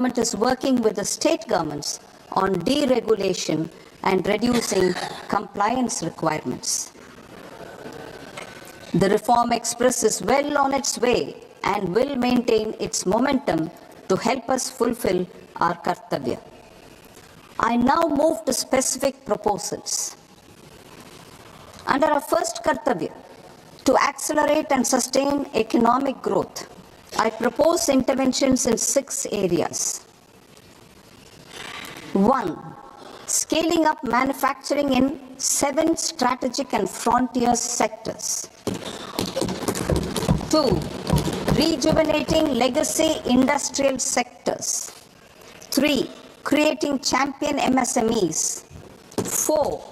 government is working with the state governments on deregulation and reducing compliance requirements. The Reform Express is well on its way and will maintain its momentum to help us fulfill our kartavya. I now move to specific proposals. Under our first kartavya, to accelerate and sustain economic growth, I propose interventions in 6 areas. 1. Scaling up manufacturing in 7 strategic and frontier sectors. 2. Rejuvenating legacy industrial sectors. 3. Creating champion MSMEs. 4.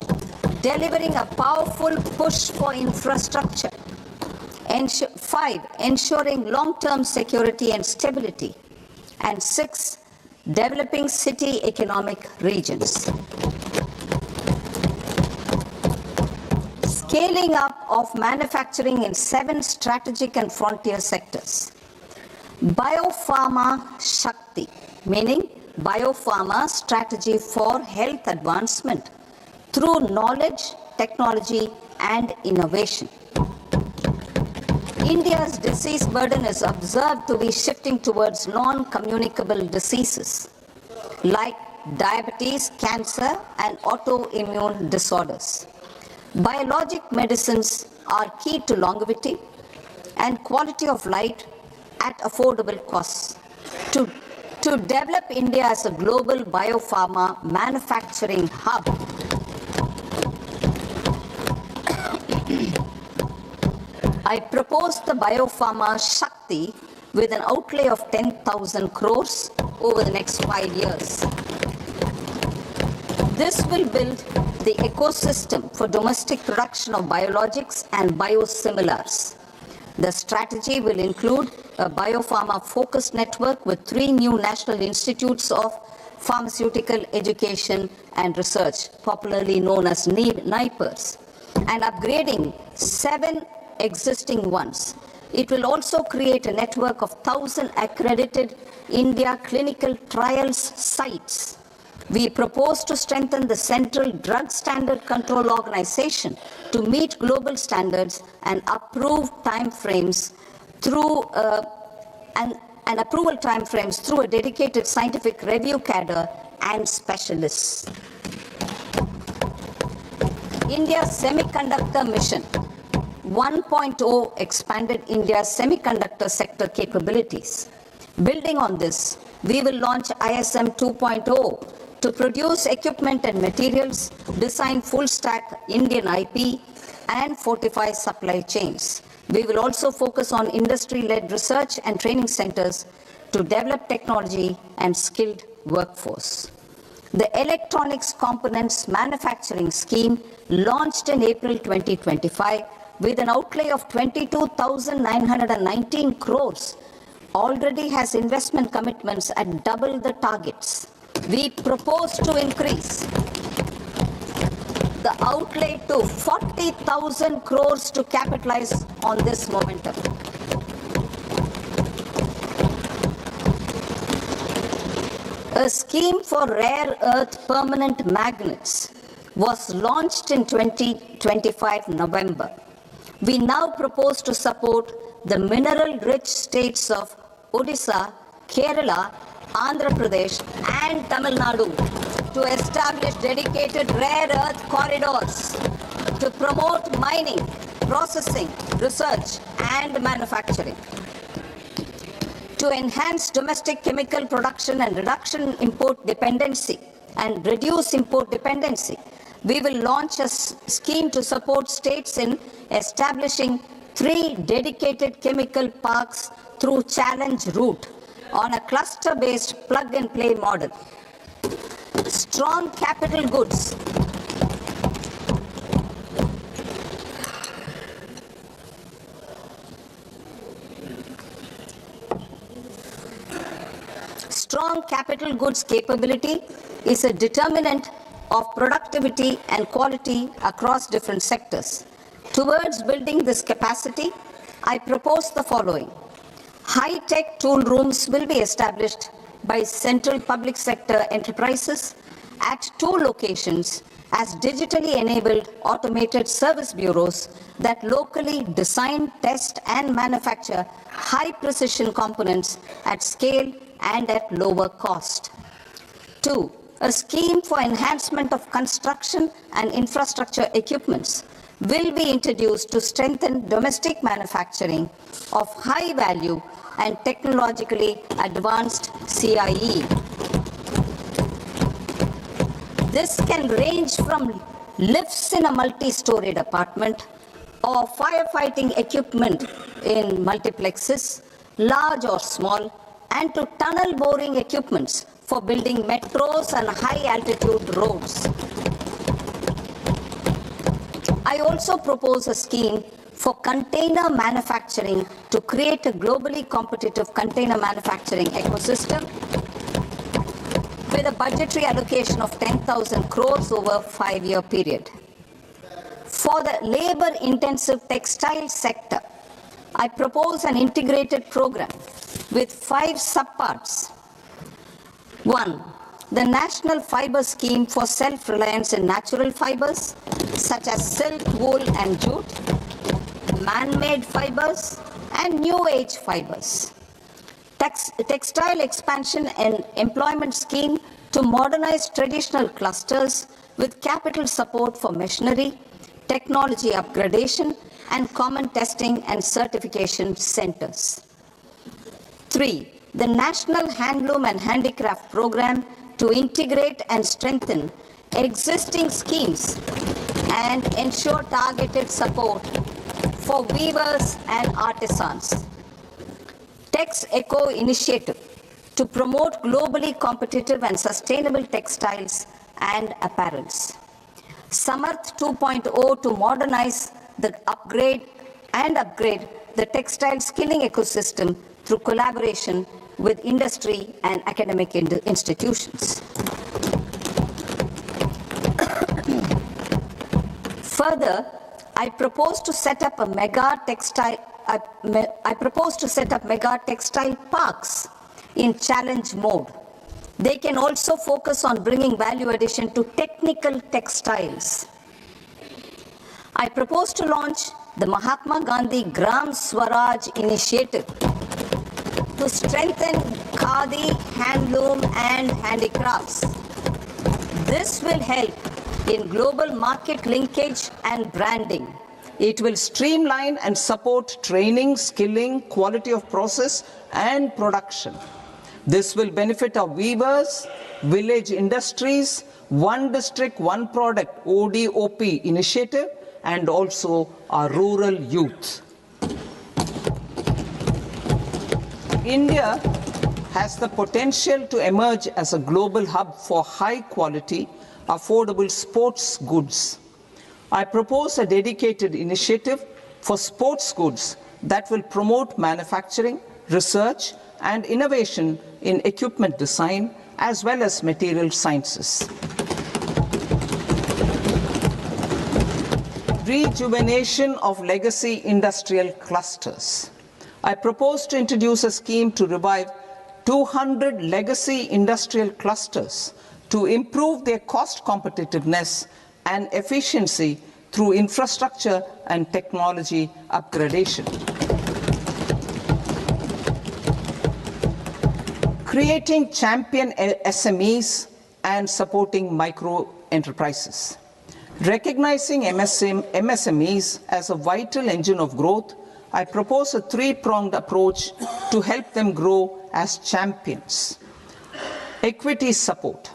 Delivering a powerful push for infrastructure. 5. Ensuring long-term security and stability. And 6. Developing city economic regions. Scaling up of manufacturing in 7 strategic and frontier sectors. Biopharma Shakti, meaning biopharma strategy for health advancement through knowledge, technology, and innovation. India's disease burden is observed to be shifting towards non-communicable diseases like diabetes, cancer, and autoimmune disorders. Biologic medicines are key to longevity and quality of life at affordable costs. To develop India as a global biopharma manufacturing hub, I propose the Biopharma Shakti with an outlay of 10,000 crores over the next 5 years. This will build the ecosystem for domestic production of biologics and biosimilars. The strategy will include a biopharma-focused network with 3 new national institutes of pharmaceutical education and research, popularly known as NIPERs, and upgrading 7 existing ones. It will also create a network of 1,000 accredited India clinical trials sites. We propose to strengthen the Central Drug Standard Control Organization to meet global standards and approve timeframes through and approval timeframes through a dedicated scientific review cadre and specialists. India's Semiconductor Mission 1.0 expanded India's semiconductor sector capabilities. Building on this, we will launch ISM 2.0 to produce equipment and materials, design full-stack Indian IP, and fortify supply chains. We will also focus on industry-led research and training centers to develop technology and skilled workforce. The Electronics Components Manufacturing Scheme, launched in April 2025, with an outlay of 22,919 crores, already has investment commitments at double the targets. We propose to increase the outlay to 40,000 crores to capitalize on this momentum. A scheme for rare earth permanent magnets was launched in 2025 November. We now propose to support the mineral-rich states of Odisha, Kerala, Andhra Pradesh, and Tamil Nadu to establish dedicated rare earth corridors to promote mining, processing, research, and manufacturing. To enhance domestic chemical production and reduce import dependency, we will launch a scheme to support states in establishing 3 dedicated chemical parks through challenge route on a cluster-based plug-and-play model. Strong capital goods. Strong capital goods capability is a determinant of productivity and quality across different sectors. Towards building this capacity, I propose the following. High-tech tool rooms will be established by central public sector enterprises at 2 locations as digitally enabled automated service bureaus that locally design, test, and manufacture high-precision components at scale and at lower cost. 2. A scheme for enhancement of construction and infrastructure equipments will be introduced to strengthen domestic manufacturing of high-value and technologically advanced CIE. This can range from lifts in a multi-storied apartment or firefighting equipment in multiplexes, large or small, and to tunnel boring equipments for building metros and high-altitude roads. I also propose a scheme for container manufacturing to create a globally competitive container manufacturing ecosystem with a budgetary allocation of 10,000 crores over a 5-year period. For the labor-intensive textile sector, I propose an integrated program with 5 subparts. 1. The National Fiber Scheme for Self-Reliance in Natural Fibers, such as silk, wool, and jute, man-made fibers, and new age fibers. Textile expansion and employment scheme to modernize traditional clusters with capital support for machinery, technology upgradation, and common testing and certification centers. 3. The National Handloom and Handicraft Program to integrate and strengthen existing schemes and ensure targeted support for weavers and artisans. Tex Eco Initiative to promote globally competitive and sustainable textiles and apparels. Samarth 2.0 to modernize the upgrade the textile skilling ecosystem through collaboration with industry and academic institutions. Further, I propose to set up mega textile parks in challenge mode. They can also focus on bringing value addition to technical textiles. I propose to launch the Mahatma Gandhi Gram Swaraj initiative to strengthen khadi, handloom, and handicrafts. This will help in global market linkage and branding. It will streamline and support training, skilling, quality of process, and production. This will benefit our weavers, village industries, one district, one product ODOP initiative, and also our rural youth. India has the potential to emerge as a global hub for high quality, affordable sports goods. I propose a dedicated initiative for sports goods that will promote manufacturing, research, and innovation in equipment design as well as material sciences. Rejuvenation of legacy industrial clusters. I propose to introduce a scheme to revive 200 legacy industrial clusters to improve their cost competitiveness and efficiency through infrastructure and technology upgradation. Creating champion SMEs and supporting micro enterprises. Recognizing MSMEs as a vital engine of growth, I propose a 3-pronged approach to help them grow as champions. Equity support.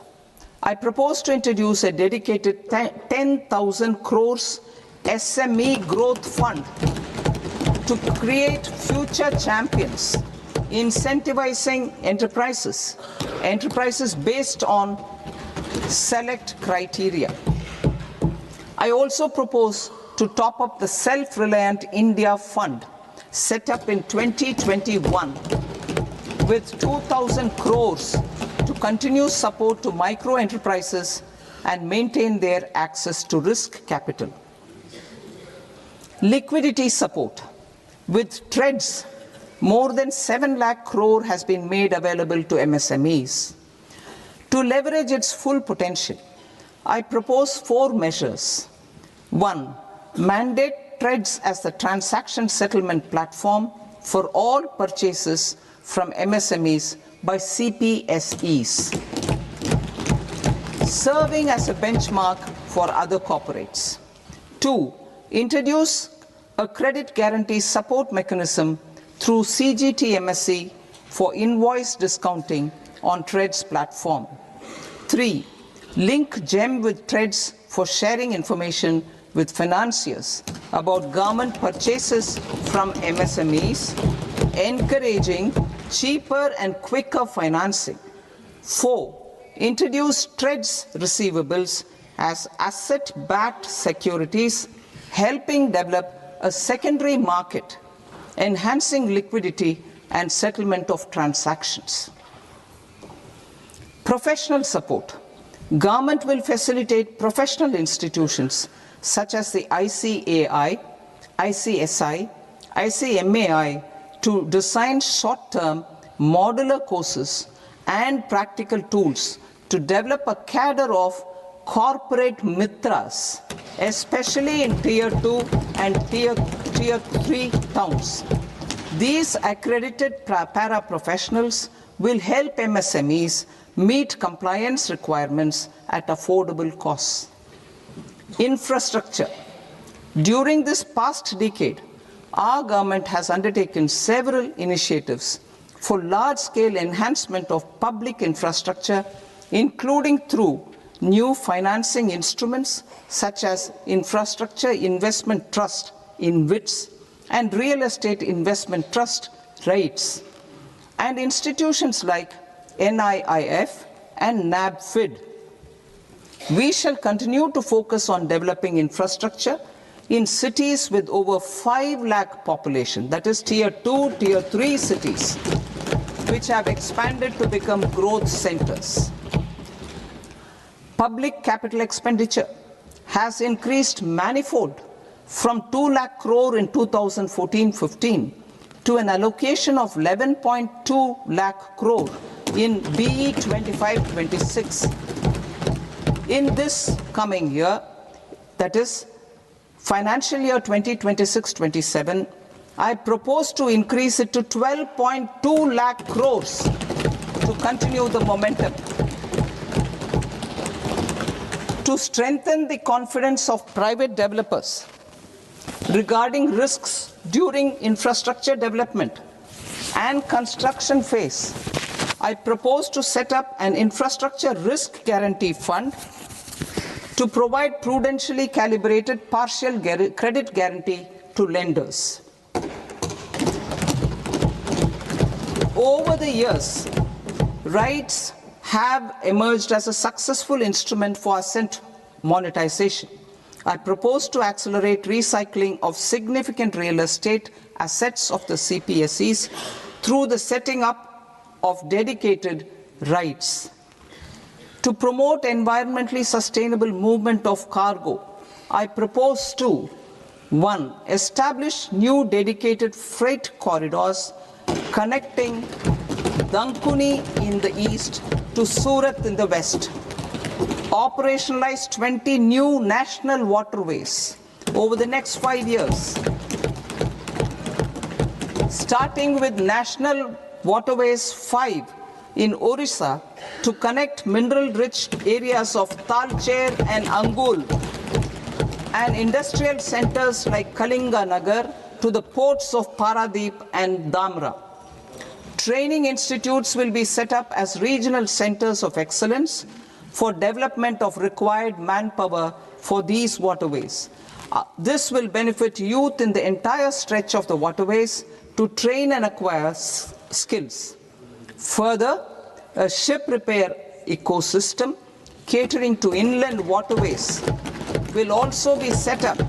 I propose to introduce a dedicated 10,000 crores SME growth fund to create future champions, incentivizing enterprises based on select criteria. I also propose to top up the Self-Reliant India Fund set up in 2021 with 2,000 crores to continue support to micro enterprises and maintain their access to risk capital. Liquidity support with TREDS more than 7 lakh crore has been made available to MSMEs. To leverage its full potential, I propose 4 measures. 1. Mandate TREDS as the transaction settlement platform for all purchases from MSMEs by CPSEs, serving as a benchmark for other corporates. 2. Introduce a credit guarantee support mechanism through CGT-MSE for invoice discounting on TREDS platform. 3. Link GEM with TREDS for sharing information with financiers about government purchases from MSMEs, encouraging cheaper and quicker financing. 4. Introduce TREDS receivables as asset-backed securities, helping develop a secondary market, enhancing liquidity and settlement of transactions. Professional support. Government will facilitate professional institutions such as the ICAI, ICSI, ICMAI to design short-term modular courses and practical tools to develop a cadre of corporate mitras, especially in Tier 2 and Tier 3 towns. These accredited para-professionals will help MSMEs meet compliance requirements at affordable costs. Infrastructure. During this past decade, our government has undertaken several initiatives for large-scale enhancement of public infrastructure, including through new financing instruments such as Infrastructure Investment Trust in WITS and Real Estate Investment Trust REITs, and institutions like NIIF and NABFID. We shall continue to focus on developing infrastructure in cities with over 5 lakh population, that is Tier 2, Tier 3 cities, which have expanded to become growth centers. Public capital expenditure has increased manifold from 2 lakh crore in 2014-15 to an allocation of 11.2 lakh crore in BE 25-26. In this coming year, that is financial year 2026-27, I propose to increase it to 12.2 lakh crores to continue the momentum. To strengthen the confidence of private developers regarding risks during infrastructure development and construction phase, I propose to set up an infrastructure risk guarantee fund to provide prudentially calibrated partial credit guarantee to lenders. Over the years, REITs have emerged as a successful instrument for asset monetization. I propose to accelerate recycling of significant real estate assets of the CPSEs through the setting up of dedicated REITs. To promote environmentally sustainable movement of cargo, I propose to 1. Establish new dedicated freight corridors connecting Dankuni in the east to Surat in the west. Operationalize 20 new national waterways over the next 5 years, starting with National Waterways 5 in Odisha to connect mineral-rich areas of Talcher and Angul and industrial centers like Kalinga Nagar to the ports of Paradeep and Dhamra. Training institutes will be set up as regional centers of excellence for development of required manpower for these waterways. This will benefit youth in the entire stretch of the waterways to train and acquire skills. Further, a ship repair ecosystem catering to inland waterways will also be set up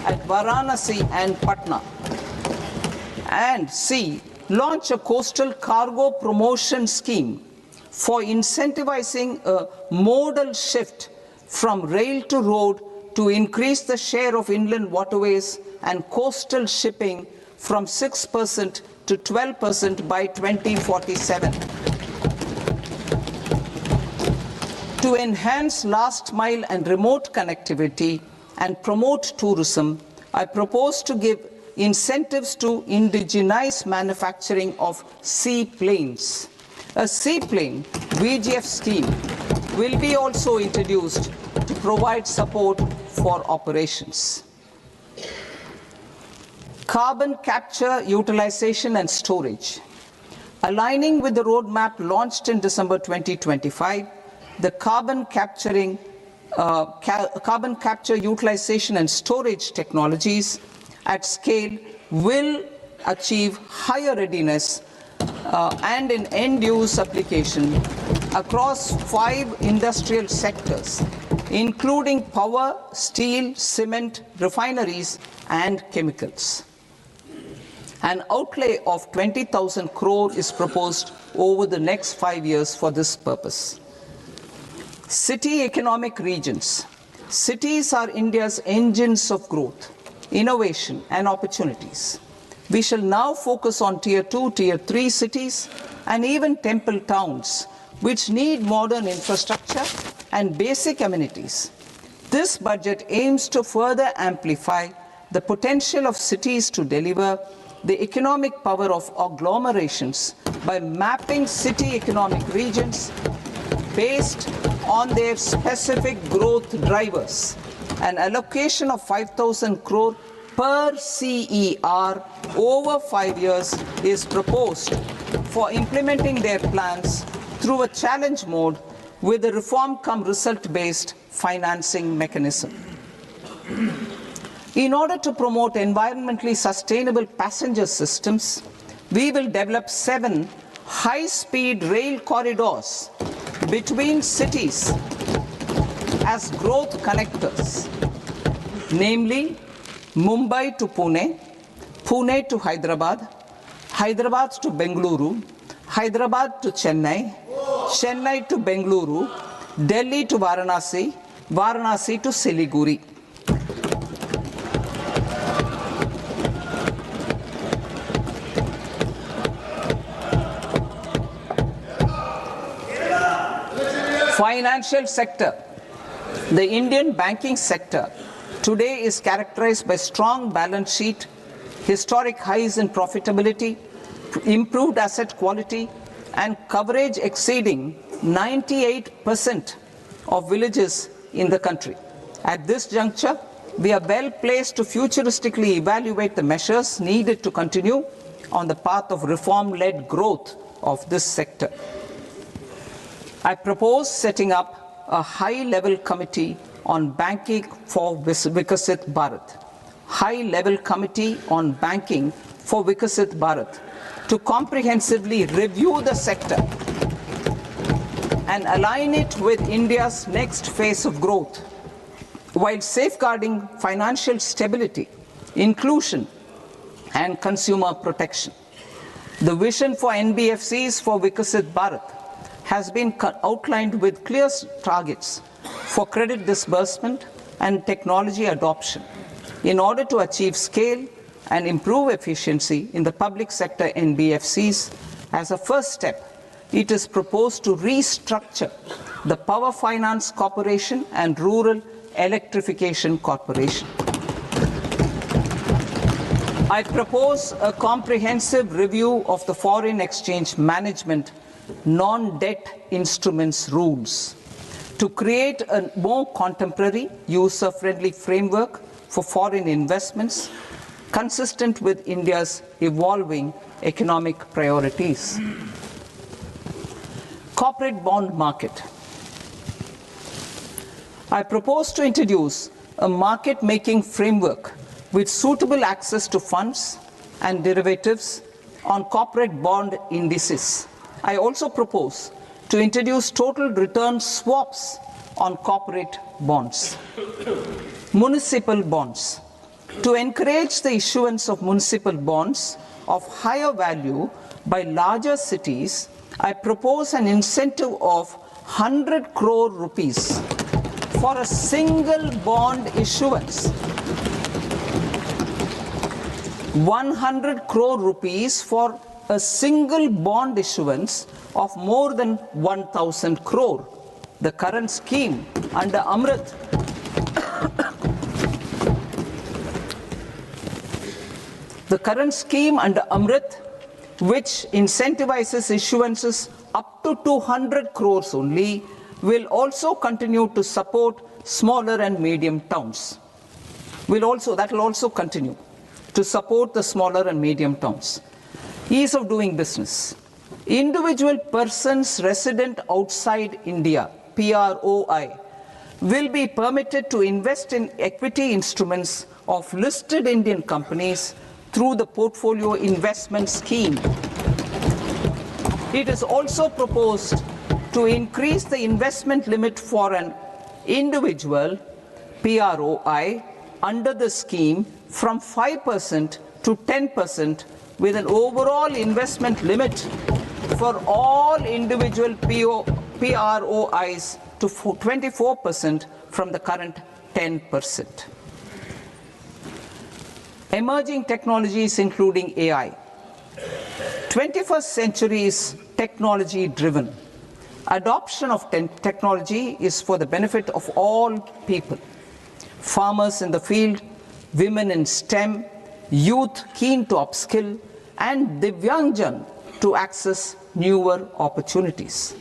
at Varanasi and Patna. And C, launch a coastal cargo promotion scheme for incentivizing a modal shift from rail to road to increase the share of inland waterways and coastal shipping from 6% to 12% by 2047. To enhance last mile and remote connectivity and promote tourism, I propose to give incentives to indigenize manufacturing of seaplanes. A seaplane VGF scheme will be also introduced to provide support for operations. Carbon capture, utilization and storage. Aligning with the roadmap launched in December 2025, the carbon capture, utilization and storage technologies at scale will achieve higher readiness and in end-use application across 5 industrial sectors, including power, steel, cement, refineries, and chemicals. An outlay of 20,000 crore is proposed over the next 5 years for this purpose. City economic regions. Cities are India's engines of growth, innovation, and opportunities. We shall now focus on Tier 2, Tier 3 cities, and even temple towns, which need modern infrastructure and basic amenities. This budget aims to further amplify the potential of cities to deliver the economic power of agglomerations by mapping city economic regions based on their specific growth drivers. An allocation of 5,000 crore per CER over 5 years is proposed for implementing their plans through a challenge mode with a reform-cum-result-based financing mechanism. In order to promote environmentally sustainable passenger systems, we will develop 7 high-speed rail corridors between cities as growth connectors, namely Mumbai to Pune, Pune to Hyderabad, Hyderabad to Bengaluru, Hyderabad to Chennai, Chennai to Bengaluru, Delhi to Varanasi, Varanasi to Siliguri. Financial sector. The Indian banking sector today is characterized by strong balance sheet, historic highs in profitability, improved asset quality, and coverage exceeding 98% of villages in the country. At this juncture, we are well placed to futuristically evaluate the measures needed to continue on the path of reform-led growth of this sector. I propose setting up a high-level committee on banking for Vikasit Bharat. High-level committee on banking for Vikasit Bharat to comprehensively review the sector and align it with India's next phase of growth, while safeguarding financial stability, inclusion, and consumer protection. The vision for NBFCs for Vikasit Bharat has been outlined with clear targets for credit disbursement and technology adoption in order to achieve scale and improve efficiency in the public sector NBFCs. As a first step, it is proposed to restructure the Power Finance Corporation and Rural Electrification Corporation. I propose a comprehensive review of the foreign exchange management non-debt instruments rules to create a more contemporary, user-friendly framework for foreign investments consistent with India's evolving economic priorities. Corporate bond market. I propose to introduce a market-making framework with suitable access to funds and derivatives on corporate bond indices. I also propose to introduce total return swaps on corporate bonds. Municipal bonds. To encourage the issuance of municipal bonds of higher value by larger cities, I propose an incentive of 100 crore rupees for a single bond issuance. 100 crore rupees for a single bond issuance of more than 1,000 crore. The current scheme under Amrit which incentivizes issuances up to 200 crores only, will also continue to support smaller and medium towns. That will also continue to support the smaller and medium towns. Ease of doing business. Individual persons resident outside India, PROI, will be permitted to invest in equity instruments of listed Indian companies through the Portfolio Investment Scheme. It is also proposed to increase the investment limit for an individual PROI under the scheme from 5% to 10%, with an overall investment limit for all individual PROIs to 24% from the current 10%. Emerging technologies including AI. 21st century is technology driven. Adoption of technology is for the benefit of all people. Farmers in the field, women in STEM, youth keen to upskill, and Divyangjan to access newer opportunities.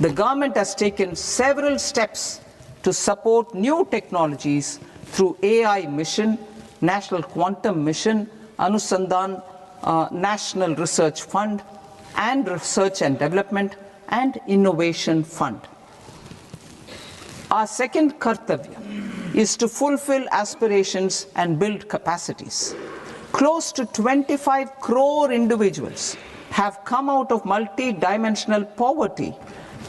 The government has taken several steps to support new technologies through AI Mission, National Quantum Mission, Anusandhan National Research Fund, and Research and Development and Innovation Fund. Our second kartavya is to fulfill aspirations and build capacities. Close to 25 crore individuals have come out of multi-dimensional poverty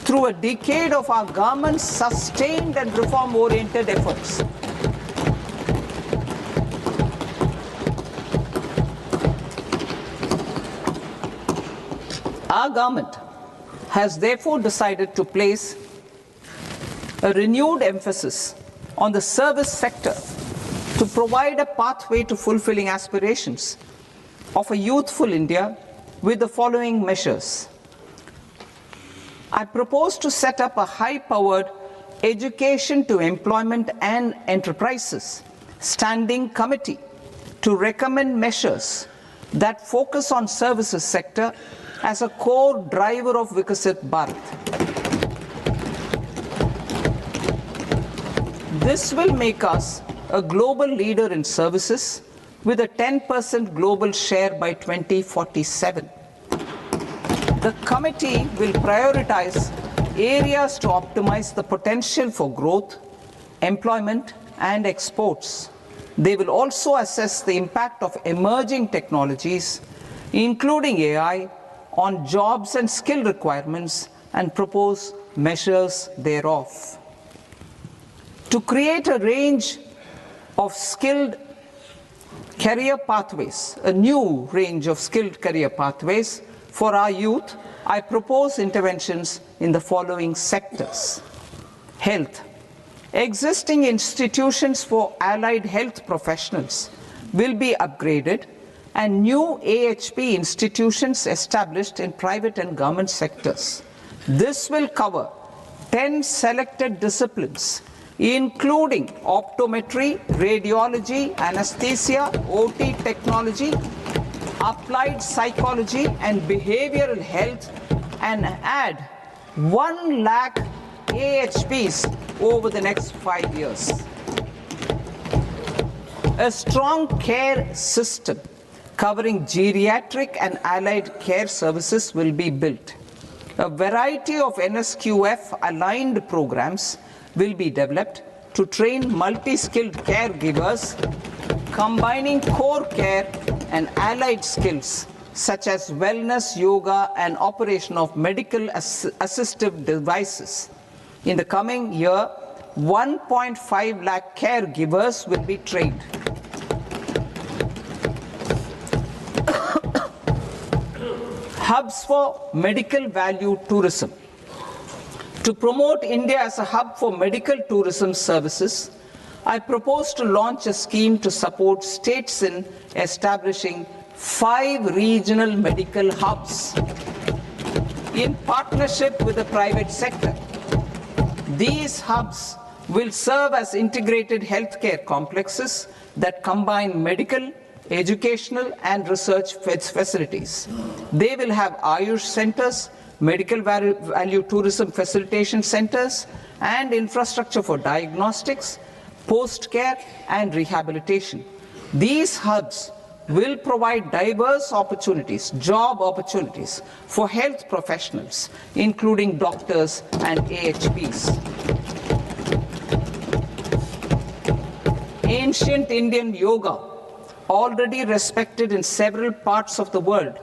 through a decade of our government's sustained and reform-oriented efforts. Our government has therefore decided to place a renewed emphasis on the service sector to provide a pathway to fulfilling aspirations of a youthful India with the following measures. I propose to set up a high-powered education to employment and enterprises standing committee to recommend measures that focus on services sector as a core driver of Vikasit Bharat. This will make us a global leader in services with a 10% global share by 2047. The committee will prioritize areas to optimize the potential for growth, employment, and exports. They will also assess the impact of emerging technologies, including AI, on jobs and skill requirements and propose measures thereof. To create a range of skilled career pathways, a new range of skilled career pathways for our youth, I propose interventions in the following sectors. Health. Existing institutions for allied health professionals will be upgraded and new AHP institutions established in private and government sectors. This will cover 10 selected disciplines, including optometry, radiology, anesthesia, OT technology, applied psychology, and behavioral health, and add 1 lakh AHPs over the next 5 years. A strong care system covering geriatric and allied care services will be built. A variety of NSQF aligned programs will be developed to train multi-skilled caregivers, combining core care and allied skills such as wellness, yoga, and operation of medical assistive devices. In the coming year, 1.5 lakh caregivers will be trained. Hubs for medical value tourism. To promote India as a hub for medical tourism services, I propose to launch a scheme to support states in establishing 5 regional medical hubs in partnership with the private sector. These hubs will serve as integrated healthcare complexes that combine medical, educational, and research facilities. They will have Ayush centers, medical value tourism facilitation centers, and infrastructure for diagnostics, post-care, and rehabilitation. These hubs will provide diverse opportunities, job opportunities for health professionals, including doctors and AHPs. Ancient Indian yoga, already respected in several parts of the world,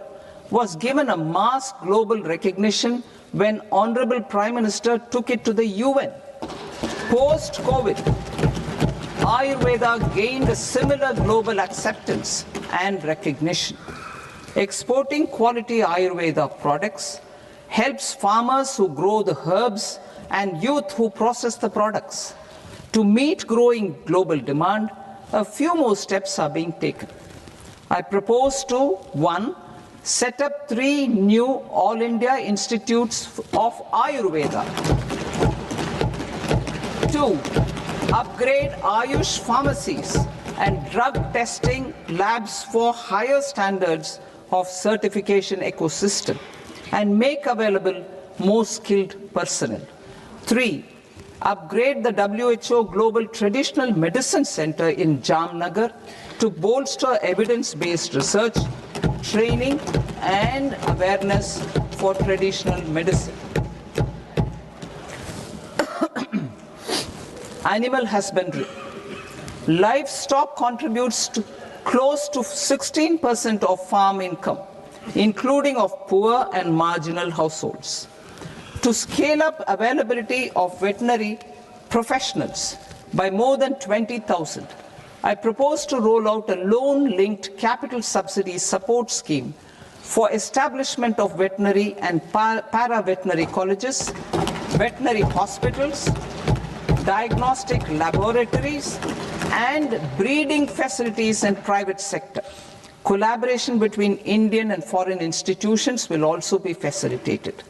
was given a mass global recognition when Honorable Prime Minister took it to the UN. Post-COVID, Ayurveda gained a similar global acceptance and recognition. Exporting quality Ayurveda products helps farmers who grow the herbs and youth who process the products. To meet growing global demand, a few more steps are being taken. I propose to 1. Set up 3 new All India Institutes of Ayurveda. 2. Upgrade Ayush pharmacies and drug testing labs for higher standards of certification ecosystem and make available more skilled personnel. 3. Upgrade the WHO Global Traditional Medicine Center in Jamnagar to bolster evidence-based research, training, and awareness for traditional medicine. Animal husbandry. Livestock contributes to close to 16% of farm income, including of poor and marginal households. To scale up availability of veterinary professionals by more than 20,000, I propose to roll out a loan-linked capital subsidy support scheme for establishment of veterinary and para-veterinary colleges, veterinary hospitals, diagnostic laboratories, and breeding facilities in private sector. Collaboration between Indian and foreign institutions will also be facilitated.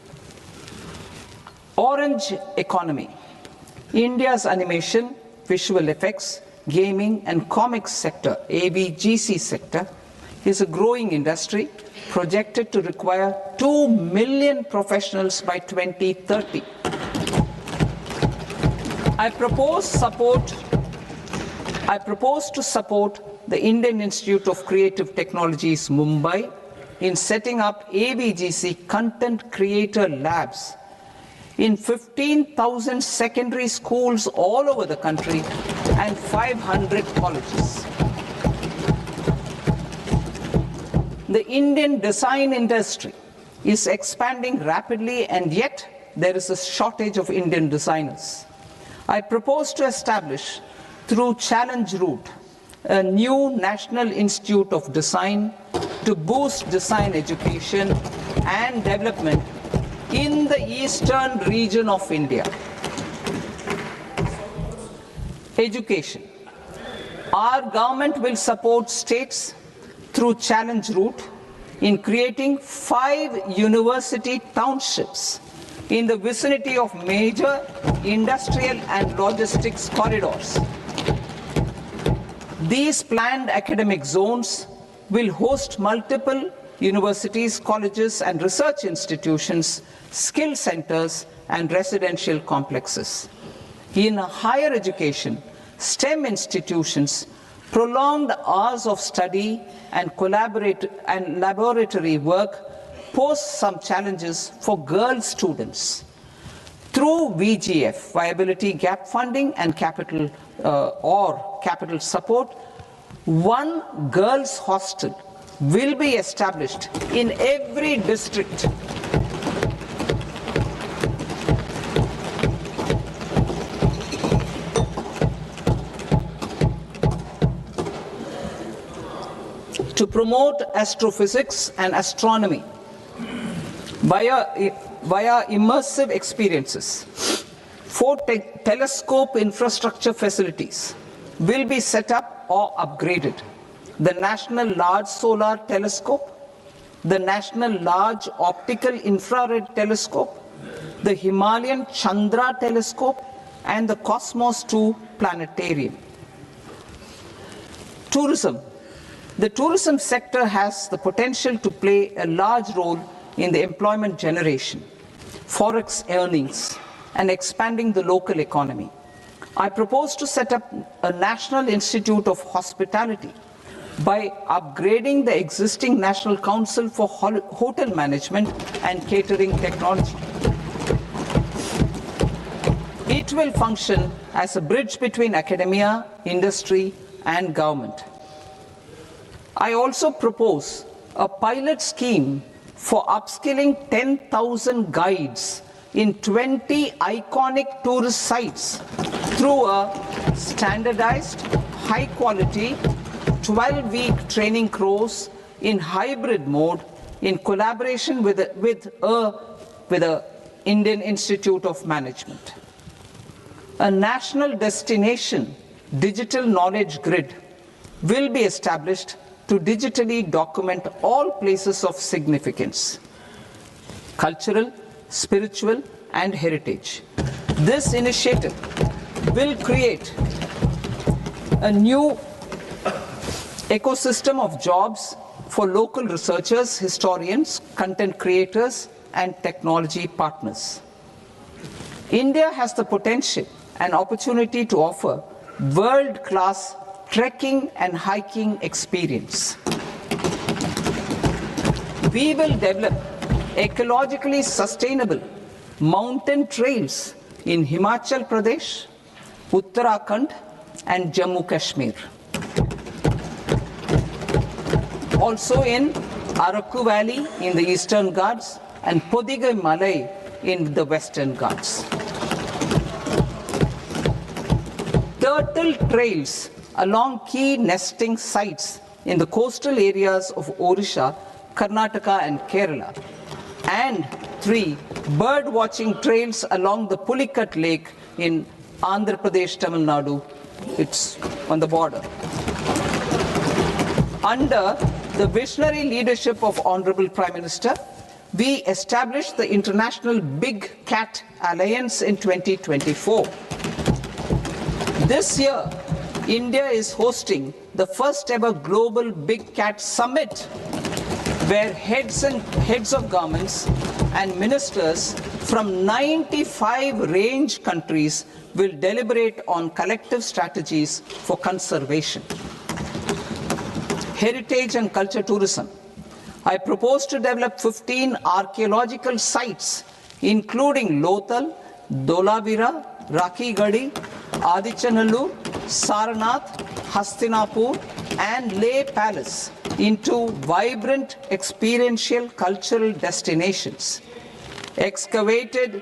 Orange economy. India's animation, visual effects, gaming and comics sector, AVGC sector, is a growing industry projected to require 2 million professionals by 2030. I propose to support the Indian Institute of Creative Technologies, Mumbai, in setting up AVGC content creator labs in 15,000 secondary schools all over the country and 500 colleges. The Indian design industry is expanding rapidly, and yet there is a shortage of Indian designers. I propose to establish, through Challenge Route, a new National Institute of Design to boost design education and development in the eastern region of India. Education. Our government will support states through Challenge Route in creating 5 university townships in the vicinity of major industrial and logistics corridors. These planned academic zones will host multiple universities, colleges, and research institutions, skill centers, and residential complexes. In higher education, STEM institutions, prolonged hours of study and laboratory work pose some challenges for girl students. Through VGF, Viability Gap Funding and capital support, 1 girls' hostel will be established in every district. To promote astrophysics and astronomy via immersive experiences, 4 telescope infrastructure facilities will be set up or upgraded. The National Large Solar Telescope, the National Large Optical Infrared Telescope, the Himalayan Chandra Telescope, and the Cosmos 2 Planetarium. Tourism. The tourism sector has the potential to play a large role in the employment generation, forex earnings, and expanding the local economy. I propose to set up a National Institute of Hospitality by upgrading the existing National Council for Hotel Management and Catering Technology. It will function as a bridge between academia, industry, and government. I also propose a pilot scheme for upskilling 10,000 guides in 20 iconic tourist sites through a standardized, high-quality, 12-week training course in hybrid mode in collaboration with the Indian Institute of Management. A national destination digital knowledge grid will be established to digitally document all places of significance, cultural, spiritual, and heritage. This initiative will create a new ecosystem of jobs for local researchers, historians, content creators, and technology partners. India has the potential and opportunity to offer world-class trekking and hiking experience. We will develop ecologically sustainable mountain trails in Himachal Pradesh, Uttarakhand, and Jammu Kashmir. Also in Araku Valley in the Eastern Ghats and Podigai Malai in the Western Ghats. Turtle trails along key nesting sites in the coastal areas of Odisha, Karnataka, and Kerala. And 3 bird watching trails along the Pulikat Lake in Andhra Pradesh, Tamil Nadu. It's on the border. Under the visionary leadership of Honorable Prime Minister, we established the International Big Cat Alliance in 2024. This year, India is hosting the first ever Global Big Cat Summit, where heads of governments and ministers from 95 range countries will deliberate on collective strategies for conservation. Heritage and culture tourism. I propose to develop 15 archaeological sites, including Lothal, Dolavira, Rakhi Gadi, Adichanallur, Saranath, Hastinapur, and Leh Palace into vibrant experiential cultural destinations. Excavated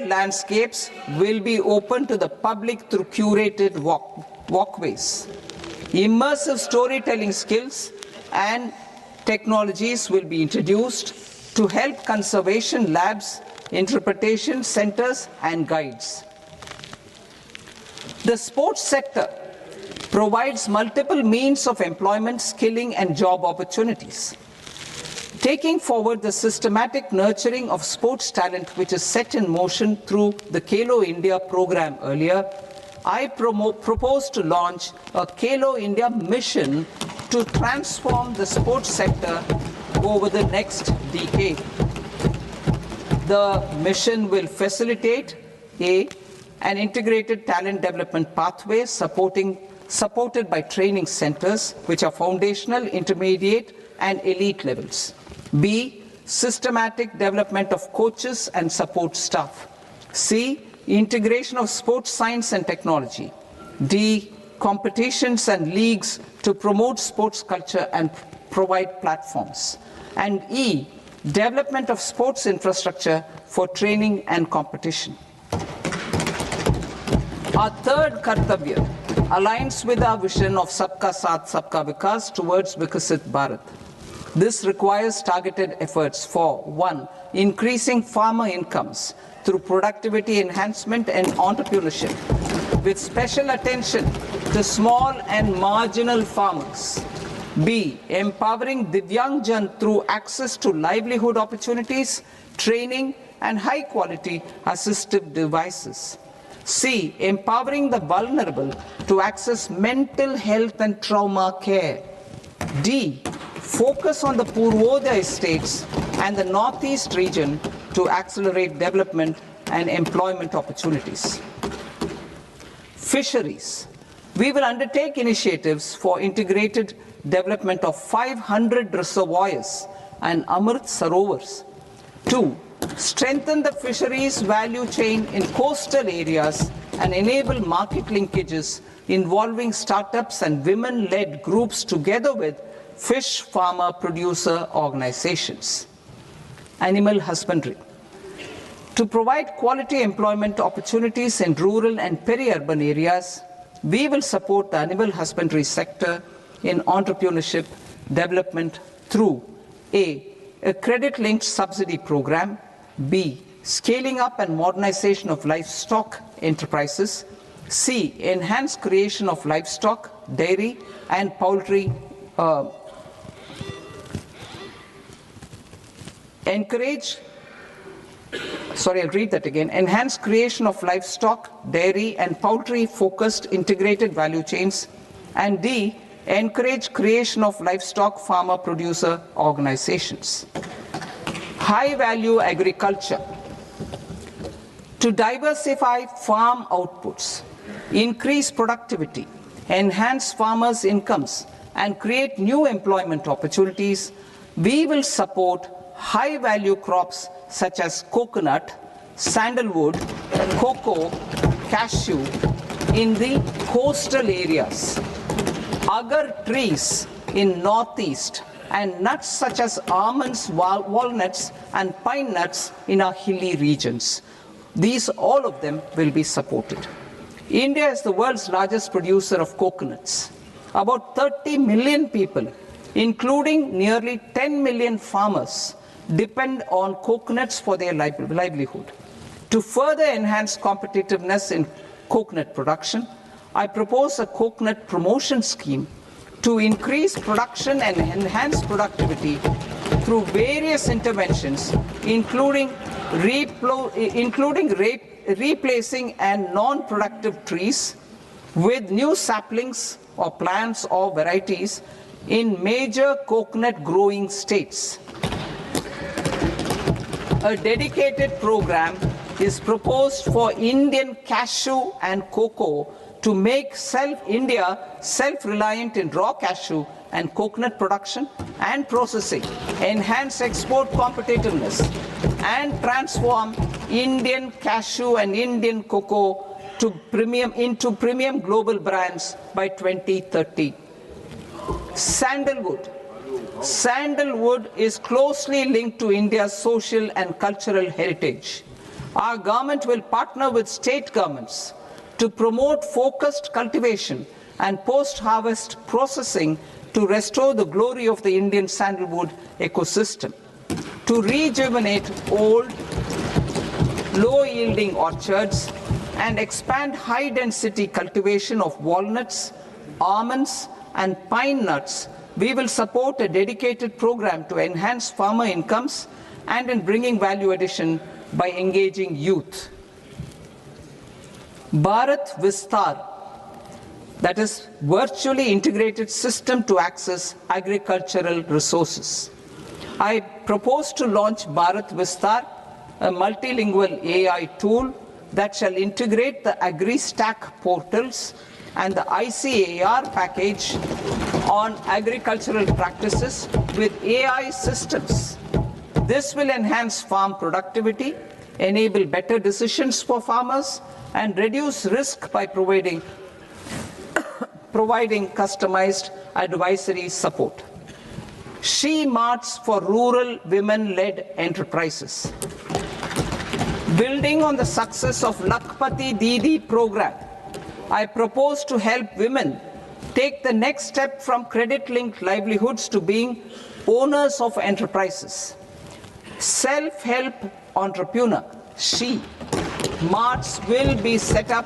landscapes will be open to the public through curated walkways. Immersive storytelling skills and technologies will be introduced to help conservation labs, interpretation centers, and guides. The sports sector provides multiple means of employment, skilling, and job opportunities. Taking forward the systematic nurturing of sports talent, which is set in motion through the Khelo India program earlier, I propose to launch a Khelo India mission to transform the sports sector over the next decade. The mission will facilitate an integrated talent development pathway supported by training centers, which are foundational, intermediate, and elite levels. B, systematic development of coaches and support staff. C, integration of sports science and technology. D, competitions and leagues to promote sports culture and provide platforms. And E, development of sports infrastructure for training and competition. Our third Kartavya aligns with our vision of Sabka Saath, Sabka Vikas towards Vikasit Bharat. This requires targeted efforts for 1, increasing farmer incomes through productivity enhancement and entrepreneurship. with special attention to small and marginal farmers. B. Empowering Divyangjan through access to livelihood opportunities, training, and high-quality assistive devices. C. Empowering the vulnerable to access mental health and trauma care. D. Focus on the Purvodaya states and the Northeast region to accelerate development and employment opportunities. Fisheries. We will undertake initiatives for integrated development of 500 reservoirs and Amrit Sarovars. 2. Strengthen the fisheries value chain in coastal areas and enable market linkages involving startups and women-led groups together with fish farmer producer organizations. Animal husbandry. To provide quality employment opportunities in rural and peri-urban areas, we will support the animal husbandry sector in entrepreneurship development through A. A credit-linked subsidy program, B. Scaling up and modernization of livestock enterprises, C. Enhanced creation of livestock, dairy, and poultry Enhanced creation of livestock, dairy, and poultry-focused integrated value chains, and D. Encourage creation of livestock farmer-producer organizations. High-value agriculture. To diversify farm outputs, increase productivity, enhance farmers' incomes, and create new employment opportunities, we will support high-value crops such as coconut, sandalwood, cocoa, cashew in the coastal areas, agar trees in northeast, and nuts such as almonds, walnuts, and pine nuts in our hilly regions. All of them will be supported. India is the world's largest producer of coconuts. About 30 million people, including nearly 10 million farmers, depend on coconuts for their livelihood. To further enhance competitiveness in coconut production, I propose a coconut promotion scheme to increase production and enhance productivity through various interventions, including replacing and non-productive trees with new saplings or plants or varieties in major coconut growing states. A dedicated program is proposed for Indian cashew and cocoa to make India self-reliant in raw cashew and coconut production and processing, enhance export competitiveness, and transform Indian cashew and Indian cocoa into premium global brands by 2030. Sandalwood. Sandalwood is closely linked to India's social and cultural heritage. Our government will partner with state governments to promote focused cultivation and post-harvest processing to restore the glory of the Indian sandalwood ecosystem, to rejuvenate old, low-yielding orchards, and expand high-density cultivation of walnuts, almonds, and pine nuts. We will support a dedicated program to enhance farmer incomes and in bringing value addition by engaging youth. Bharat Vistar, that is virtually integrated system to access agricultural resources. I propose to launch Bharat Vistar, a multilingual AI tool that shall integrate the AgriStack portals and the ICAR package on agricultural practices with AI systems. This will enhance farm productivity, enable better decisions for farmers, and reduce risk by providing customized advisory support. She Marts for rural women-led enterprises. Building on the success of Lakpati Didi program, I propose to help women take the next step from credit-linked livelihoods to being owners of enterprises. Self-help entrepreneur, She Marts will be set up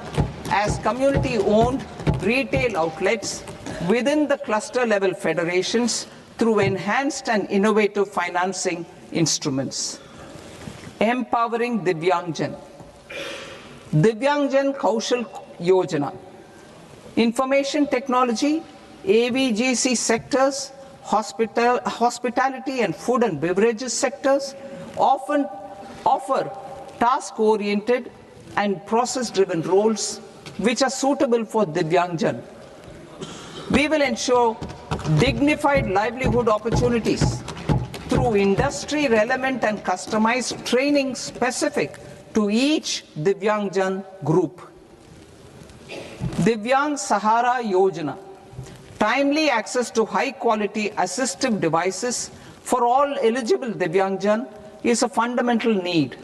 as community-owned retail outlets within the cluster-level federations through enhanced and innovative financing instruments. Empowering Divyangjan. Divyangjan Kaushal Yojana. Information technology, AVGC sectors, hospitality and food and beverages sectors often offer task-oriented and process-driven roles which are suitable for Divyangjan. We will ensure dignified livelihood opportunities through industry-relevant and customized training specific to each Divyangjan group. Divyang Sahara Yojana. Timely access to high-quality assistive devices for all eligible Divyangjan is a fundamental need.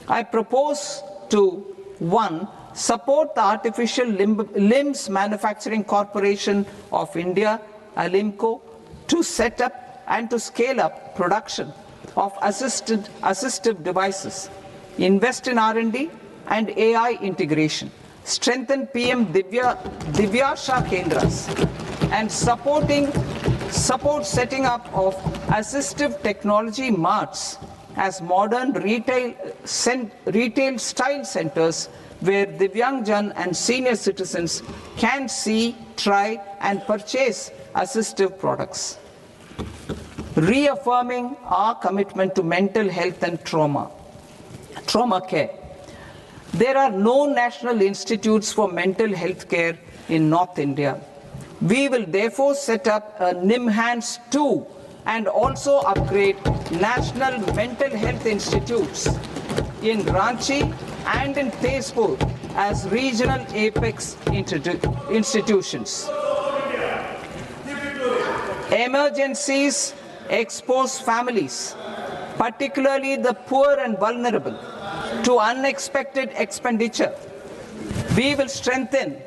I propose to 1. Support the Artificial Limbs Manufacturing Corporation of India, ALIMCO, to set up and to scale up production of assistive devices, invest in R&D and AI integration, strengthen PM Divyasha Kendras, and support setting up of assistive technology marts as modern retail style centers where Divyangjan and senior citizens can see, try and purchase assistive products. Reaffirming our commitment to mental health and trauma care. There are no national institutes for mental health care in North India. We will therefore set up a NIMHANS 2 and also upgrade national mental health institutes in Ranchi and in Tezpur as regional apex institutions. Emergencies expose families, particularly the poor and vulnerable, to unexpected expenditure. We will strengthen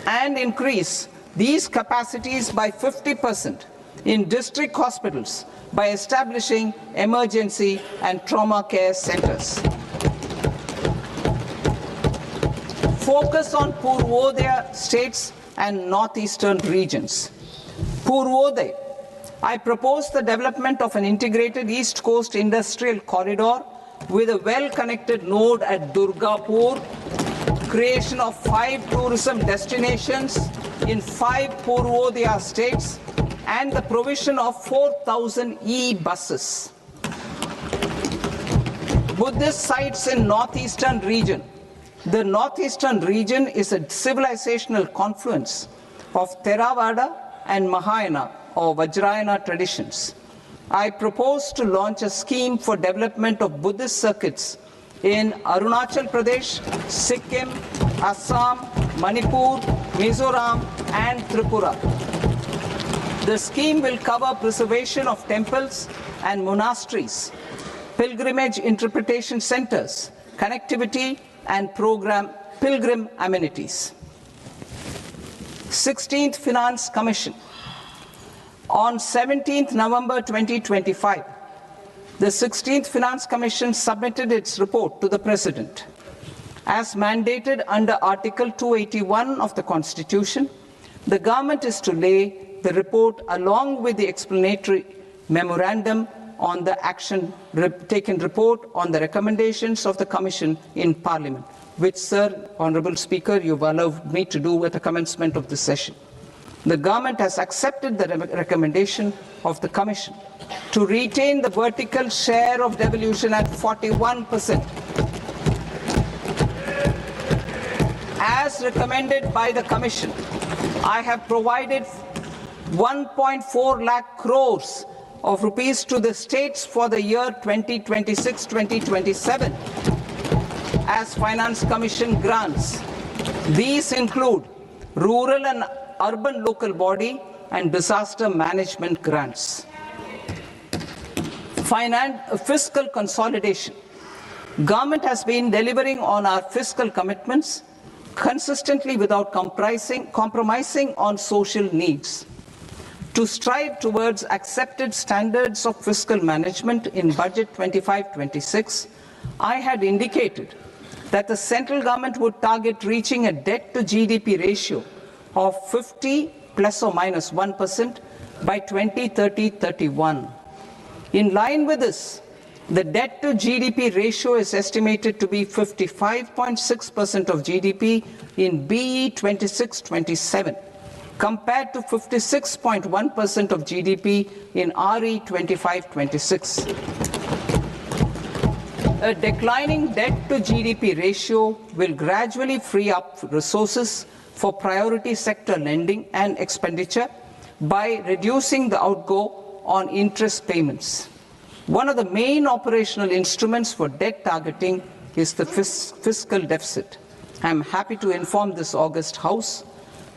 and increase these capacities by 50% in district hospitals by establishing emergency and trauma care centers. Focus on Purvodaya states and northeastern regions. Purvodaya. I propose the development of an integrated East Coast industrial corridor with a well-connected node at Durgapur, creation of 5 tourism destinations in 5 Purvodaya states, and the provision of 4,000 e-buses. Buddhist sites in northeastern region. The northeastern region is a civilizational confluence of Theravada and Mahayana or Vajrayana traditions. I propose to launch a scheme for development of Buddhist circuits in Arunachal Pradesh, Sikkim, Assam, Manipur, Mizoram, and Tripura. The scheme will cover preservation of temples and monasteries, pilgrimage interpretation centers, connectivity, and pilgrim amenities. 16th Finance Commission. On 17th November 2025, the 16th Finance Commission submitted its report to the President. As mandated under Article 281 of the Constitution, the government is to lay the report along with the explanatory memorandum on the action taken report on the recommendations of the Commission in Parliament, which, Sir, Honourable Speaker, you've allowed me to do at the commencement of this session. The government has accepted the recommendation of the Commission to retain the vertical share of devolution at 41%. As recommended by the Commission, I have provided 1.4 lakh crores of rupees to the states for the year 2026-2027 as Finance Commission grants. These include rural and urban local body and disaster management grants. Fiscal consolidation. Government has been delivering on our fiscal commitments consistently without compromising on social needs. To strive towards accepted standards of fiscal management in Budget 25-26, I had indicated that the central government would target reaching a debt to GDP ratio of 50 plus or minus 1% by 2030-31. In line with this, the debt to GDP ratio is estimated to be 55.6% of GDP in BE 26-27, compared to 56.1% of GDP in RE 25-26. A declining debt to GDP ratio will gradually free up resources for priority sector lending and expenditure by reducing the outgo on interest payments. One of the main operational instruments for debt targeting is the fiscal deficit. I am happy to inform this august House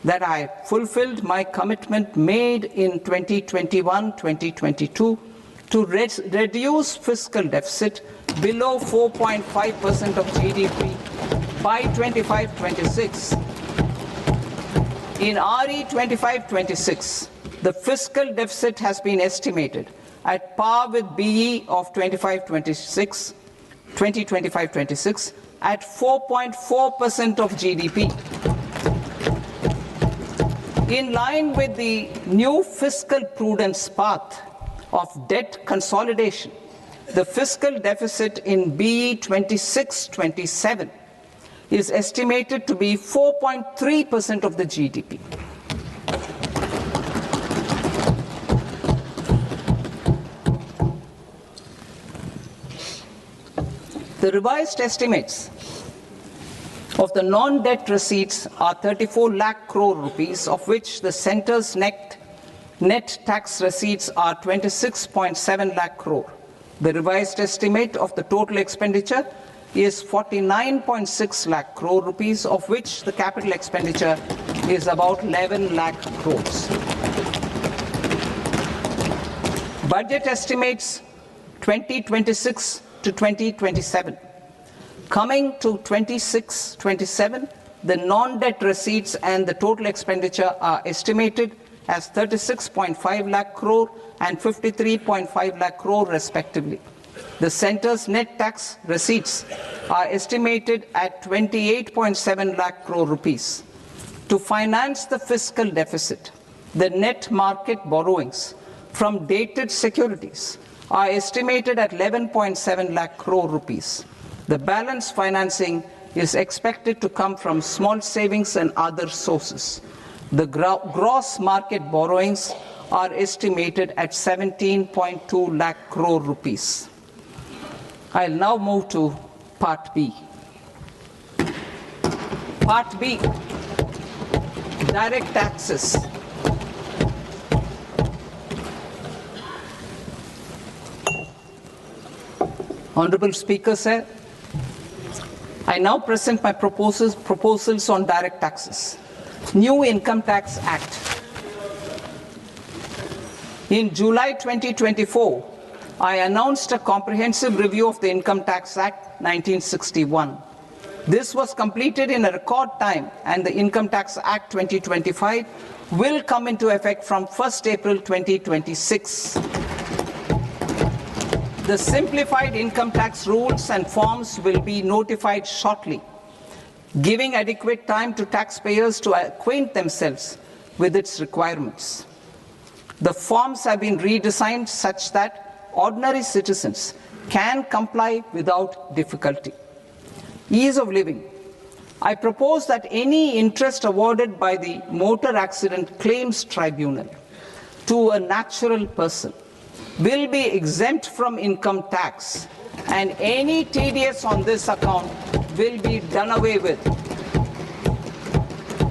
that I fulfilled my commitment made in 2021-2022 to reduce fiscal deficit below 4.5% of GDP by 25-26. In RE 25-26, the fiscal deficit has been estimated at par with BE of 2025-26 at 4.4% of GDP. In line with the new fiscal prudence path of debt consolidation, the fiscal deficit in BE 26-27 is estimated to be 4.3% of the GDP. The revised estimates of the non-debt receipts are 34 lakh crore rupees, of which the centre's net tax receipts are 26.7 lakh crore. The revised estimate of the total expenditure is 49.6 lakh crore rupees, of which the capital expenditure is about 11 lakh crores. Budget estimates 2026 to 2027. Coming to 26-27, the non-debt receipts and the total expenditure are estimated as 36.5 lakh crore and 53.5 lakh crore respectively. The centre's net tax receipts are estimated at 28.7 lakh crore rupees. To finance the fiscal deficit, the net market borrowings from dated securities are estimated at 11.7 lakh crore rupees. The balance financing is expected to come from small savings and other sources. The gross market borrowings are estimated at 17.2 lakh crore rupees. I'll now move to Part B. Part B, direct taxes. Honorable Speaker, sir, I now present my proposals on direct taxes. New Income Tax Act. In July 2024, I announced a comprehensive review of the Income Tax Act 1961. This was completed in a record time, and the Income Tax Act 2025 will come into effect from 1st April 2026. The simplified income tax rules and forms will be notified shortly, giving adequate time to taxpayers to acquaint themselves with its requirements. The forms have been redesigned such that ordinary citizens can comply without difficulty. Ease of living. I propose that any interest awarded by the Motor Accident Claims Tribunal to a natural person will be exempt from income tax, and any TDS on this account will be done away with.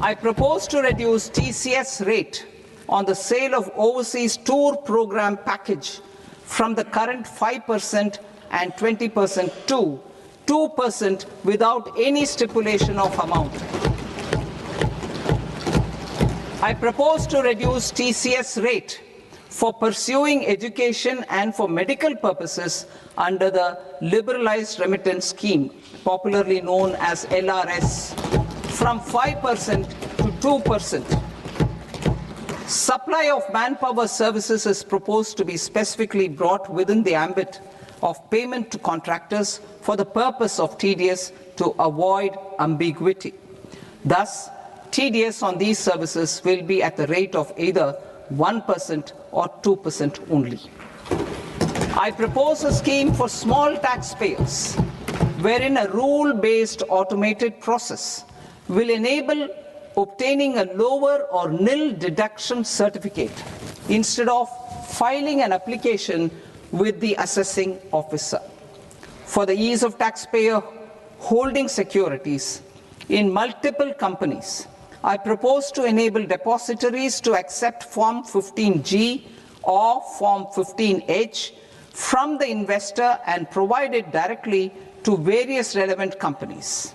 I propose to reduce TCS rate on the sale of overseas tour program package from the current 5% and 20% to 2% without any stipulation of amount. I propose to reduce TCS rate for pursuing education and for medical purposes under the Liberalized Remittance Scheme, popularly known as LRS, from 5% to 2%. Supply of manpower services is proposed to be specifically brought within the ambit of payment to contractors for the purpose of TDS to avoid ambiguity. Thus, TDS on these services will be at the rate of either 1% or 2% only. I propose a scheme for small taxpayers, wherein a rule-based automated process will enable obtaining a lower or nil deduction certificate instead of filing an application with the assessing officer. For the ease of taxpayer holding securities in multiple companies, I propose to enable depositories to accept Form 15G or Form 15H from the investor and provide it directly to various relevant companies.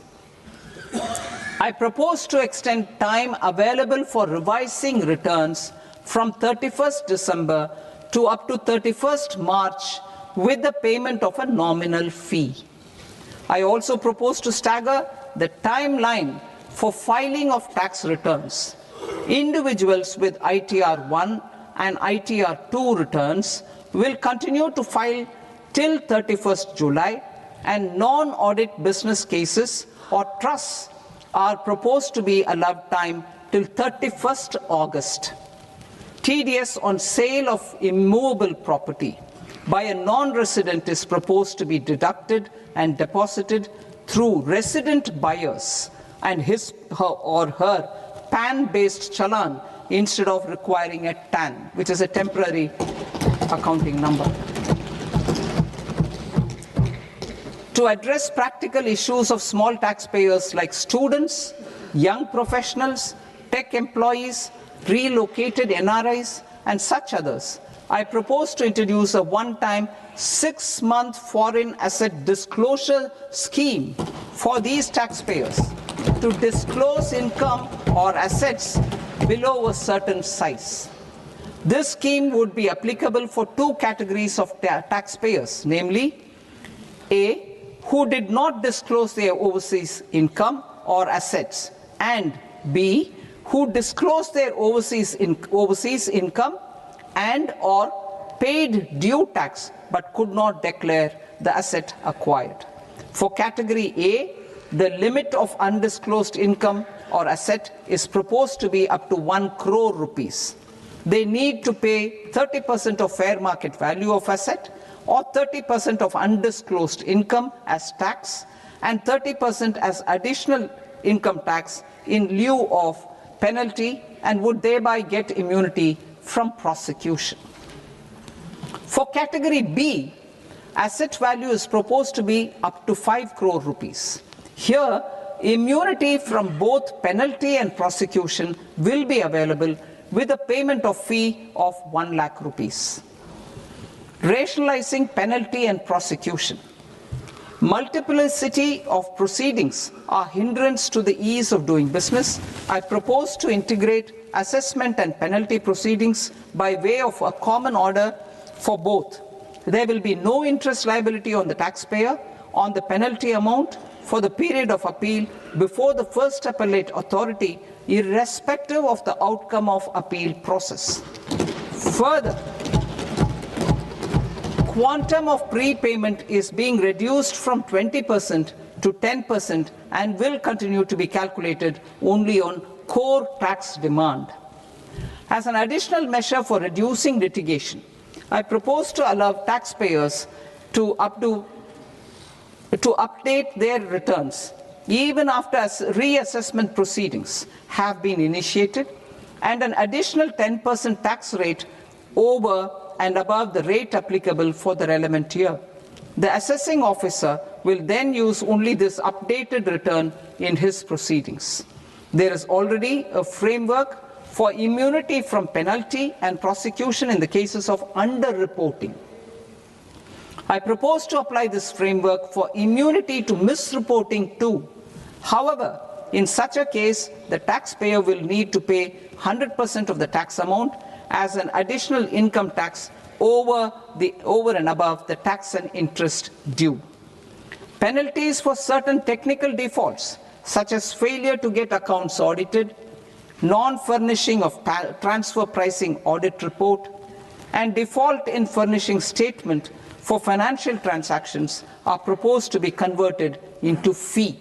I propose to extend time available for revising returns from 31st December to up to 31st March with the payment of a nominal fee. I also propose to stagger the timeline for filing of tax returns. Individuals with ITR 1 and ITR 2 returns will continue to file till 31st July, and non-audit business cases or trusts are proposed to be allowed time till 31st August. TDS on sale of immovable property by a non-resident is proposed to be deducted and deposited through resident buyers and his or her PAN-based challan instead of requiring a TAN, which is a temporary accounting number. To address practical issues of small taxpayers like students, young professionals, tech employees, relocated NRIs, and such others, I propose to introduce a one-time 6-month foreign asset disclosure scheme for these taxpayers to disclose income or assets below a certain size. This scheme would be applicable for two categories of taxpayers, namely A, who did not disclose their overseas income or assets, and B, who disclosed their overseas income and or paid due tax but could not declare the asset acquired. For category A, the limit of undisclosed income or asset is proposed to be up to 1 crore rupees. They need to pay 30% of fair market value of asset or 30% of undisclosed income as tax and 30% as additional income tax in lieu of penalty, and would thereby get immunity from prosecution. For category B, asset value is proposed to be up to 5 crore rupees. Here, immunity from both penalty and prosecution will be available with a payment of fee of 1 lakh rupees. Rationalizing penalty and prosecution. Multiplicity of proceedings are hindrance to the ease of doing business. I propose to integrate assessment and penalty proceedings by way of a common order for both. There will be no interest liability on the taxpayer on the penalty amount for the period of appeal before the first appellate authority, irrespective of the outcome of appeal process. Further, quantum of prepayment is being reduced from 20% to 10% and will continue to be calculated only on core tax demand. As an additional measure for reducing litigation, I propose to allow taxpayers to update their returns even after reassessment proceedings have been initiated, and an additional 10% tax rate over and above the rate applicable for the relevant year. The assessing officer will then use only this updated return in his proceedings. There is already a framework for immunity from penalty and prosecution in the cases of underreporting. I propose to apply this framework for immunity to misreporting too. However, in such a case, the taxpayer will need to pay 100% of the tax amount as an additional income tax over and above the tax and interest due. Penalties for certain technical defaults, such as failure to get accounts audited, non-furnishing of transfer pricing audit report, and default in furnishing statement for financial transactions are proposed to be converted into fee.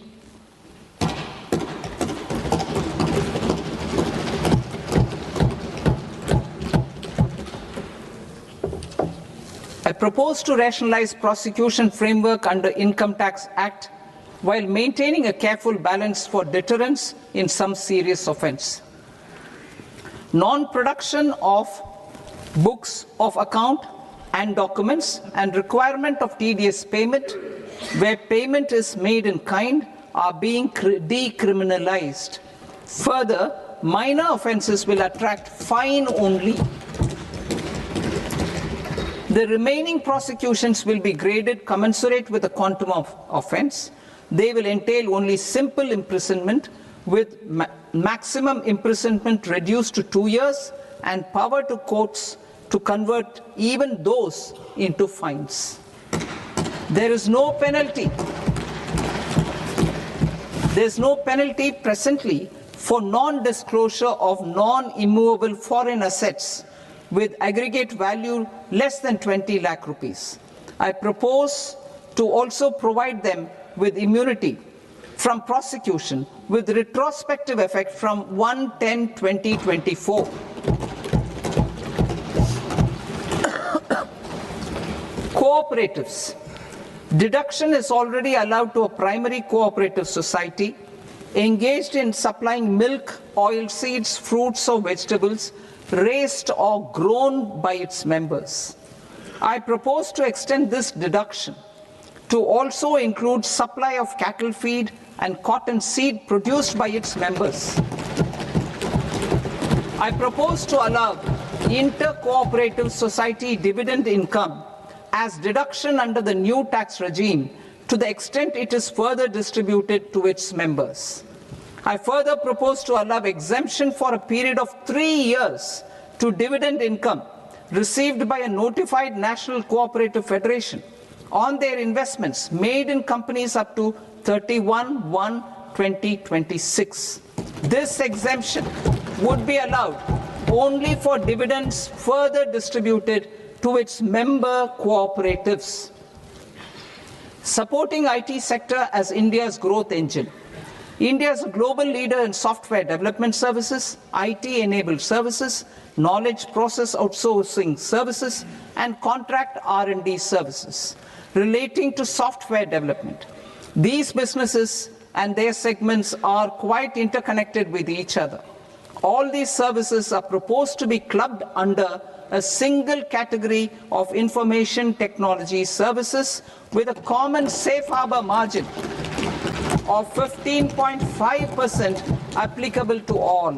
I propose to rationalize prosecution framework under Income Tax Act while maintaining a careful balance for deterrence in some serious offence. Non-production of books of account and documents and requirement of TDS payment where payment is made in kind are being decriminalized. Further, minor offences will attract fine only. The remaining prosecutions will be graded commensurate with the quantum of offence. They will entail only simple imprisonment with maximum imprisonment reduced to 2 years and power to courts to convert even those into fines. There is no penalty. There is no penalty presently for non-disclosure of non-immovable foreign assets with aggregate value less than 20 lakh rupees. I propose to also provide them with immunity from prosecution with retrospective effect from 1/10/2024. Cooperatives. Deduction is already allowed to a primary cooperative society engaged in supplying milk, oilseeds, fruits or vegetables raised or grown by its members. I propose to extend this deduction to also include supply of cattle feed and cotton seed produced by its members. I propose to allow inter-cooperative society dividend income as deduction under the new tax regime to the extent it is further distributed to its members. I further propose to allow exemption for a period of 3 years to dividend income received by a notified national cooperative federation on their investments made in companies up to 31/1/2026. This exemption would be allowed only for dividends further distributed to its member cooperatives. Supporting IT sector as India's growth engine. India is a global leader in software development services, IT-enabled services, knowledge process outsourcing services, and contract R&D services relating to software development. These businesses and their segments are quite interconnected with each other. All these services are proposed to be clubbed under a single category of information technology services with a common safe harbor margin of 15.5% applicable to all.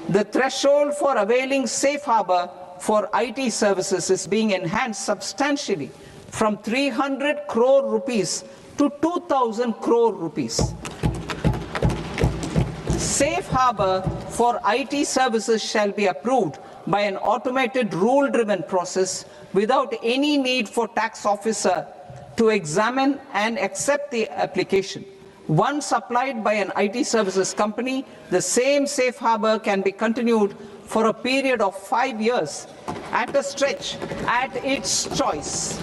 The threshold for availing safe harbor for IT services is being enhanced substantially from 300 crore rupees to 2,000 crore rupees. Safe harbor for IT services shall be approved by an automated rule-driven process without any need for tax officer to examine and accept the application. Once applied by an IT services company, the same safe harbor can be continued for a period of 5 years at a stretch at its choice.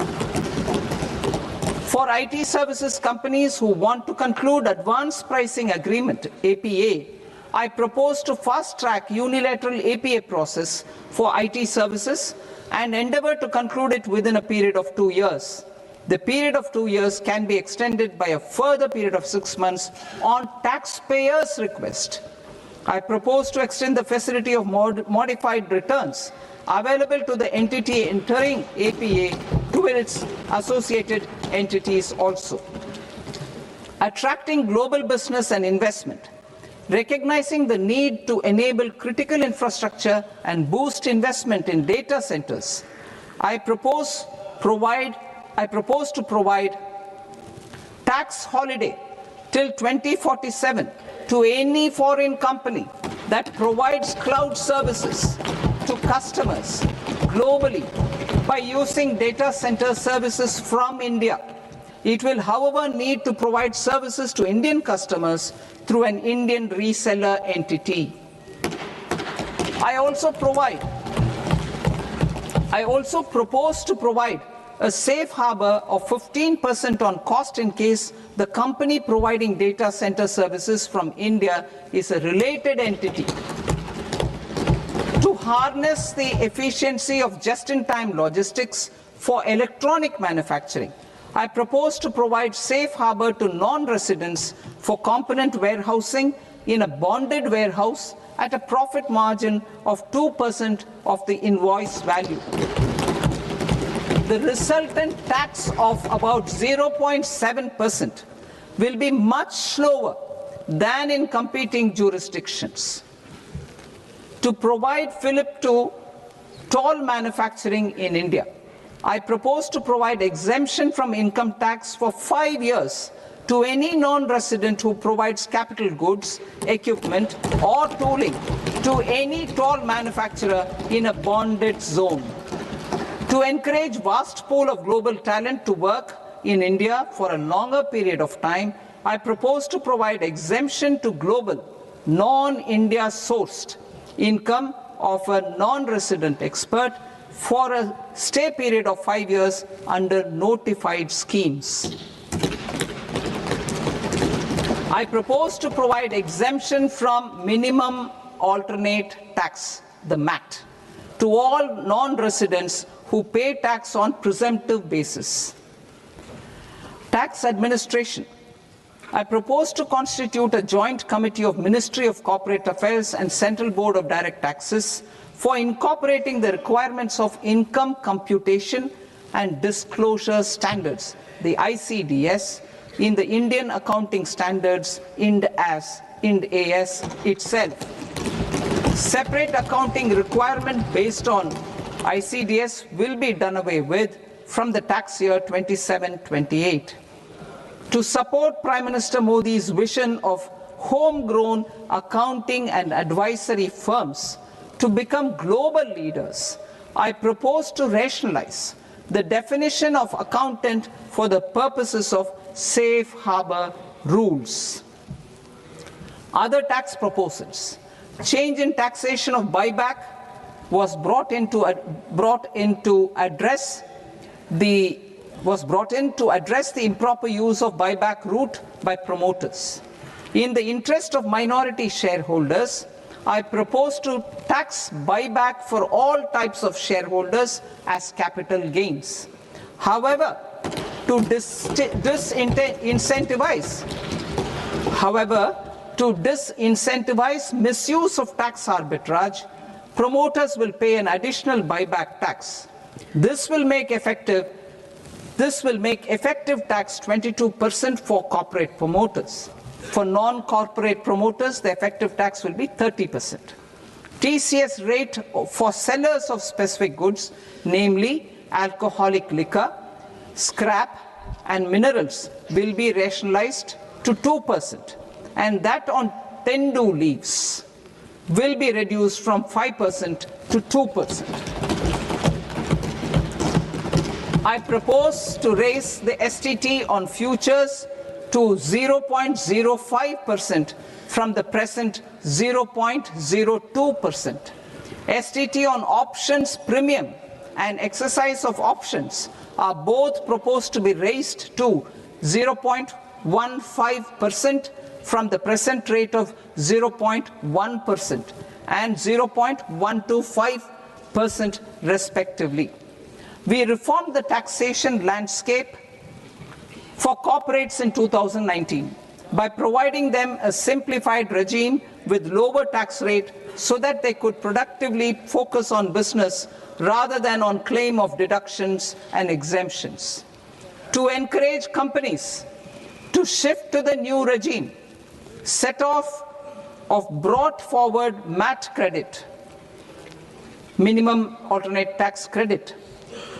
For IT services companies who want to conclude advanced pricing agreement, APA, I propose to fast-track unilateral APA process for IT services and endeavor to conclude it within a period of 2 years. The period of 2 years can be extended by a further period of 6 months on taxpayers' request. I propose to extend the facility of modified returns available to the entity entering APA to its associated entities also. Attracting global business and investment. Recognizing the need to enable critical infrastructure and boost investment in data centers, I propose to provide tax holiday till 2047 to any foreign company that provides cloud services to customers globally by using data center services from India. It will, however, need to provide services to Indian customers through an Indian reseller entity. I also propose to provide a safe harbor of 15% on cost in case the company providing data center services from India is a related entity. To harness the efficiency of just-in-time logistics for electronic manufacturing, I propose to provide safe harbor to non-residents for component warehousing in a bonded warehouse at a profit margin of 2% of the invoice value. The resultant tax of about 0.7% will be much lower than in competing jurisdictions. To provide fillip to toll manufacturing in India, I propose to provide exemption from income tax for 5 years to any non-resident who provides capital goods, equipment, or tooling to any toll manufacturer in a bonded zone. To encourage vast pool of global talent to work in India for a longer period of time, I propose to provide exemption to global, non-India sourced income of a non-resident expert for a stay period of 5 years under notified schemes. I propose to provide exemption from minimum alternate tax, the MAT, to all non-residents who pay tax on presumptive basis. Tax administration. I propose to constitute a joint committee of Ministry of Corporate Affairs and Central Board of Direct Taxes for incorporating the requirements of income computation and disclosure standards, the ICDS, in the Indian Accounting Standards, IND AS itself. Separate accounting requirement based on ICDS will be done away with from the tax year 27-28. To support Prime Minister Modi's vision of homegrown accounting and advisory firms to become global leaders, I propose to rationalize the definition of accountant for the purposes of safe harbor rules. Other tax proposals. Change in taxation of buyback was brought in to address the improper use of buyback route by promoters. In the interest of minority shareholders, I propose to tax buyback for all types of shareholders as capital gains. However, to disincentivize misuse of tax arbitrage, promoters will pay an additional buyback tax. This will make effective tax 22% for corporate promoters. For non-corporate promoters, the effective tax will be 30%. TCS rate for sellers of specific goods, namely alcoholic liquor, scrap, and minerals, will be rationalized to 2%, and that on tendu leaves will be reduced from 5% to 2%. I propose to raise the STT on futures to 0.05% from the present 0.02%. STT on options premium and exercise of options are both proposed to be raised to 0.15% from the present rate of 0.1% and 0.125% respectively. We reformed the taxation landscape for corporates in 2019 by providing them a simplified regime with lower tax rate so that they could productively focus on business rather than on claim of deductions and exemptions. To encourage companies to shift to the new regime, set off of brought forward MAT credit, minimum alternate tax credit,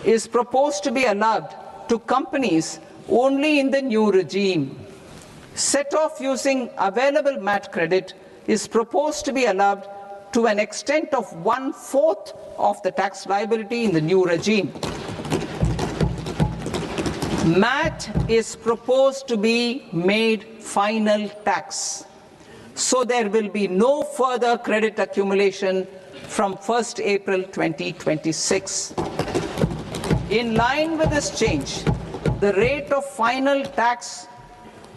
is proposed to be allowed to companies only in the new regime. Set off using available MAT credit is proposed to be allowed to an extent of 1/4 of the tax liability in the new regime. MAT is proposed to be made final tax, so there will be no further credit accumulation from 1st April 2026. In line with this change, the rate of final tax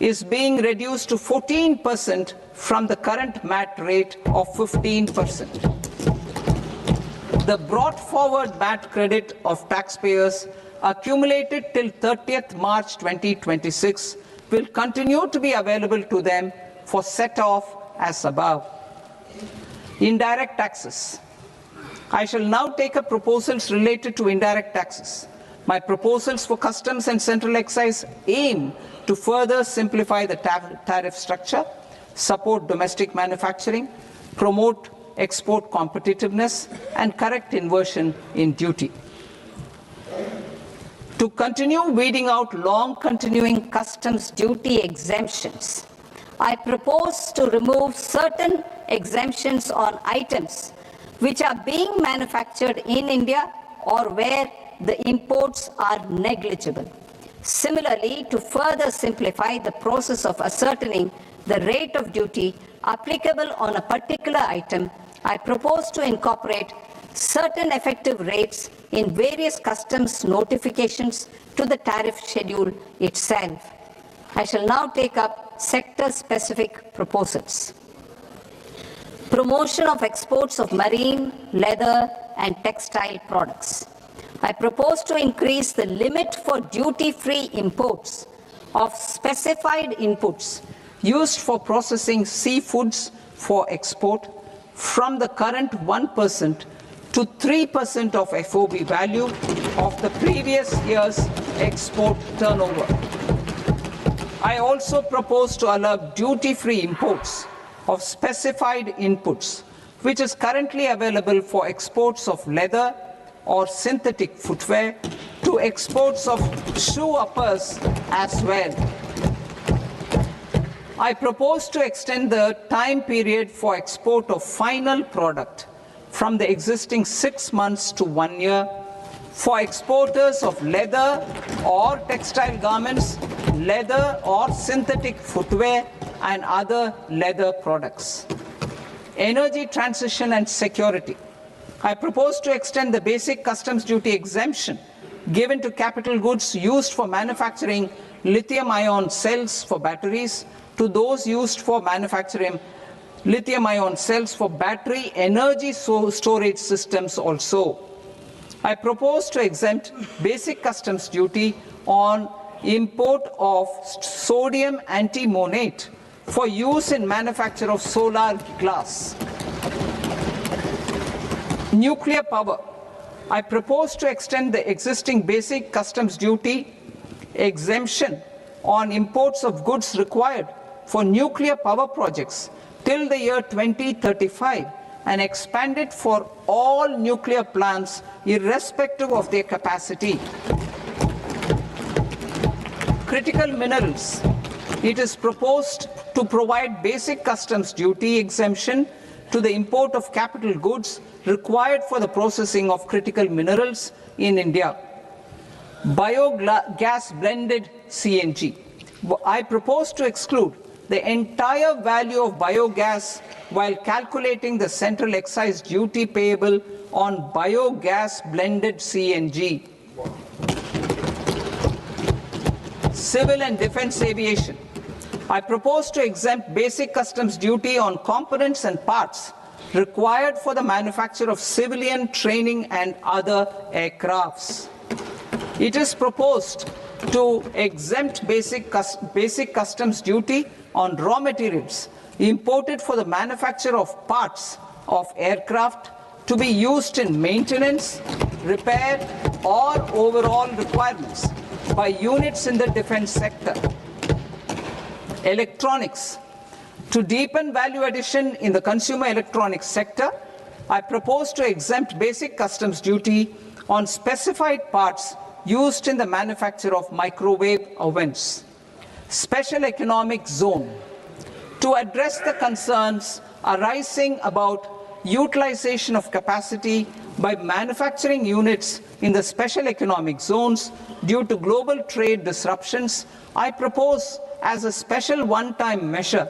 is being reduced to 14% from the current MAT rate of 15%. The brought forward MAT credit of taxpayers accumulated till 30th March 2026 will continue to be available to them for set-off as above. Indirect taxes. I shall now take up proposals related to indirect taxes. My proposals for customs and central excise aim to further simplify the tariff structure, support domestic manufacturing, promote export competitiveness, and correct inversion in duty. To continue weeding out long continuing customs duty exemptions, I propose to remove certain exemptions on items which are being manufactured in India or where the imports are negligible. Similarly, to further simplify the process of ascertaining the rate of duty applicable on a particular item, I propose to incorporate certain effective rates in various customs notifications to the tariff schedule itself. I shall now take up sector-specific proposals. Promotion of exports of marine, leather, and textile products. I propose to increase the limit for duty-free imports of specified inputs used for processing seafoods for export from the current 1% to 3% of FOB value of the previous year's export turnover. I also propose to allow duty-free imports of specified inputs, which is currently available for exports of leather or synthetic footwear, to exports of shoe uppers as well. I propose to extend the time period for export of final product from the existing 6 months to 1 year for exporters of leather or textile garments, leather or synthetic footwear, and other leather products. Energy transition and security. I propose to extend the basic customs duty exemption given to capital goods used for manufacturing lithium-ion cells for batteries to those used for manufacturing lithium-ion cells for battery energy storage systems also. I propose to exempt basic customs duty on import of sodium antimonate for use in manufacture of solar glass. Nuclear power. I propose to extend the existing basic customs duty exemption on imports of goods required for nuclear power projects till the year 2035 and expand it for all nuclear plants irrespective of their capacity. Critical minerals. It is proposed to provide basic customs duty exemption to the import of capital goods required for the processing of critical minerals in India. Biogas blended CNG. I propose to exclude the entire value of biogas while calculating the central excise duty payable on biogas blended CNG. Civil and defense aviation. I propose to exempt basic customs duty on components and parts required for the manufacture of civilian training and other aircrafts. It is proposed to exempt basic customs duty on raw materials imported for the manufacture of parts of aircraft to be used in maintenance, repair, or overall requirements by units in the defense sector. Electronics. To deepen value addition in the consumer electronics sector, I propose to exempt basic customs duty on specified parts used in the manufacture of microwave ovens. Special economic zone. To address the concerns arising about utilization of capacity by manufacturing units in the special economic zones due to global trade disruptions, I propose as a special one-time measure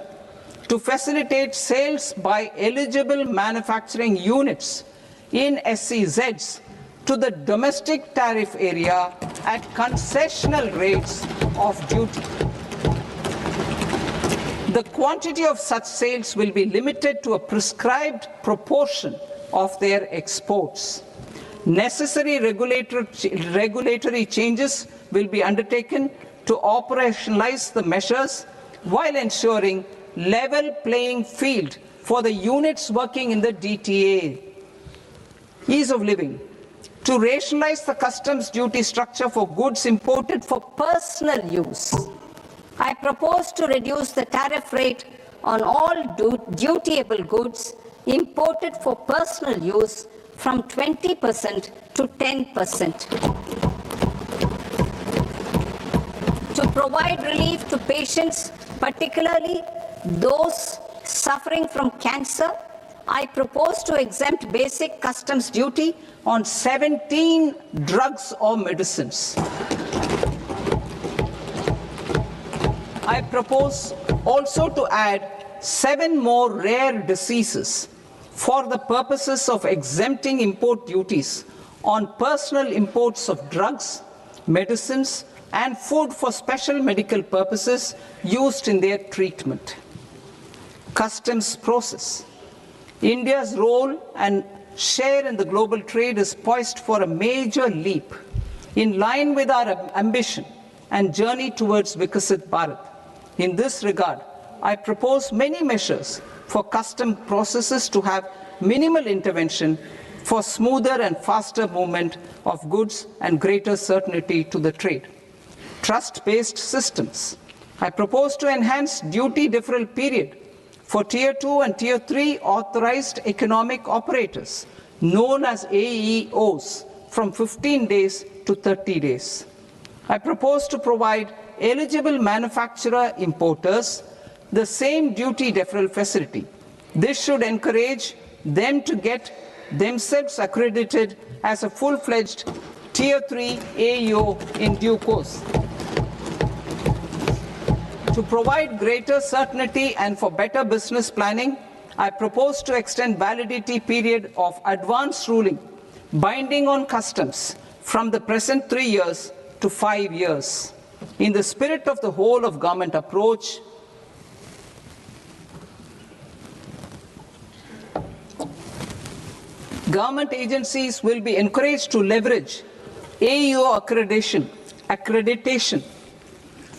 to facilitate sales by eligible manufacturing units in SEZs to the domestic tariff area at concessional rates of duty. The quantity of such sales will be limited to a prescribed proportion of their exports. Necessary regulatory changes will be undertaken to operationalize the measures while ensuring level playing field for the units working in the DTA. Ease of living. To rationalize the customs duty structure for goods imported for personal use, I propose to reduce the tariff rate on all dutiable goods imported for personal use from 20% to 10%. To provide relief to patients, particularly those suffering from cancer, I propose to exempt basic customs duty on 17 drugs or medicines. I propose also to add 7 more rare diseases for the purposes of exempting import duties on personal imports of drugs, medicines, and food for special medical purposes used in their treatment. Customs process. India's role and share in the global trade is poised for a major leap in line with our ambition and journey towards Viksit Bharat. In this regard, I propose many measures for custom processes to have minimal intervention for smoother and faster movement of goods and greater certainty to the trade. Trust-based systems. I propose to enhance duty deferral period for Tier 2 and Tier 3 authorized economic operators, known as AEOs, from 15 days to 30 days. I propose to provide eligible manufacturer importers the same duty deferral facility. This should encourage them to get themselves accredited as a full-fledged Tier 3 AEO in due course. To provide greater certainty and for better business planning, I propose to extend validity period of advance ruling binding on customs from the present 3 years to 5 years. In the spirit of the whole of government approach, government agencies will be encouraged to leverage AEO accreditation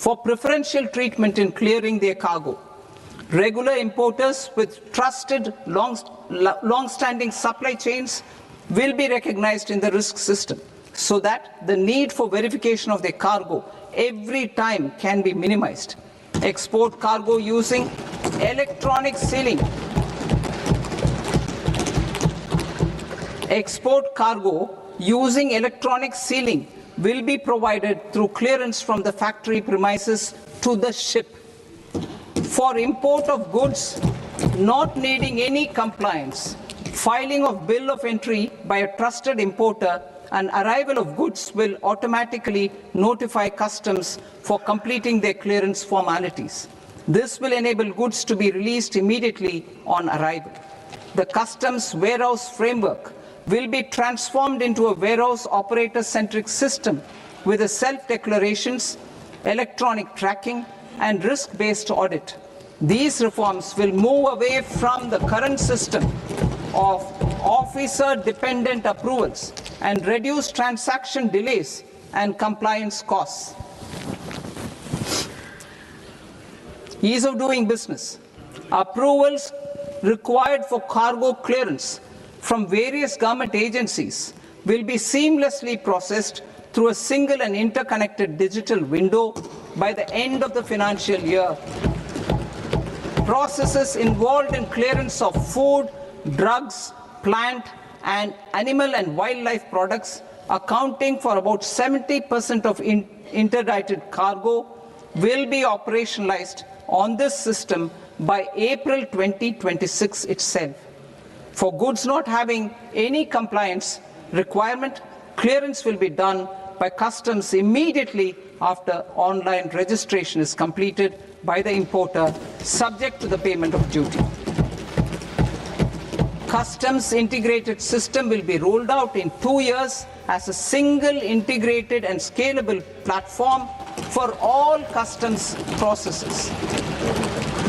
for preferential treatment in clearing their cargo. Regular importers with trusted long-standing supply chains will be recognized in the risk system so that the need for verification of their cargo every time can be minimized. Export cargo using electronic sealing. Export cargo using electronic sealing will be provided through clearance from the factory premises to the ship. For import of goods not needing any compliance, filing of bill of entry by a trusted importer and arrival of goods will automatically notify customs for completing their clearance formalities. This will enable goods to be released immediately on arrival. The customs warehouse framework will be transformed into a warehouse operator-centric system with a self-declarations, electronic tracking, and risk-based audit. These reforms will move away from the current system of officer-dependent approvals and reduce transaction delays and compliance costs. Ease of doing business. Approvals required for cargo clearance from various government agencies will be seamlessly processed through a single and interconnected digital window by the end of the financial year. Processes involved in clearance of food, drugs, plant, and animal and wildlife products, accounting for about 70% of interdicted cargo, will be operationalized on this system by April 2026 itself. For goods not having any compliance requirement, clearance will be done by customs immediately after online registration is completed by the importer, subject to the payment of duty. Customs integrated system will be rolled out in 2 years as a single integrated and scalable platform for all customs processes.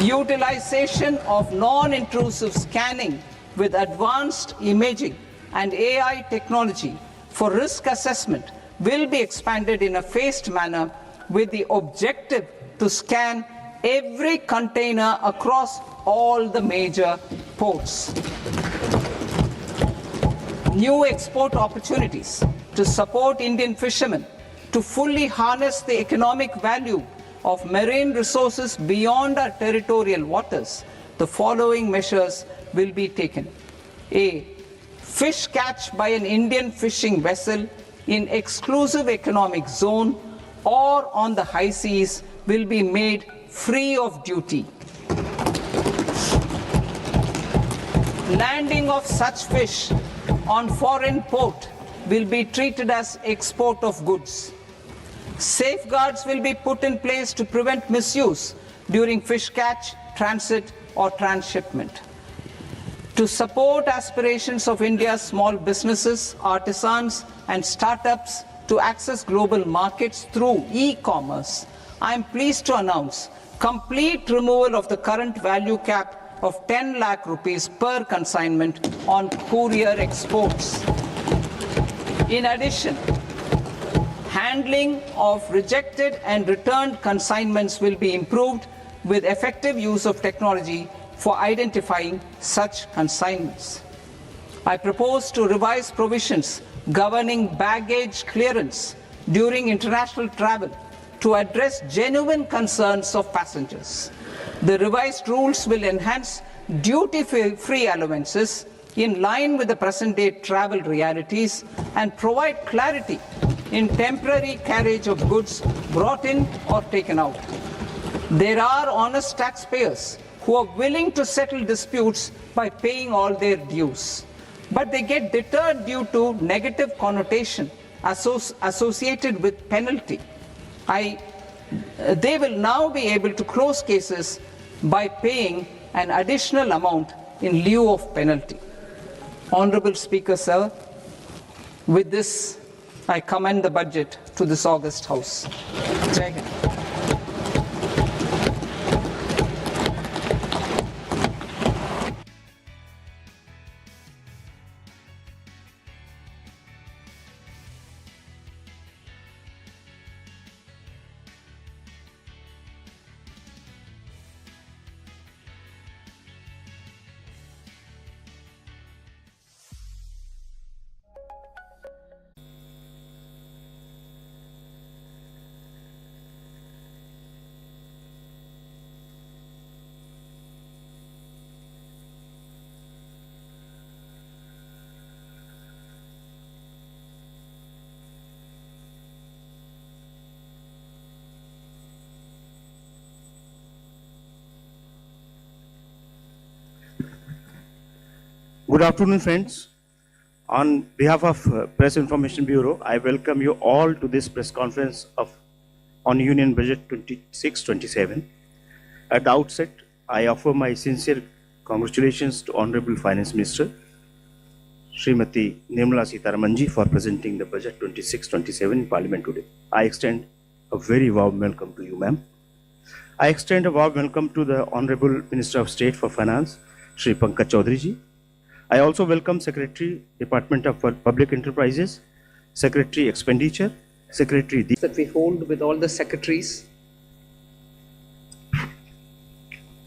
Utilization of non-intrusive scanning with advanced imaging and AI technology for risk assessment will be expanded in a phased manner with the objective to scan every container across all the major ports. New export opportunities to support Indian fishermen to fully harness the economic value of marine resources beyond our territorial waters. The following measures will be taken. A. Fish catch by an Indian fishing vessel in exclusive economic zone or on the high seas will be made free of duty. Landing of such fish on foreign port will be treated as export of goods. Safeguards will be put in place to prevent misuse during fish catch, transit or transshipment. To support aspirations of India's small businesses, artisans and startups to access global markets through e-commerce, I am pleased to announce complete removal of the current value cap of 10 lakh rupees per consignment on courier exports. In addition, handling of rejected and returned consignments will be improved with effective use of technology for identifying such consignments. I propose to revise provisions governing baggage clearance during international travel to address genuine concerns of passengers. The revised rules will enhance duty-free allowances in line with the present-day travel realities and provide clarity in temporary carriage of goods brought in or taken out. There are honest taxpayers who are willing to settle disputes by paying all their dues, but they get deterred due to negative connotation associated with penalty. They will now be able to close cases by paying an additional amount in lieu of penalty. Honorable Speaker, sir, with this, I commend the budget to this august House. Jai Hind. Good afternoon, friends. On behalf of Press Information Bureau, I welcome you all to this press conference on Union Budget 26-27. At the outset, I offer my sincere congratulations to Honorable Finance Minister, Srimati Nirmala Sitharamanji, for presenting the Budget 26-27 in Parliament today. I extend a very warm welcome to you, ma'am. I extend a warm welcome to the Honorable Minister of State for Finance, Shri Pankaj Chaudhary ji. I also welcome Secretary, Department of Public Enterprises, Secretary Expenditure, Secretary that we hold with all the secretaries.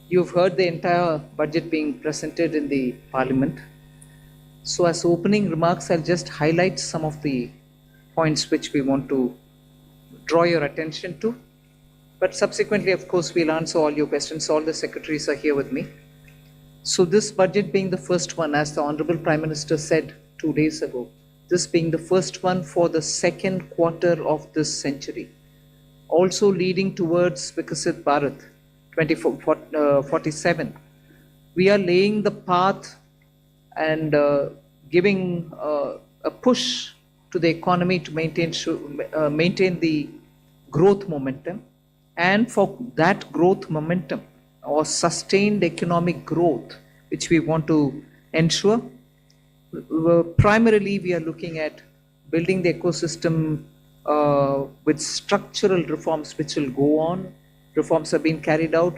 You've heard the entire budget being presented in the Parliament. So as opening remarks, I'll just highlight some of the points which we want to draw your attention to. But subsequently, of course, we'll answer all your questions. All the secretaries are here with me. So this budget being the first one, as the Honorable Prime Minister said 2 days ago, this being the first one for the second quarter of this century, also leading towards Viksit Bharat 2047. We are laying the path and giving a push to the economy to maintain the growth momentum. And for that growth momentum, or sustained economic growth, which we want to ensure, primarily we are looking at building the ecosystem with structural reforms which will go on. Reforms have been carried out.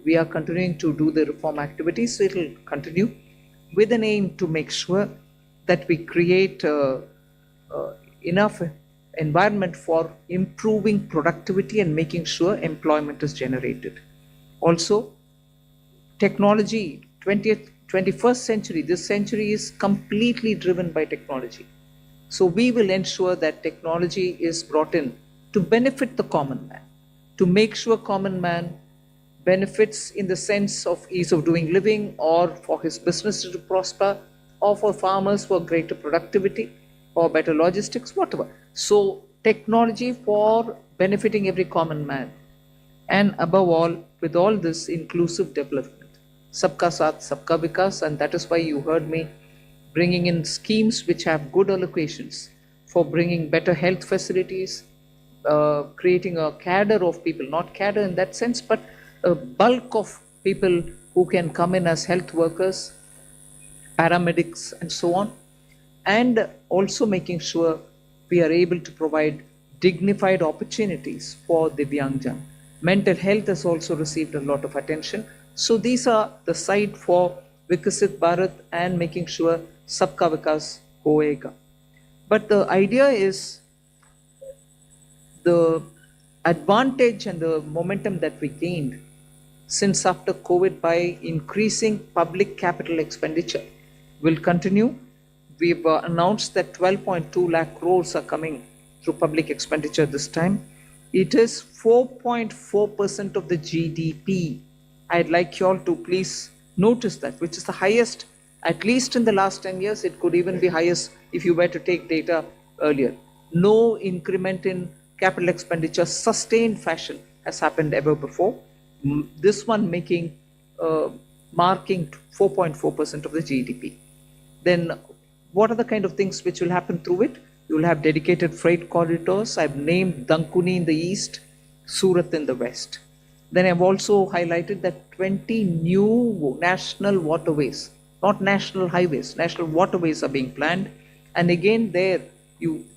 We are continuing to do the reform activities, so it will continue with an aim to make sure that we create enough environment for improving productivity and making sure employment is generated. Also, technology, 21st century, this century is completely driven by technology. So we will ensure that technology is brought in to benefit the common man, to make sure common man benefits in the sense of ease of doing living, or for his business to prosper, or for farmers for greater productivity or better logistics, whatever. So technology for benefiting every common man. And above all, with all this, inclusive development. Sabka Saath, Sabka Vikas, and that is why you heard me bringing in schemes which have good allocations for bringing better health facilities, creating a cadre of people, not cadre in that sense, but a bulk of people who can come in as health workers, paramedics, and so on, and also making sure we are able to provide dignified opportunities for Divyangjan. Mental health has also received a lot of attention. So these are the side for Vikasit Bharat and making sure Sabka Vikas hoega. But the idea is the advantage and the momentum that we gained since after COVID by increasing public capital expenditure will continue. We've announced that 12.2 lakh crores are coming through public expenditure this time. It is 4.4% of the GDP. I'd like you all to please notice that, which is the highest, at least in the last 10 years. It could even be highest if you were to take data earlier. No increment in capital expenditure, sustained fashion, has happened ever before. This one marking 4.4% of the GDP. Then what are the kind of things which will happen through it? You will have dedicated freight corridors. I've named Dankuni in the east, Surat in the west. Then I've also highlighted that 20 new national waterways, not national highways, national waterways are being planned. And again there,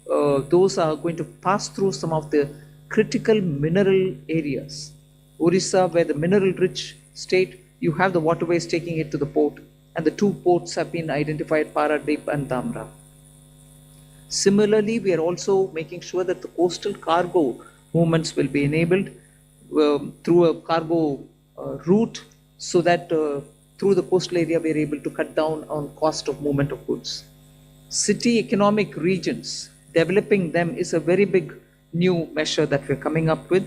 those are going to pass through some of the critical mineral areas. Odisha, where the mineral rich state, you have the waterways taking it to the port, and the two ports have been identified, Paradip and Dhamra. Similarly, we are also making sure that the coastal cargo movements will be enabled through a cargo route, so that through the coastal area we are able to cut down on cost of movement of goods. City economic regions, developing them is a very big new measure that we're coming up with.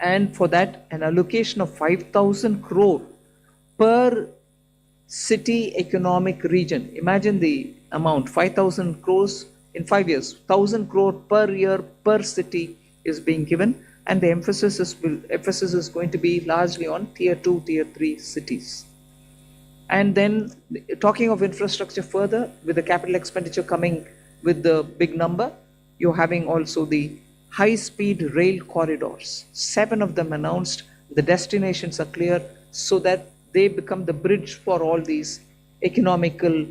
And for that, an allocation of 5,000 crore per city economic region. Imagine the amount, 5,000 crores in 5 years, 1,000 crore per year per city is being given, and the emphasis is going to be largely on tier 2, tier 3 cities. And then talking of infrastructure further, with the capital expenditure coming with the big number, you're having also the high-speed rail corridors. 7 of them announced. The destinations are clear, so that they become the bridge for all these economical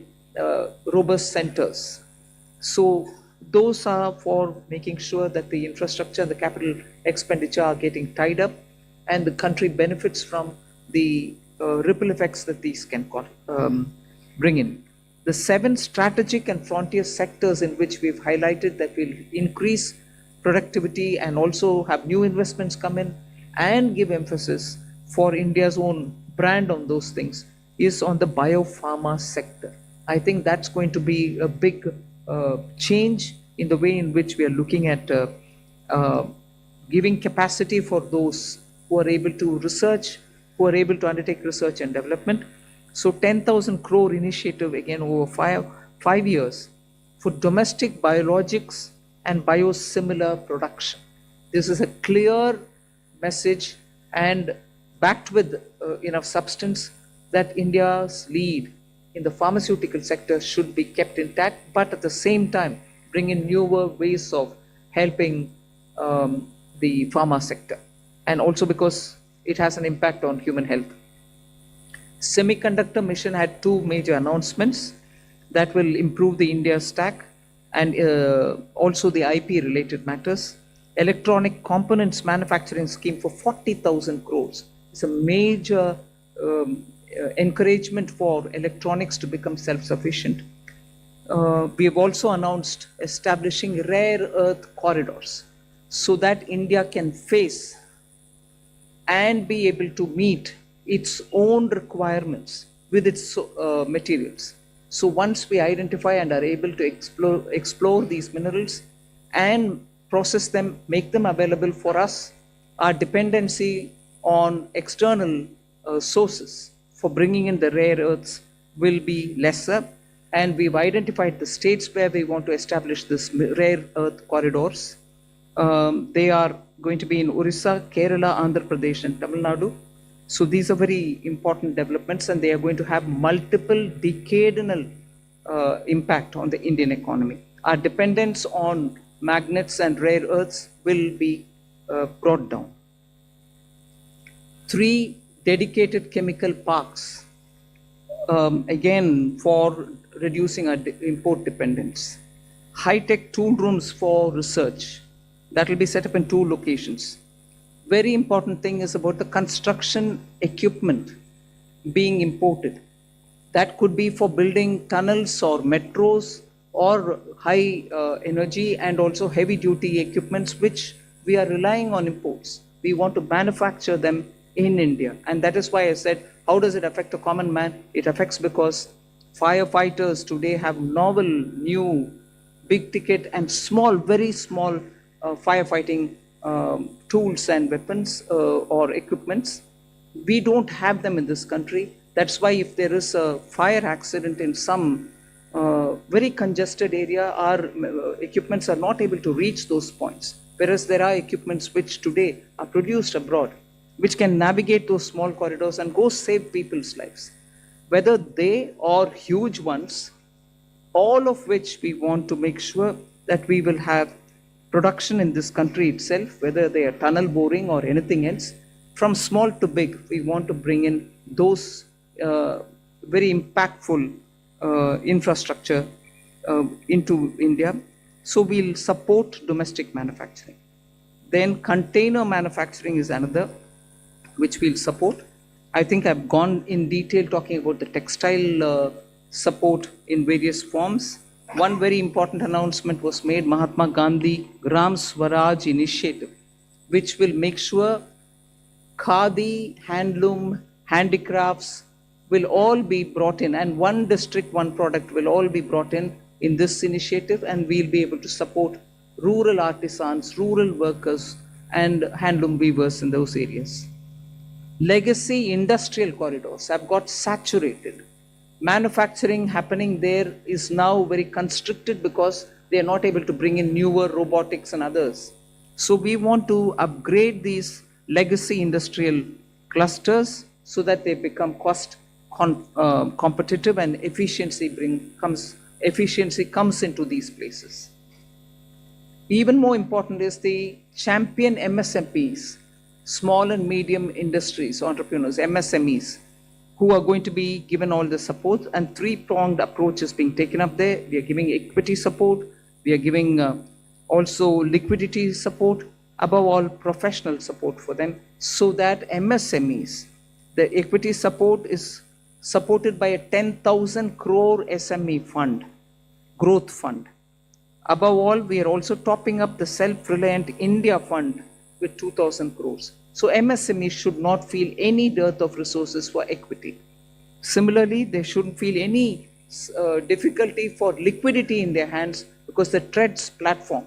robust centers. So those are for making sure that the infrastructure, the capital expenditure are getting tied up, and the country benefits from the ripple effects that these can bring in. The 7 strategic and frontier sectors in which we've highlighted that will increase productivity and also have new investments come in and give emphasis for India's own brand on those things is on the biopharma sector. I think that's going to be a big change in the way in which we are looking at giving capacity for those who are able to research, who are able to undertake research and development. So 10,000 crore initiative again over 5 years for domestic biologics and biosimilar production. This is a clear message and backed with enough substance that India's lead in the pharmaceutical sector should be kept intact, but at the same time bring in newer ways of helping the pharma sector, and also because it has an impact on human health. Semiconductor mission had 2 major announcements. that will improve the India stack and also the IP related matters. Electronic components manufacturing scheme for 40,000 crores. It's a major encouragement for electronics to become self-sufficient. We have also announced establishing rare earth corridors so that India can face and be able to meet its own requirements with its materials. So once we identify and are able to explore these minerals and process them, make them available for us, our dependency on external sources for bringing in the rare earths will be lesser. And we've identified the states where we want to establish this rare earth corridors. They are going to be in Odisha, Kerala, Andhra Pradesh, and Tamil Nadu. So these are very important developments, and they are going to have multiple decadal impact on the Indian economy. Our dependence on magnets and rare earths will be brought down. 3 dedicated chemical parks, again for reducing our import dependence. High-tech tool rooms for research that will be set up in 2 locations. Very important thing is about the construction equipment being imported. That could be for building tunnels or metros or high energy and also heavy duty equipments which we are relying on imports. We want to manufacture them in India. And that is why I said, how does it affect a common man? It affects because firefighters today have novel, new, big ticket and small, very small firefighting tools and weapons or equipments. We don't have them in this country. That's why if there is a fire accident in some very congested area, our equipments are not able to reach those points. Whereas there are equipments which today are produced abroad, which can navigate those small corridors and go save people's lives. Whether they or huge ones, all of which we want to make sure that we will have production in this country itself, whether they are tunnel boring or anything else, from small to big, we want to bring in those very impactful infrastructure into India. So we'll support domestic manufacturing. Then container manufacturing is another which we'll support. I think I've gone in detail talking about the textile support in various forms. One very important announcement was made, Mahatma Gandhi Gram Swaraj initiative, which will make sure khadi, handloom, handicrafts will all be brought in, and one district, one product will all be brought in this initiative, and we'll be able to support rural artisans, rural workers, and handloom weavers in those areas. Legacy industrial corridors have got saturated. Manufacturing happening there is now very constricted because they are not able to bring in newer robotics and others. So we want to upgrade these legacy industrial clusters so that they become cost competitive and efficiency comes into these places. Even more important is the champion MSMEs, small and medium industries, entrepreneurs, MSMEs, who are going to be given all the support, and 3-pronged approach is being taken up there. We are giving equity support, we are giving also liquidity support, above all professional support for them, so that MSMEs, the equity support is supported by a 10,000 crore SME fund, growth fund. Above all, we are also topping up the Self-Reliant India Fund with 2,000 crores. So MSMEs should not feel any dearth of resources for equity. Similarly, they shouldn't feel any difficulty for liquidity in their hands, because the TREADS platform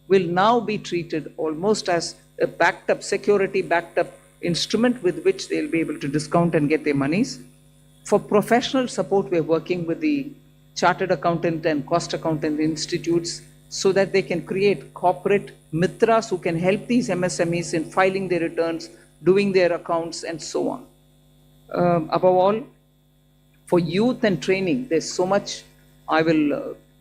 will now be treated almost as a backed up, security backed up instrument with which they'll be able to discount and get their monies. For professional support, we're working with the chartered accountant and cost accountant institutes so that they can create corporate mitras who can help these MSMEs in filing their returns, doing their accounts, and so on. Above all, for youth and training, there's so much.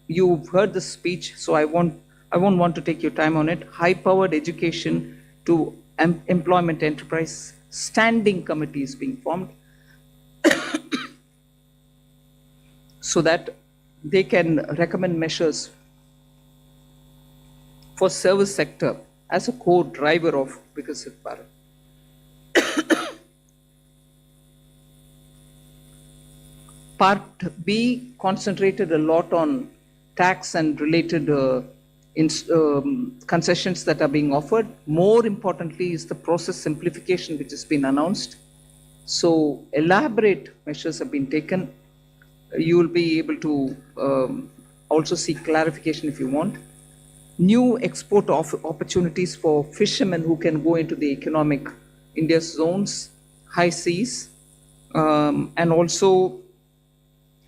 You've heard the speech, so I won't want to take your time on it. High-powered education to employment enterprise, standing committees being formed so that they can recommend measures for service sector as a core driver of Vikasit Bharat. Part B concentrated a lot on tax and related concessions that are being offered. More importantly is the process simplification which has been announced. So elaborate measures have been taken. You will be able to also seek clarification if you want. New export opportunities for fishermen who can go into the economic India's zones, high seas, and also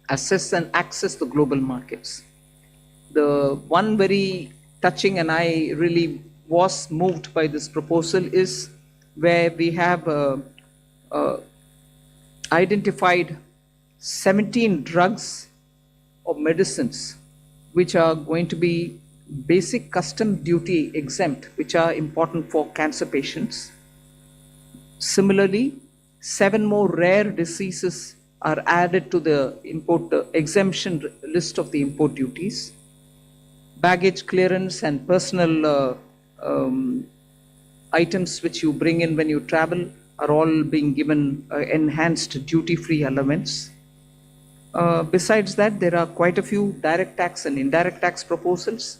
assess and access the global markets. The one very touching, and I really was moved by this proposal, is where we have identified 17 drugs or medicines which are going to be basic custom duty exempt, which are important for cancer patients. Similarly, 7 more rare diseases are added to the import exemption list of the import duties. Baggage clearance and personal items which you bring in when you travel are all being given enhanced duty-free allowance. Besides that, there are quite a few direct tax and indirect tax proposals.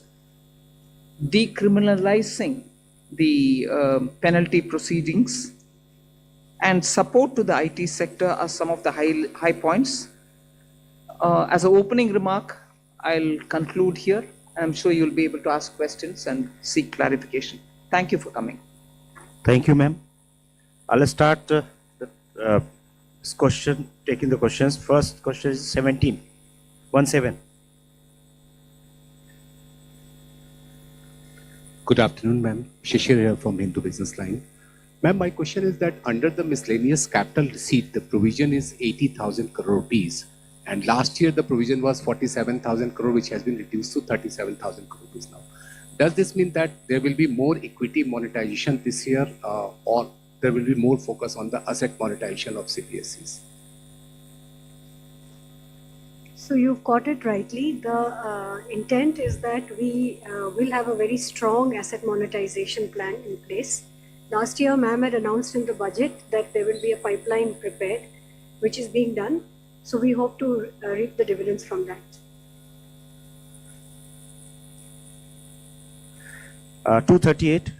Decriminalizing the penalty proceedings and support to the IT sector are some of the high points. As an opening remark, I'll conclude here. I'm sure you'll be able to ask questions and seek clarification. Thank you for coming. Thank you, ma'am. I'll start this question, taking the questions. First question is 17. 17. Good afternoon, ma'am. Shishir here from Hindu Business Line. Ma'am, my question is that under the miscellaneous capital receipt, the provision is 80,000 crore rupees. And last year, the provision was 47,000 crore, which has been reduced to 37,000 crore rupees now. Does this mean that there will be more equity monetization this year, or there will be more focus on the asset monetization of CPSEs? So you've got it rightly. The intent is that we will have a very strong asset monetization plan in place. Last year, ma'am had announced in the budget that there will be a pipeline prepared, which is being done. So we hope to reap the dividends from that. 238.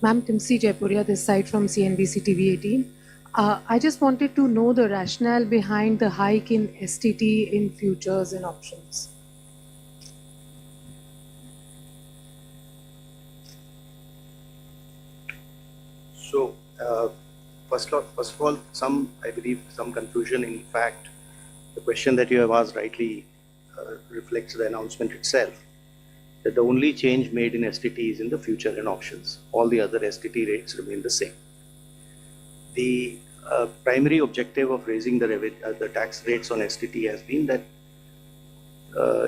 Ma'am, Timsi Jaipuria, this side from CNBC TV 18. I just wanted to know the rationale behind the hike in STT in futures and options. So, first of all, I believe some confusion. In fact, the question that you have asked rightly reflects the announcement itself, that the only change made in STT is in the future and options. All the other STT rates remain the same. The primary objective of raising the tax rates on STT has been that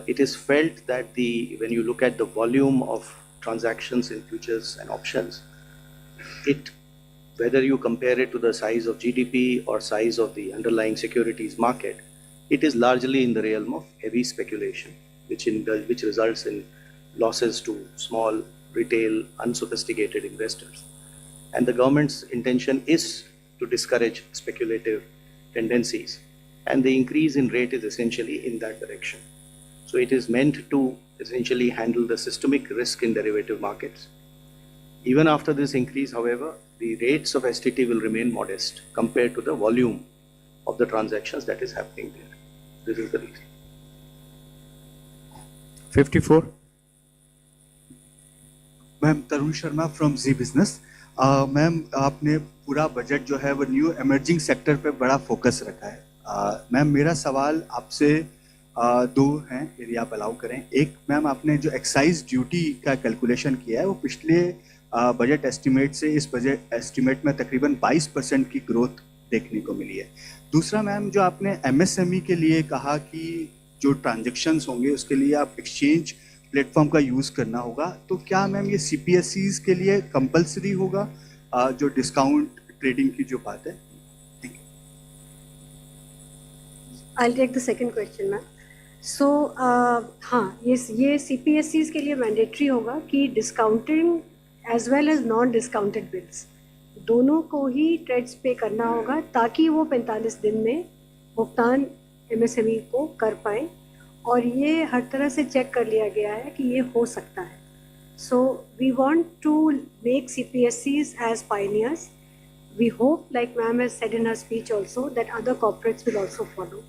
it is felt that when you look at the volume of transactions in futures and options, whether you compare it to the size of GDP or size of the underlying securities market, it is largely in the realm of heavy speculation, which results in losses to small, retail, unsophisticated investors. And the government's intention is to discourage speculative tendencies. And the increase in rate is essentially in that direction. So it is meant to essentially handle the systemic risk in derivative markets. Even after this increase, however, the rates of STT will remain modest compared to the volume of the transactions that is happening there. This is the reason. 54. Ma'am Tarun Sharma from Zee business. Ma'am आपने पूरा budget जो है वो new emerging sector पे बड़ा focus रखा है. Ma'am मेरा सवाल आपसे दो हैं यदि आप अलाउ करें. एक, मैम आपने जो एक्साइज ड्यूटी का कैलकुलेशन किया है वो पिछले बजट एस्टिमेट से इस बजट एस्टिमेट में तकरीबन 22% की ग्रोथ देखने को मिली है. दूसरा, मैम जो आपने एमएसएमई के लिए कहा कि जो ट्रांजैक्शंस होंगे उसके लिए आप एक्सचेंज प्लेटफॉर्म का यूज़ करना होगा, तो क्या मैम ये सीपीएसईज के लिए कंपलसरी होगा जो डिस्काउंट ट्रेडिंग की जो बात है? Thank you. I'll take the second question, ma'am. So, हाँ, ये CPSCs के लिए mandatory होगा कि discounting as well as non-discounted bills दोनों को ही ट्रेड्स पे करना होगा ताकि वो 45 दिन में भुगतान MSME को कर पाए, और ये हर तरह से चेक कर लिया गया है कि ये हो सकता है. So we want to make CPSCs as pioneers. We hope, like ma'am has said in her speech also, that other corporates will also follow.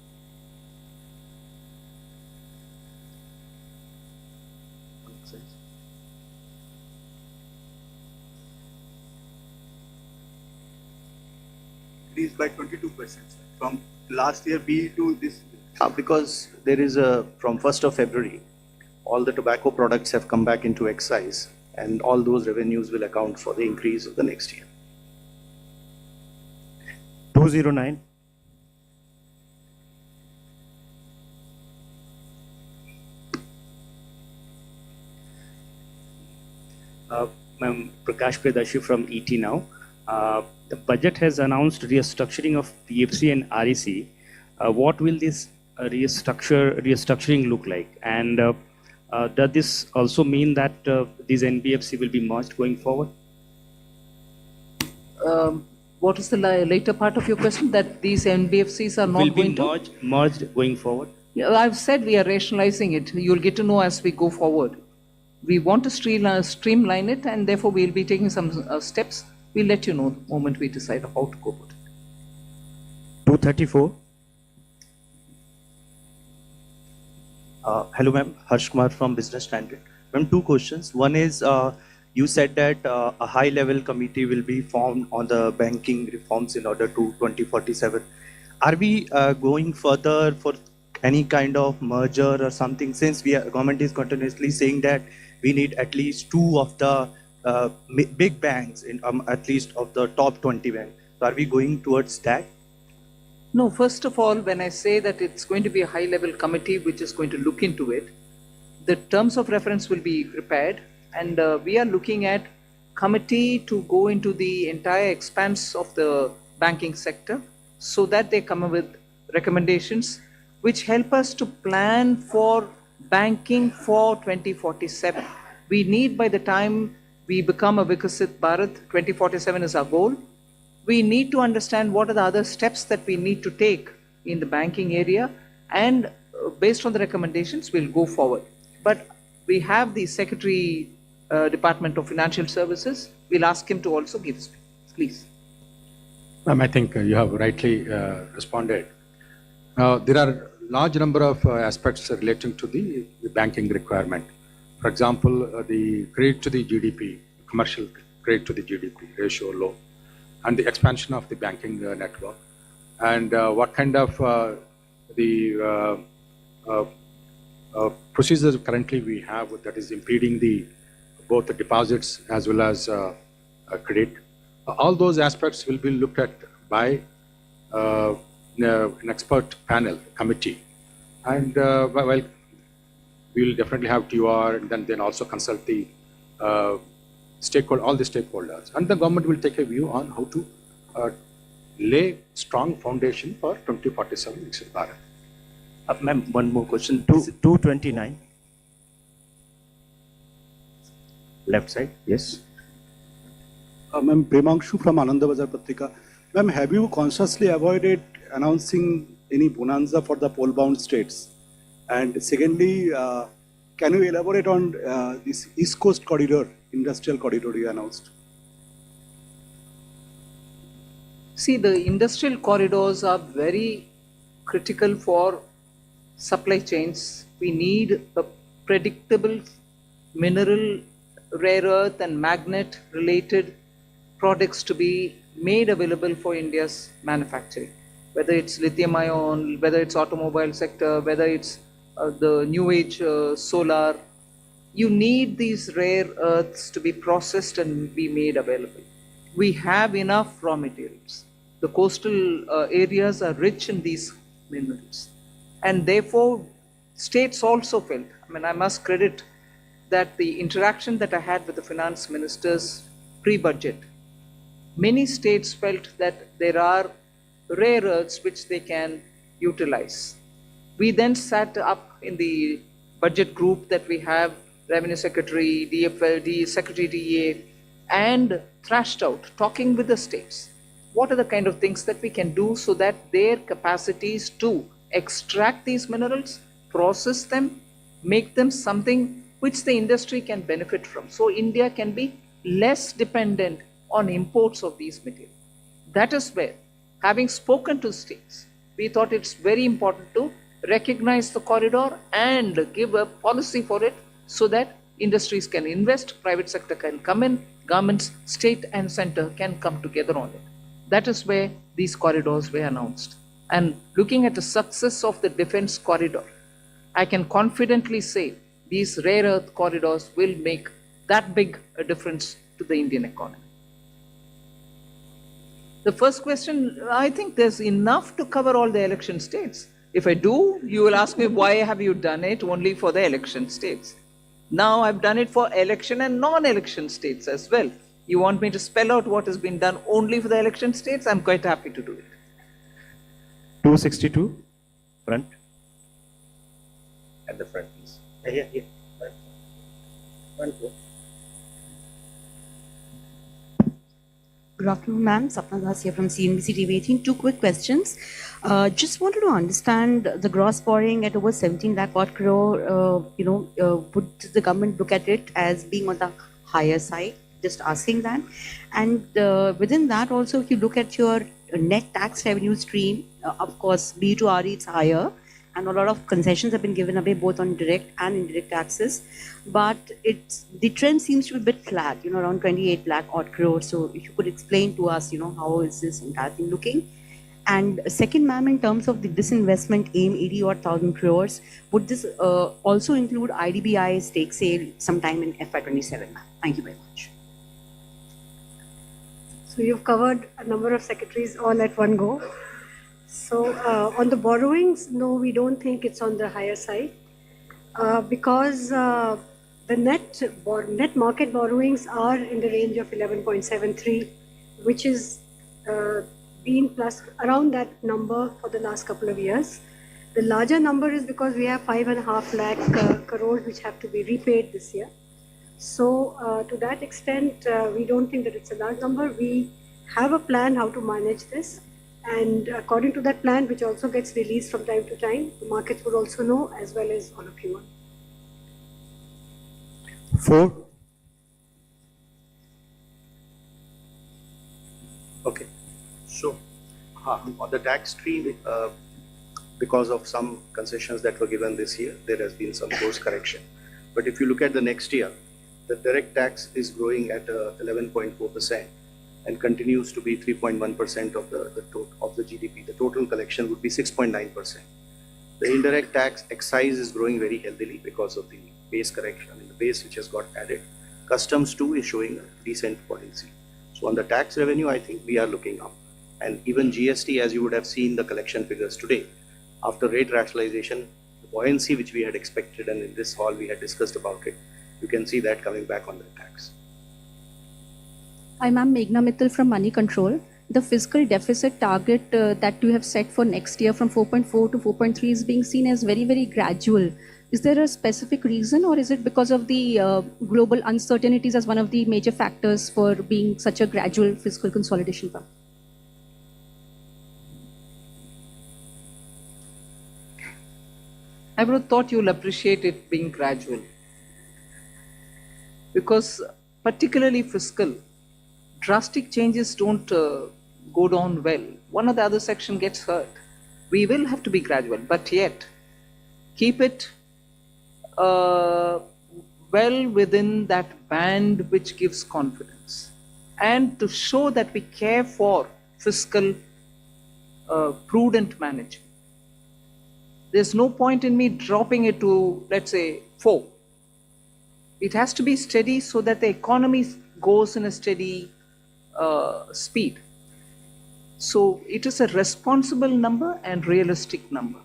Increased by 22% from last year B to this year. Because there is from 1st of February, all the tobacco products have come back into excise, and all those revenues will account for the increase of the next year. 209. Ma'am, Prakash Predashi from ET now. The budget has announced restructuring of PFC and REC. What will this restructuring look like? And does this also mean that these NBFC will be merged going forward? What is the later part of your question? That these NBFCs are not will going be merged going forward? Yeah, I've said we are rationalizing it. You'll get to know as we go forward. We want to streamline it, and therefore we'll be taking some steps. We'll let you know the moment we decide how to go about it. 234. Hello, ma'am. Harsh Kumar from Business Standard. Ma'am, two questions. One is, you said that a high-level committee will be formed on the banking reforms in order to 2047. Are we going further for any kind of merger or something? Since government is continuously saying that we need at least two of the big banks, in at least of the top 20 banks. So are we going towards that? No, first of all, when I say that it's going to be a high-level committee which is going to look into it, the terms of reference will be prepared, and we are looking at committee to go into the entire expanse of the banking sector so that they come up with recommendations which help us to plan for banking for 2047. We need, by the time we become a Vikasit Bharat, 2047 is our goal. We need to understand what are the other steps that we need to take in the banking area, and based on the recommendations, we'll go forward. But we have the Secretary, Department of Financial Services. We'll ask him to also give us, please. Ma'am, I think you have rightly responded. There are large number of aspects relating to the banking requirement. For example, the credit to the GDP, commercial credit to the GDP ratio low, and the expansion of the banking network, and what kind of procedures currently we have that is impeding both the deposits as well as credit. All those aspects will be looked at by an expert panel committee, and well, we will definitely have TUR, and then also consult the all the stakeholders, and the government will take a view on how to lay strong foundation for 2047 Vikasit Bharat. Ma'am, one more question. 229. Left side, yes. Ma'am, Premangshu from Ananda Bazar Patrika. Ma'am, have you consciously avoided announcing any bonanza for the pole-bound states? And secondly, can you elaborate on this East Coast corridor, industrial corridor you announced? See, the industrial corridors are very critical for supply chains. We need a predictable mineral, rare earth and magnet related products to be made available for India's manufacturing, whether it's lithium ion, whether it's automobile sector, whether it's the new age solar. You need these rare earths to be processed and be made available. We have enough raw materials. The coastal areas are rich in these minerals, and therefore states also felt, I mean, I must credit that the interaction that I had with the finance ministers pre-budget, many states felt that there are rare earths which they can utilize. We then sat up in the budget group that we have, Revenue Secretary, DFL, Secretary DA, and thrashed out, talking with the states. What are the kind of things that we can do so that their capacities to extract these minerals, process them, make them something which the industry can benefit from. So India can be less dependent on imports of these materials. That is where, having spoken to states, we thought it's very important to recognize the corridor and give a policy for it so that industries can invest, private sector can come in, governments, state and center can come together on it. That is where these corridors were announced. And looking at the success of the defense corridor, I can confidently say these rare earth corridors will make that big a difference to the Indian economy. The first question, I think there's enough to cover all the election states. If I do, you will ask me, why have you done it only for the election states? Now I've done it for election and non-election states as well. You want me to spell out what has been done only for the election states? I'm quite happy to do it. 262, front. At the front, please. Yeah. Front. Good afternoon, ma'am. Sapna Das here from CNBC TV 18. Two quick questions. Just wanted to understand the gross borrowing at over 17 lakh odd crore. Would the government look at it as being on the higher side? Just asking that. And within that also, if you look at your net tax revenue stream, of course, B2RE it's higher. And a lot of concessions have been given away both on direct and indirect taxes, but the trend seems to be a bit flat, around 28 lakh odd crores. So if you could explain to us, how is this entire thing looking? And second, ma'am, in terms of the disinvestment aim, 80 odd thousand crores, would this also include IDBI stake sale sometime in FY27, ma'am? Thank you very much. So you've covered a number of secretaries all at one go. So on the borrowings, no, we don't think it's on the higher side because the net market borrowings are in the range of 11.73, which is been plus around that number for the last couple of years. The larger number is because we have 5.5 lakh crores which have to be repaid this year. So to that extent, we don't think that it's a large number. We have a plan how to manage this. And according to that plan, which also gets released from time to time, the markets would also know, as well as all of you. 4. Okay. So, on the tax stream, because of some concessions that were given this year, there has been some course correction. But if you look at the next year, the direct tax is growing at 11.4%. and continues to be 3.1% of the GDP. The total collection would be 6.9%. The indirect tax excise is growing very healthily because of the base correction in the base which has got added. Customs too is showing a decent policy. So on the tax revenue, I think we are looking up. And even GST, as you would have seen the collection figures today, after rate rationalization, the buoyancy which we had expected, and in this hall we had discussed about it, you can see that coming back on the tax. Hi, ma'am. Meghna Mittal from Money Control. The fiscal deficit target that you have set for next year from 4.4 to 4.3 is being seen as very, very gradual. Is there a specific reason, or is it because of the global uncertainties as one of the major factors for being such a gradual fiscal consolidation plan? I would have thought you'll appreciate it being gradual. Because particularly fiscal, drastic changes don't go down well. One or the other section gets hurt. We will have to be gradual, but yet keep it well within that band which gives confidence, and to show that we care for fiscal prudent management. There's no point in me dropping it to, let's say, 4. It has to be steady so that the economy goes in a steady speed. So it is a responsible number and realistic number.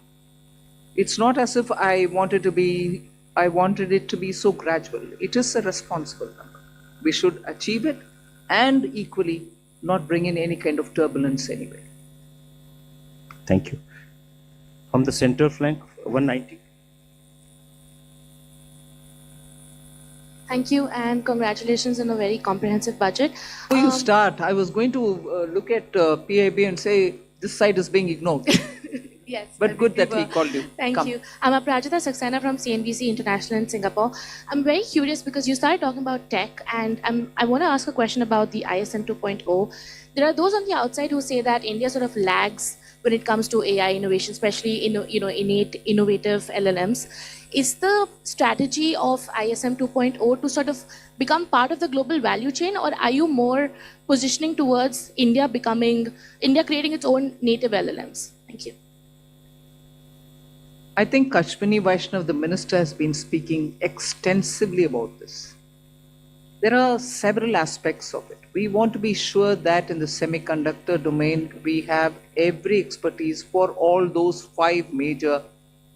It's not as if I wanted it to be so gradual. It is a responsible number. We should achieve it and equally not bring in any kind of turbulence anywhere. Thank you. From the center flank, 190. Thank you and congratulations on a very comprehensive budget. Before you start, I was going to look at PIB and say this side is being ignored. Yes. But good that he called you. Thank Come. you. I'm Aprajita Saxena from CNBC International in Singapore. I'm very curious because you started talking about tech, and I want to ask a question about the ISM 2.0. There are those on the outside who say that India sort of lags when it comes to AI innovation, especially innate innovative LLMs. Is the strategy of ISM 2.0 to sort of become part of the global value chain, or are you more positioning towards India creating its own native LLMs? Thank you. I think Kashmini Vaishnav, the minister, has been speaking extensively about this. There are several aspects of it. We want to be sure that in the semiconductor domain, we have every expertise for all those 5 major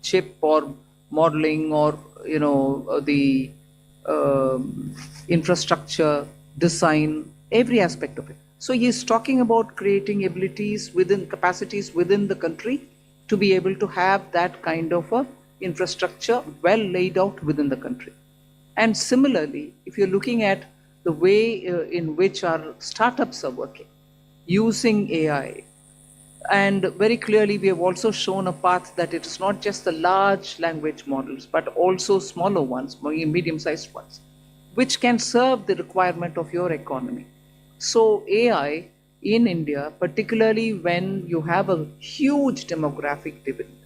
chip or modeling or, the infrastructure, design, every aspect of it. So he is talking about creating capacities within the country to be able to have that kind of a infrastructure well laid out within the country. And similarly, if you're looking at the way in which our startups are working, using AI, and very clearly we have also shown a path that it is not just the large language models, but also smaller ones, medium-sized ones, which can serve the requirement of your economy. So AI in India, particularly when you have a huge demographic dividend,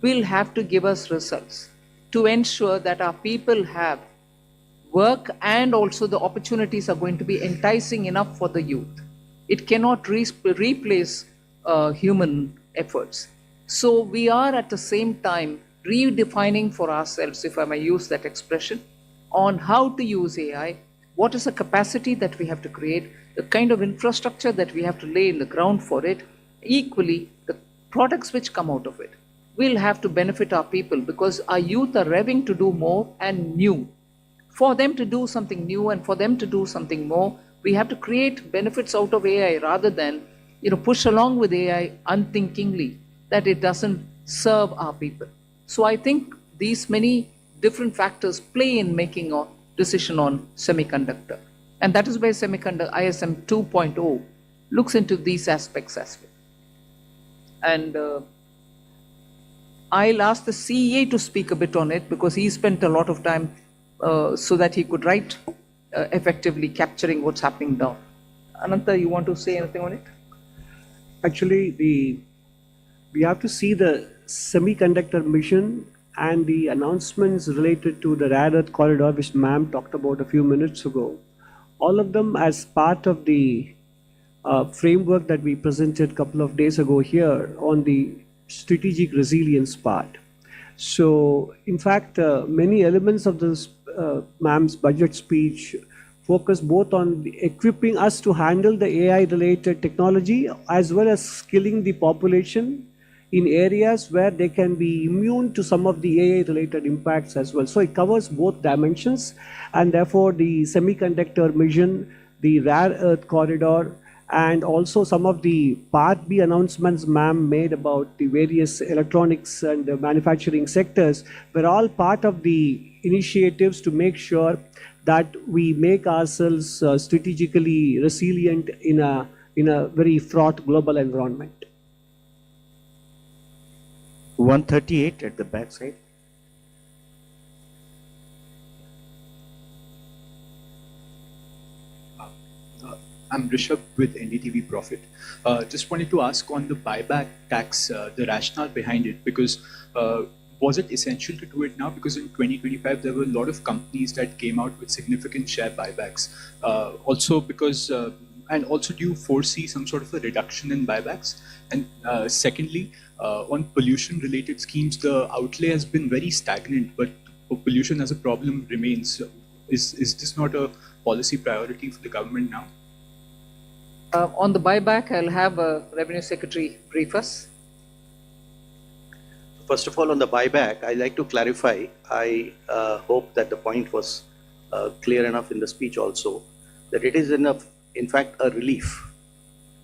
will have to give us results to ensure that our people have work and also the opportunities are going to be enticing enough for the youth. It cannot replace human efforts. So we are at the same time redefining for ourselves, if I may use that expression, on how to use AI, what is the capacity that we have to create, the kind of infrastructure that we have to lay in the ground for it. Equally, the products which come out of it will have to benefit our people because our youth are revving to do more and new. For them to do something new and for them to do something more, we have to create benefits out of AI rather than push along with AI unthinkingly that it doesn't serve our people. So I think these many different factors play in making a decision on semiconductor. And that is where semiconductor ISM 2.0 looks into these aspects as well. And I'll ask the CEA to speak a bit on it because he spent a lot of time so that he could write effectively capturing what's happening down. Ananta, you want to say anything on it? Actually, we have to see the semiconductor mission and the announcements related to the rare earth corridor, which ma'am talked about a few minutes ago. All of them as part of the framework that we presented a couple of days ago here on the strategic resilience part. So, in fact, many elements of this ma'am's budget speech focus both on equipping us to handle the AI-related technology as well as skilling the population in areas where they can be immune to some of the AI-related impacts as well. So it covers both dimensions, and therefore the semiconductor mission, the rare earth corridor, and also some of the Part B announcements ma'am made about the various electronics and the manufacturing sectors were all part of the initiatives to make sure that we make ourselves strategically resilient in a very fraught global environment. 138 at the back side. I'm Rishabh with NDTV Profit. Just wanted to ask on the buyback tax, the rationale behind it, because was it essential to do it now? Because in 2025, there were a lot of companies that came out with significant share buybacks. Also because, and also do you foresee some sort of a reduction in buybacks? And secondly, on pollution related schemes, the outlay has been very stagnant, but pollution as a problem remains. Is this not a policy priority for the government now? On the buyback, I'll have Revenue Secretary brief us. First of all, on the buyback, I'd like to clarify. I hope that the point was clear enough in the speech also, that it is in fact a relief.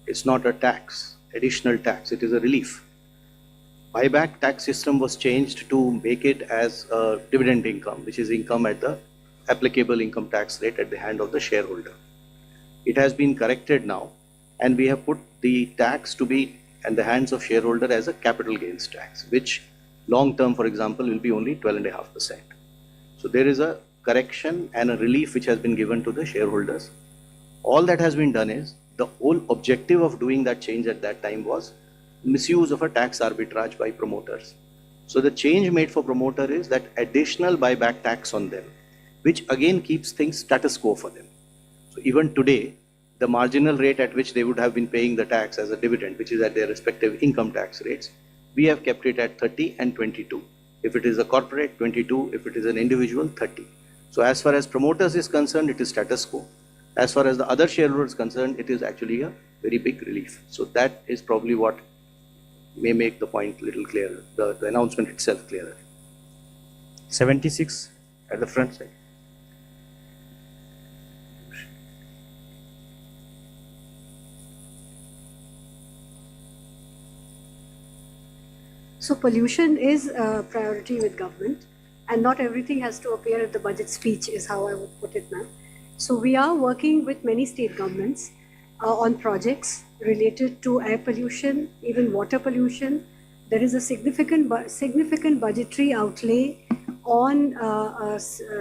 It's not a tax, additional tax. It is a relief. buyback tax system was changed to make it as a dividend income, which is income at the applicable income tax rate at the hand of the shareholder. It has been corrected now, and we have put the tax to be in the hands of shareholder as a capital gains tax, which long term, for example, will be only 12.5%. So there is a correction and a relief which has been given to the shareholders. All that has been done is, the whole objective of doing that change at that time was misuse of a tax arbitrage by promoters. So the change made for promoter is that additional buyback tax on them, which again keeps things status quo for them. So even today, the marginal rate at which they would have been paying the tax as a dividend, which is at their respective income tax rates, we have kept it at 30 and 22. If it is a corporate, 22. If it is an individual, 30. So as far as promoters is concerned, it is status quo. As far as the other shareholders is concerned, it is actually a very big relief. So that is probably what may make the point a little clearer, the announcement itself clearer. 76 at the front side. So pollution is a priority with government, and not everything has to appear at the budget speech is how I would put it, ma'am. So we are working with many state governments on projects related to air pollution, even water pollution. There is a significant budgetary outlay on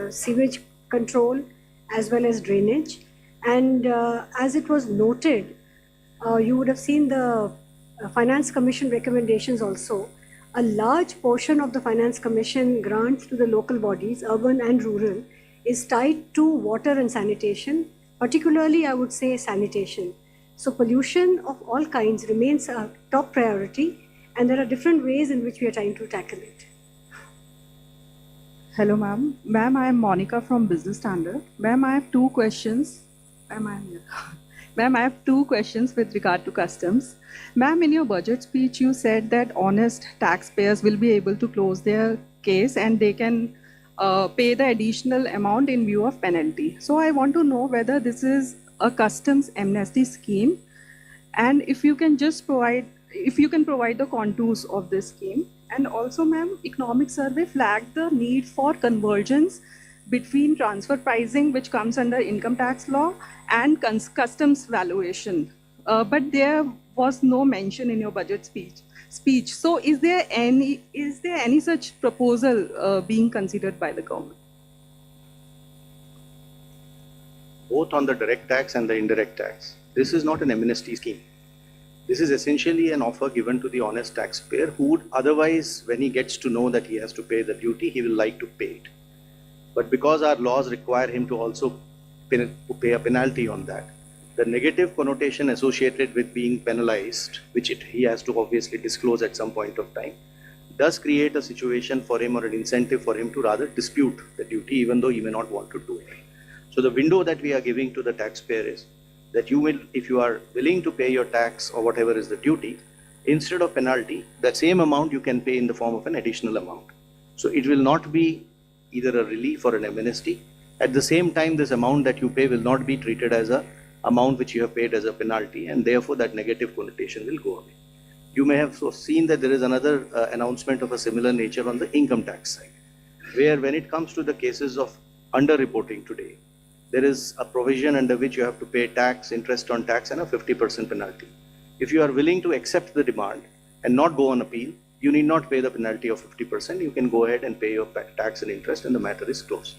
sewage control as well as drainage. And as it was noted, you would have seen the Finance Commission recommendations also. A large portion of the Finance Commission grants to the local bodies, urban and rural, is tied to water and sanitation, particularly I would say sanitation. So pollution of all kinds remains a top priority, and there are different ways in which we are trying to tackle it. Hello, ma'am. Ma'am, I am Monica from Business Standard. Ma'am, I have two questions. Ma'am, I am here. Ma'am, I have two questions with regard to customs. Ma'am, in your budget speech, you said that honest taxpayers will be able to close their case and they can pay the additional amount in view of penalty. So I want to know whether this is a customs amnesty scheme, and if you can just provide the contours of this scheme. And also, ma'am, Economic Survey flagged the need for convergence between transfer pricing, which comes under income tax law, and customs valuation. But there was no mention in your budget speech. So is there any such proposal being considered by the government? Both on the direct tax and the indirect tax, this is not an amnesty scheme. This is essentially an offer given to the honest taxpayer who would otherwise, when he gets to know that he has to pay the duty, he will like to pay it. But because our laws require him to also pay a penalty on that, the negative connotation associated with being penalized, which he has to obviously disclose at some point of time, does create a situation for him or an incentive for him to rather dispute the duty, even though he may not want to do it. So the window that we are giving to the taxpayer is that you will, if you are willing to pay your tax or whatever is the duty, instead of penalty, that same amount you can pay in the form of an additional amount. So it will not be either a relief or an amnesty. At the same time, this amount that you pay will not be treated as a amount which you have paid as a penalty, and therefore that negative connotation will go away. You may have seen that there is another announcement of a similar nature on the income tax side, where when it comes to the cases of under-reporting today, there is a provision under which you have to pay tax, interest on tax, and a 50% penalty. If you are willing to accept the demand and not go on appeal, you need not pay the penalty of 50%. You can go ahead and pay your tax and interest, and the matter is closed.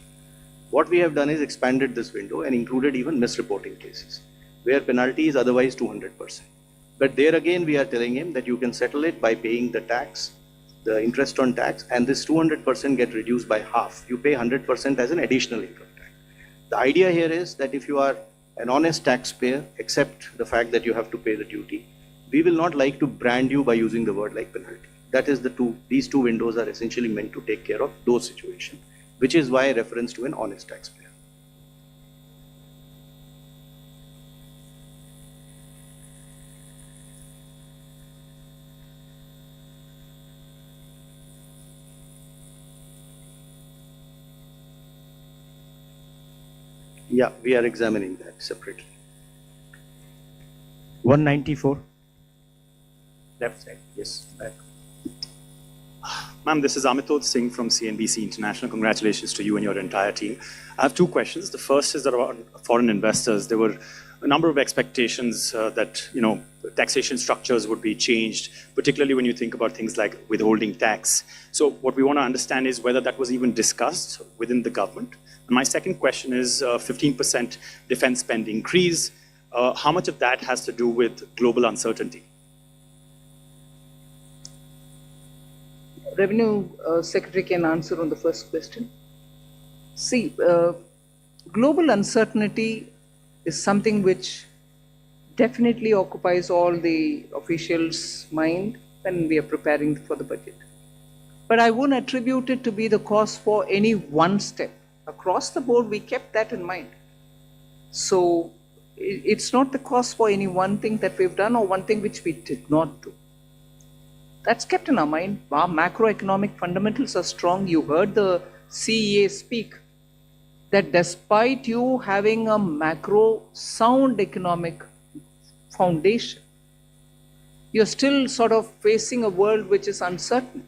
What we have done is expanded this window and included even misreporting cases, where penalty is otherwise 200%. But there again, we are telling him that you can settle it by paying the tax, the interest on tax, and this 200% get reduced by half. You pay 100% as an additional income tax. The idea here is that if you are an honest taxpayer, accept the fact that you have to pay the duty. We will not like to brand you by using the word like penalty. That is these two windows are essentially meant to take care of those situations, which is why reference to an honest taxpayer. Yeah, we are examining that separately. 194. Left side, yes, back. Ma'am, this is Amitod Singh from CNBC International. Congratulations to you and your entire team. I have two questions. The first is around foreign investors. There were a number of expectations that taxation structures would be changed, particularly when you think about things like withholding tax. So what we want to understand is whether that was even discussed within the government. And my second question is 15% defense spend increase. How much of that has to do with global uncertainty? Revenue Secretary can answer on the first question. See, global uncertainty is something which definitely occupies all the officials' mind when we are preparing for the budget. But I won't attribute it to be the cause for any one step. Across the board, we kept that in mind. So it's not the cause for any one thing that we've done or one thing which we did not do. That's kept in our mind. Our macroeconomic fundamentals are strong. You heard the CEA speak that despite you having a macro sound economic foundation, you're still sort of facing a world which is uncertain.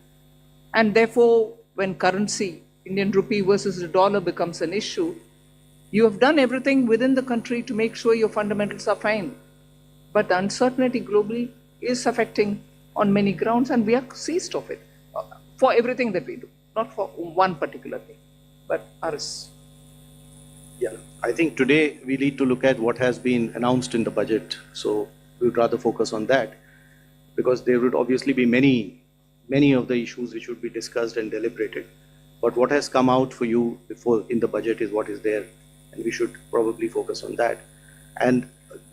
And therefore, when currency, Indian rupee versus the dollar becomes an issue, you have done everything within the country to make sure your fundamentals are fine. But the uncertainty globally is affecting on many grounds, and we are seized of it for everything that we do, not for one particular thing, but ours. Yeah, I think today we need to look at what has been announced in the budget. So we would rather focus on that, because there would obviously be many of the issues which would be discussed and deliberated. But what has come out for you before in the budget is what is there, and we should probably focus on that. And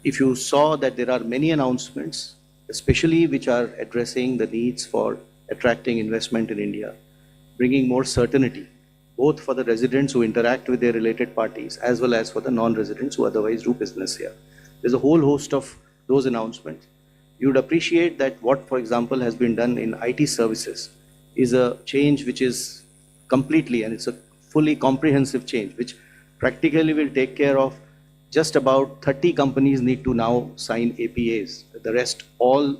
if you saw that there are many announcements, especially which are addressing the needs for attracting investment in India, bringing more certainty, both for the residents who interact with their related parties, as well as for the non-residents who otherwise do business here. There's a whole host of those announcements. You would appreciate that what, for example, has been done in IT services is a change which is completely, and it's a fully comprehensive change, which practically will take care of just about 30 companies need to now sign APAs. The rest, all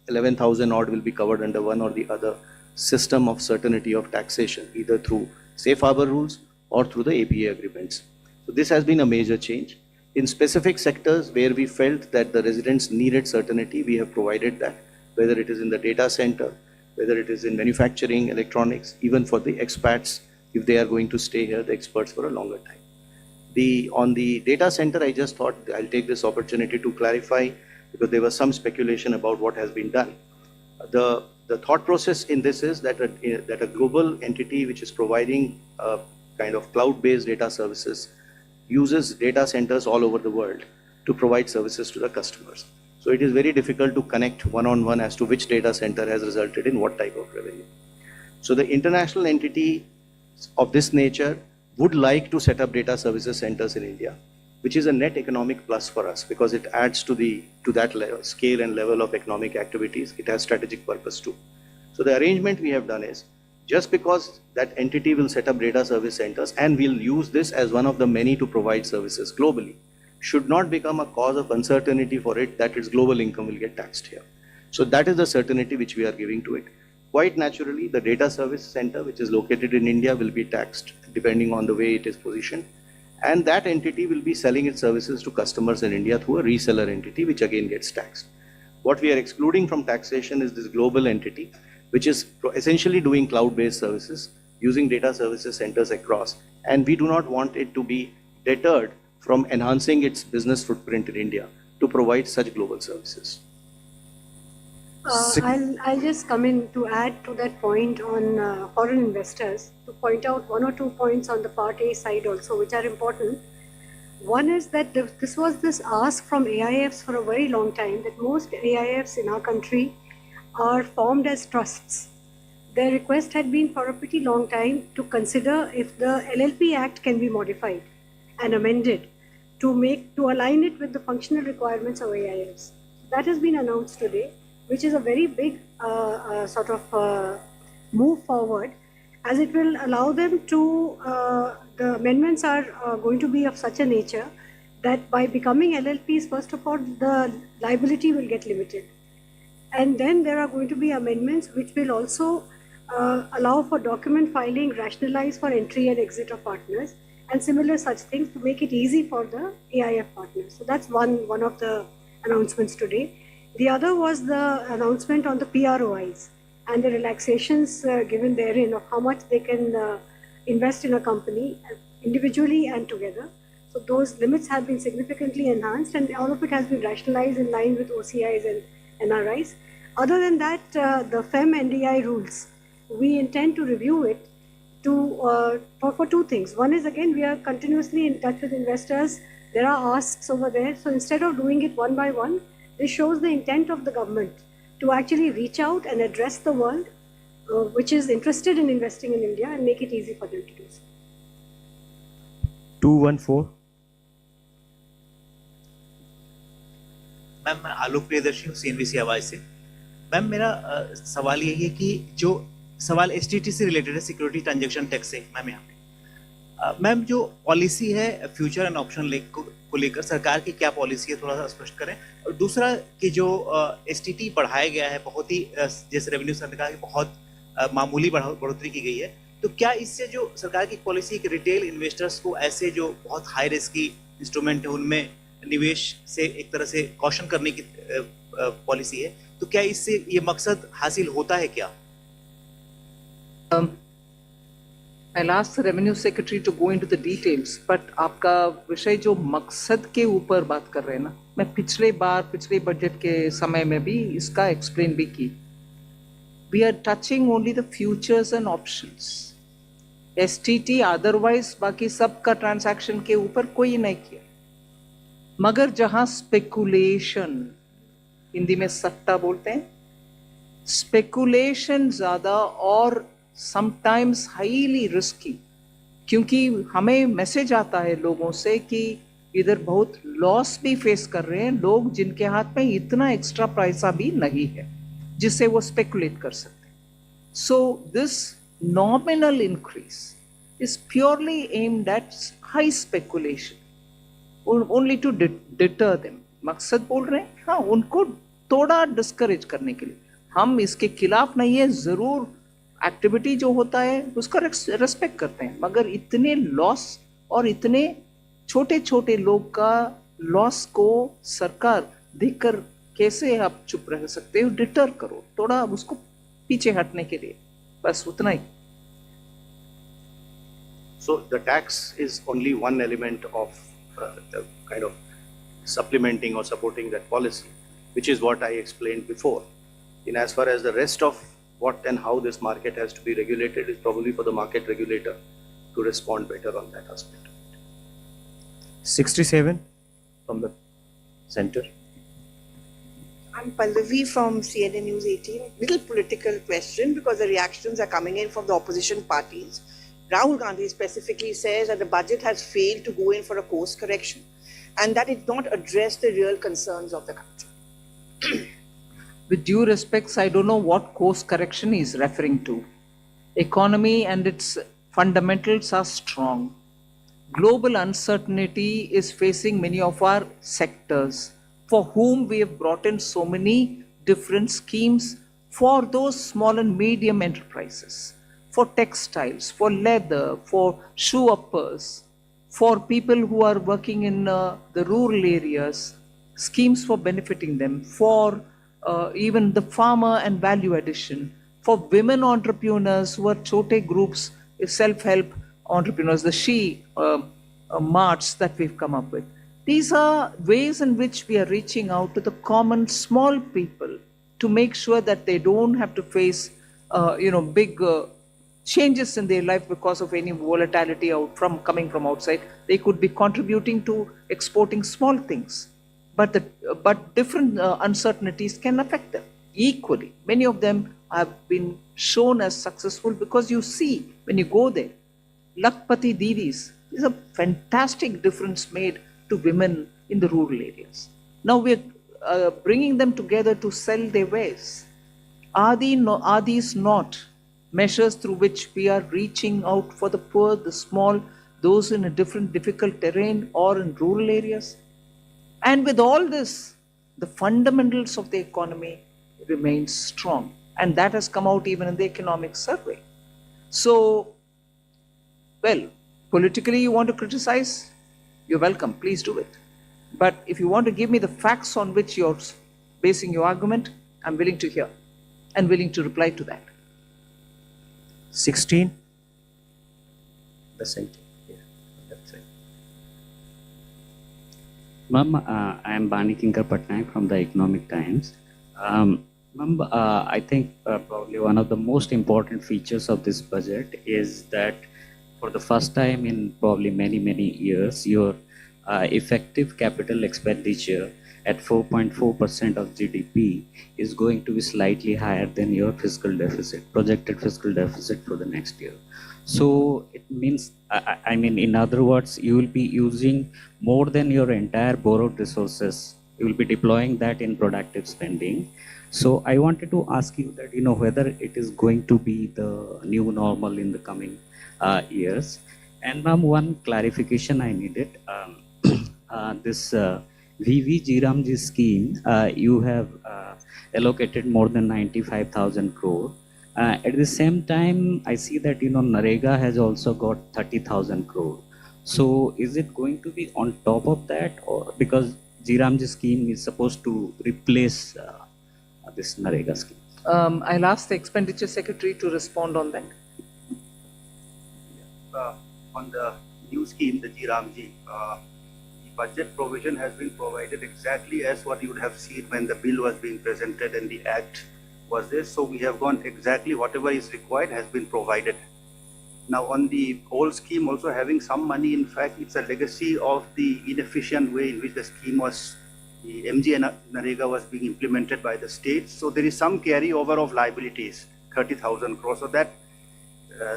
11,000 odd, will be covered under one or the other system of certainty of taxation, either through safe harbor rules or through the APA agreements. So this has been a major change. In specific sectors where we felt that the residents needed certainty, we have provided that, whether it is in the data center, whether it is in manufacturing, electronics, even for the expats, if they are going to stay here, the experts, for a longer time. On the data center, I just thought I'll take this opportunity to clarify, because there was some speculation about what has been done. The thought process in this is that a global entity which is providing a kind of cloud-based data services uses data centers all over the world to provide services to the customers. So it is very difficult to connect one-on-one as to which data center has resulted in what type of revenue. So the international entity of this nature would like to set up data services centers in India, which is a net economic plus for us, because it adds to that scale and level of economic activities. It has strategic purpose too. So the arrangement we have done is, just because that entity will set up data service centers and will use this as one of the many to provide services globally, should not become a cause of uncertainty for it that its global income will get taxed here. So that is the certainty which we are giving to it. Quite naturally, the data service center, which is located in India, will be taxed depending on the way it is positioned. And that entity will be selling its services to customers in India through a reseller entity, which again gets taxed. What we are excluding from taxation is this global entity, which is essentially doing cloud-based services, using data services centers across. And we do not want it to be deterred from enhancing its business footprint in India to provide such global services. I'll just come in to add to that point on foreign investors, to point out one or two points on the Part A side also, which are important. One is that this was this ask from AIFs for a very long time, that most AIFs in our country are formed as trusts. Their request had been for a pretty long time to consider if the LLP Act can be modified and amended to align it with the functional requirements of AIFs. That has been announced today, which is a very big move forward, as it will allow them to, the amendments are going to be of such a nature that by becoming LLPs, first of all, the liability will get limited. And then there are going to be amendments which will also allow for document filing, rationalize for entry and exit of partners, and similar such things to make it easy for the AIF partners. So that's one of the announcements today. The other was the announcement on the PROIs and the relaxations given therein of how much they can invest in a company individually and together. So those limits have been significantly enhanced, and all of it has been rationalized in line with OCIs and NRIs. Other than that, the FEM NDI rules, we intend to review it for two things. One is, again, we are continuously in touch with investors. There are asks over there. So instead of doing it one by one, this shows the intent of the government to actually reach out and address the world which is interested in investing in India and make it easy for them to do so. 214. Ma'am मैं आलोक प्रियदर्शी हूँ CNBC आवाज से। Ma'am मेरा सवाल यही है कि जो सवाल STT से रिलेटेड है, सिक्योरिटी ट्रांजैक्शन टैक्स से, मैम यहाँ पे मैम जो पॉलिसी है फ्यूचर एंड ऑप्शन लेक को लेकर सरकार की क्या पॉलिसी है, थोड़ा सा स्पष्ट करें। और दूसरा कि जो STT बढ़ाया गया है, बहुत ही जैसे रेवेन्यू सरकार ने कहा कि बहुत मामूली बढ़ोतरी की गई है, तो क्या इससे जो सरकार की पॉलिसी कि रिटेल इन्वेस्टर्स को ऐसे जो बहुत हाई रिस्क की इंस्ट्रूमेंट है उनमें निवेश से एक तरह से कॉशन करने की पॉलिसी है, तो क्या इससे ये मकसद हासिल होता है क्या? I'll ask the Revenue Secretary to go into the details, but आपका विषय जो मकसद के ऊपर बात कर रहे हैं ना, मैं पिछले बजट के समय में भी इसका एक्सप्लेन भी की। We are touching only the futures and options. STT otherwise बाकी सब का ट्रांजैक्शन के ऊपर कोई नहीं किया, मगर जहां स्पेकुलेशन, हिंदी में सट्टा बोलते हैं, स्पेकुलेशन ज्यादा और समटाइम्स हाईली रिस्की, क्योंकि हमें मैसेज आता है लोगों से कि इधर बहुत लॉस भी फेस कर रहे हैं लोग जिनके हाथ में इतना एक्स्ट्रा पैसा भी नहीं है जिससे वो स्पेकुलेट कर सकते हैं। So this nominal increase is purely aimed at high speculation only to deter them. मकसद बोल रहे हैं, हाँ, उनको थोड़ा डिस्करेज करने के लिए। हम इसके खिलाफ नहीं है, जरूर एक्टिविटी जो होता है उसका रेस्पेक्ट करते हैं, मगर इतने लॉस और इतने छोटे छोटे लोग का लॉस को सरकार देखकर कैसे आप चुप रह सकते हो? डिटर करो थोड़ा उसको पीछे हटने के लिए, बस उतना ही। So the tax is only one element of the kind of supplementing or supporting that policy, which is what I explained before. In as far as the rest of what and how this market has to be regulated is probably for the market regulator to respond better on that aspect. 67 from the center. I'm Pallavi from CNN News 18. Little political question because the reactions are coming in from the opposition parties. Rahul Gandhi specifically says that the budget has failed to go in for a course correction and that it not address the real concerns of the country. With due respects, I don't know what course correction he is referring to. Economy and its fundamentals are strong. Global uncertainty is facing many of our sectors for whom we have brought in so many different schemes for those small and medium enterprises, for textiles, for leather, for shoe uppers, for people who are working in the rural areas, schemes for benefiting them, for even the farmer and value addition, for women entrepreneurs who are chote groups, self-help entrepreneurs, the she marts that we've come up with. These are ways in which we are reaching out to the common small people to make sure that they don't have to face big changes in their life because of any volatility coming from outside. They could be contributing to exporting small things. But different uncertainties can affect them equally. Many of them have been shown as successful because you see when you go there, Lakpati Didis is a fantastic difference made to women in the rural areas. Now we're bringing them together to sell their wares. Are these not measures through which we are reaching out for the poor, the small, those in a difficult terrain or in rural areas? And with all this, the fundamentals of the economy remain strong. And that has come out even in the economic survey. So, well, politically you want to criticize, you're welcome, please do it. But if you want to give me the facts on which you're basing your argument, I'm willing to hear and willing to reply to that. 16. The center. Yeah, that's right. Ma'am, I am Bani Kinkar Patnaik from the Economic Times. Ma'am, I think probably one of the most important features of this budget is that for the first time in probably many years, your effective capital expenditure at 4.4% of GDP is going to be slightly higher than your fiscal deficit, projected fiscal deficit for the next year. So it means, I mean, in other words, you will be using more than your entire borrowed resources. You will be deploying that in productive spending. So I wanted to ask you that, whether it is going to be the new normal in the coming years. And ma'am, one clarification I needed. This VV Jiramji scheme, you have allocated more than 95,000 crore. At the same time, I see that, Narega has also got 30,000 crore. So is it going to be on top of that, or because Jiramji scheme is supposed to replace this Narega scheme? I'll ask the Expenditure Secretary to respond on that. On the new scheme, the GRAMG, the budget provision has been provided exactly as what you would have seen when the bill was being presented and the act was there. So we have gone exactly whatever is required has been provided. Now on the old scheme also having some money, in fact, it's a legacy of the inefficient way in which the scheme was, the MG and Narega was being implemented by the states. So there is some carryover of liabilities, 30,000 crores. So that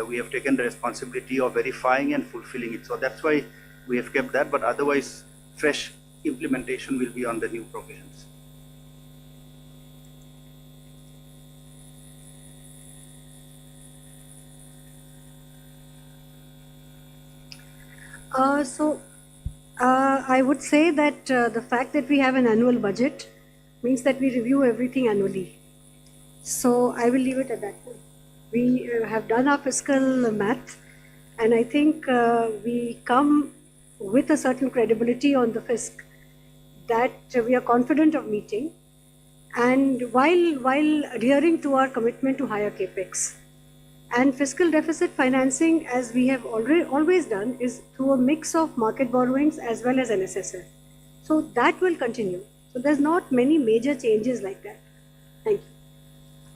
we have taken the responsibility of verifying and fulfilling it. So that's why we have kept that, but otherwise fresh implementation will be on the new provisions. I would say that the fact that we have an annual budget means that we review everything annually. So I will leave it at that. We have done our fiscal math, and I think we come with a certain credibility on the fisc that we are confident of meeting, and while adhering to our commitment to higher capex. And fiscal deficit financing, as we have always done, is through a mix of market borrowings as well as NSSF. So that will continue. So there's not many major changes like that. Thank you.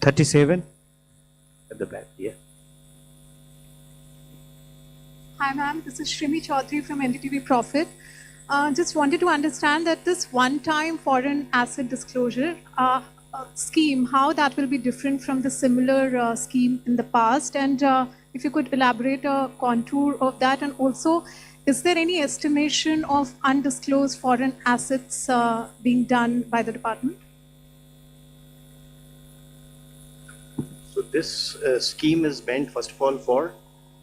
37 at the back, yeah. Hi ma'am, this is Shrimi Chaudhary from NDTV Profit. Just wanted to understand that this one-time foreign asset disclosure scheme, how that will be different from the similar scheme in the past, and if you could elaborate a contour of that, and also is there any estimation of undisclosed foreign assets being done by the department? So this scheme is meant first of all for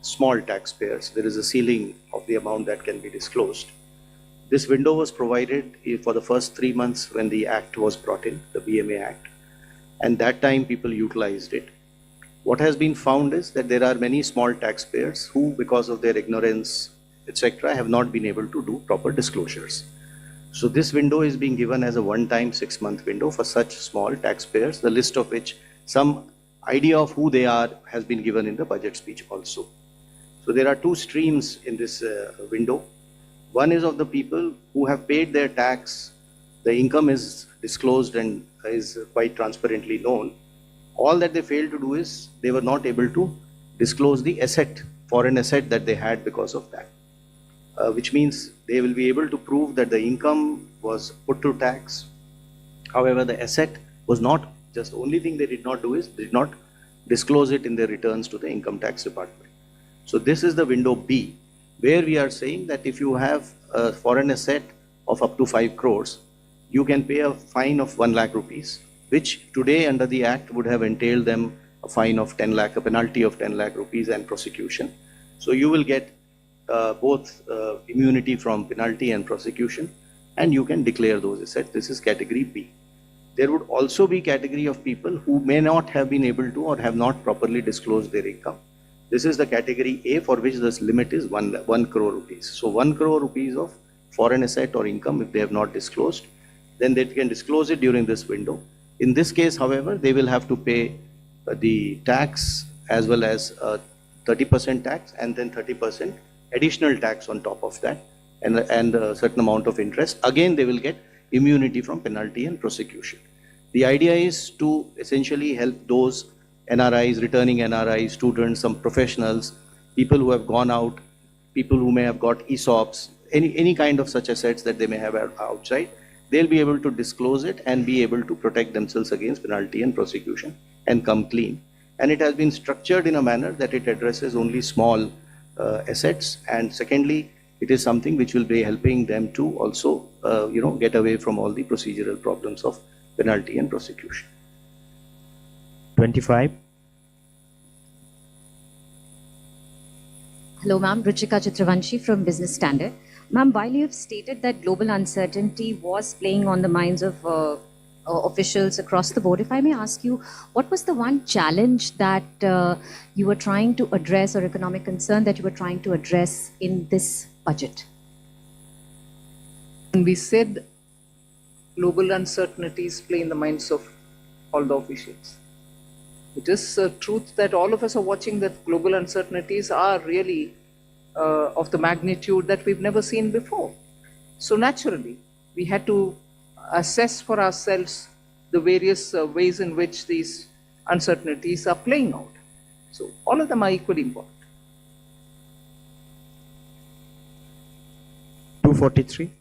small taxpayers. There is a ceiling of the amount that can be disclosed. This window was provided for the first 3 months when the act was brought in, the BMA Act, and that time people utilized it. What has been found is that there are many small taxpayers who, because of their ignorance, etc., have not been able to do proper disclosures. So this window is being given as a one-time 6-month window for such small taxpayers, the list of which some idea of who they are has been given in the budget speech also. So there are two streams in this window. One is of the people who have paid their tax, the income is disclosed and is quite transparently known. All that they failed to do is they were not able to disclose the asset, foreign asset that they had because of that. Which means they will be able to prove that the income was put to tax. However, the asset was not, just the only thing they did not do is they did not disclose it in their returns to the income tax department. So this is the window B, where we are saying that if you have a foreign asset of up to 5 crores, you can pay a fine of 1 lakh rupees, which today under the act would have entailed them a fine of 10 lakh, a penalty of 10 lakh rupees and prosecution. So you will get both immunity from penalty and prosecution, and you can declare those assets. This is category B. there would also be category of people who may not have been able to or have not properly disclosed their income. This is the category A, for which this limit is 1 crore rupees. So 1 crore rupees of foreign asset or income, if they have not disclosed, then they can disclose it during this window. In this case, however, they will have to pay the tax as well as 30% tax and then 30% additional tax on top of that, and a certain amount of interest. Again, they will get immunity from penalty and prosecution. The idea is to essentially help those NRIs, returning NRIs, students, some professionals, people who have gone out, people who may have got ESOPs, any kind of such assets that they may have outside. They'll be able to disclose it and be able to protect themselves against penalty and prosecution and come clean. And it has been structured in a manner that it addresses only small assets. And secondly, it is something which will be helping them to also, get away from all the procedural problems of penalty and prosecution. 25. Hello, ma'am. Ruchika Chitravanshi from Business Standard. Ma'am, while you have stated that global uncertainty was playing on the minds of officials across the board, if I may ask you, what was the one challenge that you were trying to address, or economic concern that you were trying to address in this budget? And we said global uncertainties play in the minds of all the officials. It is a truth that all of us are watching that global uncertainties are really of the magnitude that we've never seen before. So naturally, we had to assess for ourselves the various ways in which these uncertainties are playing out. So all of them are equally important. 243.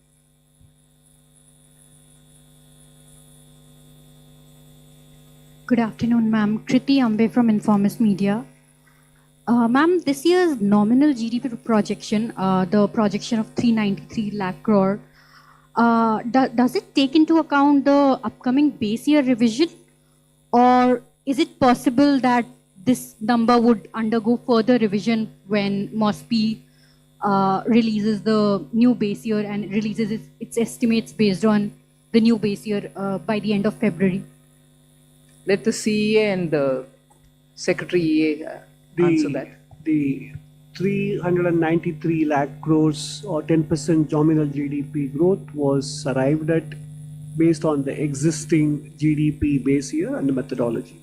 Good afternoon, ma'am. Kriti Ambe from Informist Media. Ma'am, this year's nominal GDP projection, the projection of 393 lakh crore, does it take into account the upcoming base year revision, or is it possible that this number would undergo further revision when MOSPI releases the new base year and releases its estimates based on the new base year by the end of February? Let the CEA and the Secretary EA answer that. The 393 lakh crores or 10% nominal GDP growth was arrived at based on the existing GDP base year and the methodology.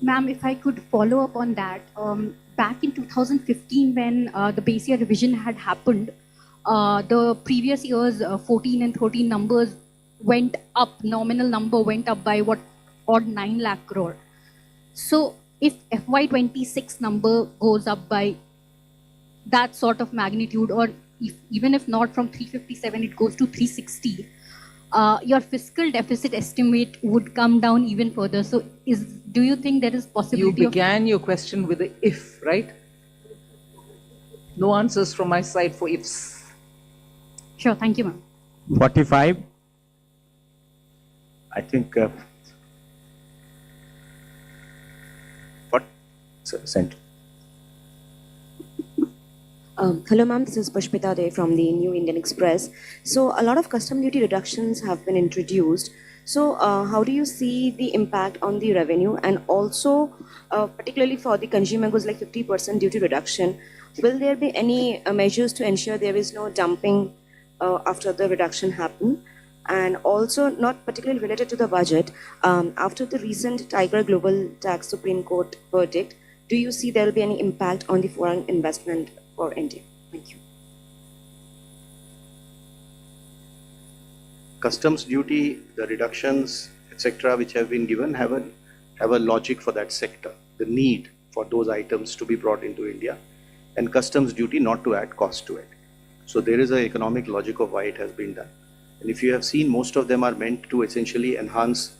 Ma'am, if I could follow up on that, back in 2015 when the base year revision had happened, the previous year's 14 and 13 numbers went up, nominal number went up by what, odd 9 lakh crore. So if FY26 number goes up by that sort of magnitude, or even if not from 357, it goes to 360, your fiscal deficit estimate would come down even further. So do you think there is possibility? You began your question with the if, right? No answers from my side for ifs. Sure, thank you, ma'am. 45. I think sent. Hello, ma'am. This is Pushpita Dey from the New Indian Express. So a lot of custom duty reductions have been introduced. So how do you see the impact on the revenue, and also particularly for the consumer goods like 50% duty reduction? Will there be any measures to ensure there is no dumping after the reduction happen? And also, not particularly related to the budget, after the recent Tiger Global Tax Supreme Court verdict, do you see there will be any impact on the foreign investment for India? Thank you. Customs duty, the reductions, etc., which have been given have a logic for that sector, the need for those items to be brought into India, and customs duty not to add cost to it. So there is an economic logic of why it has been done. And if you have seen, most of them are meant to essentially enhance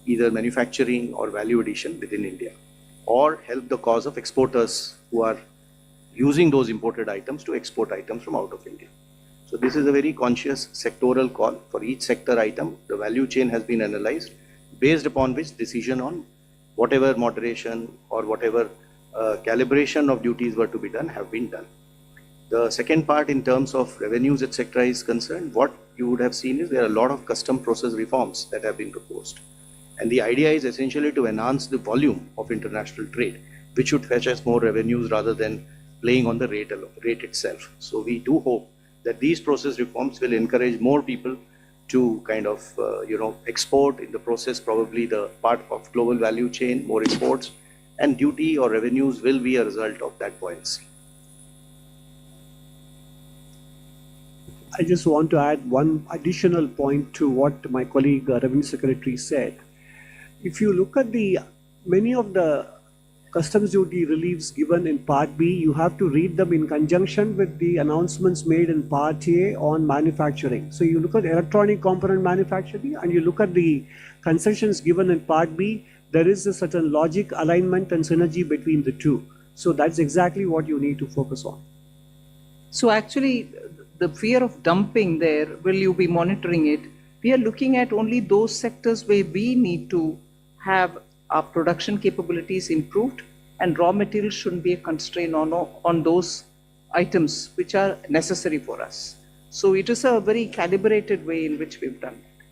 either manufacturing or value addition within India, or help the cause of exporters who are using those imported items to export items from out of India. So this is a very conscious sectoral call. For each sector item, the value chain has been analyzed, based upon which decision on whatever moderation or whatever calibration of duties were to be done have been done. The second part in terms of revenues, etc. is concerned, what you would have seen is there are a lot of custom process reforms that have been proposed. And the idea is essentially to enhance the volume of international trade, which should fetch us more revenues rather than playing on the rate itself. So we do hope that these process reforms will encourage more people to kind of, export in the process, probably the part of global value chain, more exports, and duty or revenues will be a result of that buoyancy. I just want to add one additional point to what my colleague Revenue Secretary said. If you look at many of the customs duty reliefs given in Part B, you have to read them in conjunction with the announcements made in Part A on manufacturing. So you look at electronic component manufacturing and you look at the concessions given in Part B, there is a certain logic, alignment and synergy between the two. So that's exactly what you need to focus on. So actually, the fear of dumping there, will you be monitoring it? We are looking at only those sectors where we need to have our production capabilities improved, and raw materials shouldn't be a constraint on those items which are necessary for us. So it is a very calibrated way in which we've done it.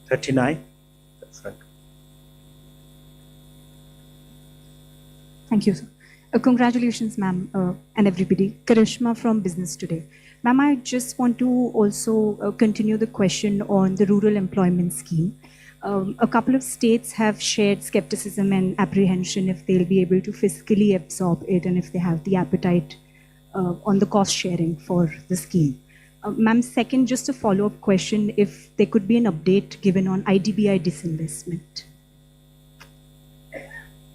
39. That's right. Thank you, sir. Congratulations, ma'am, and everybody. Karishma from Business Today. Ma'am, I just want to also continue the question on the rural employment scheme. A couple of states have shared skepticism and apprehension if they'll be able to fiscally absorb it and if they have the appetite on the cost sharing for the scheme. Ma'am, second, just a follow-up question, if there could be an update given on IDBI disinvestment.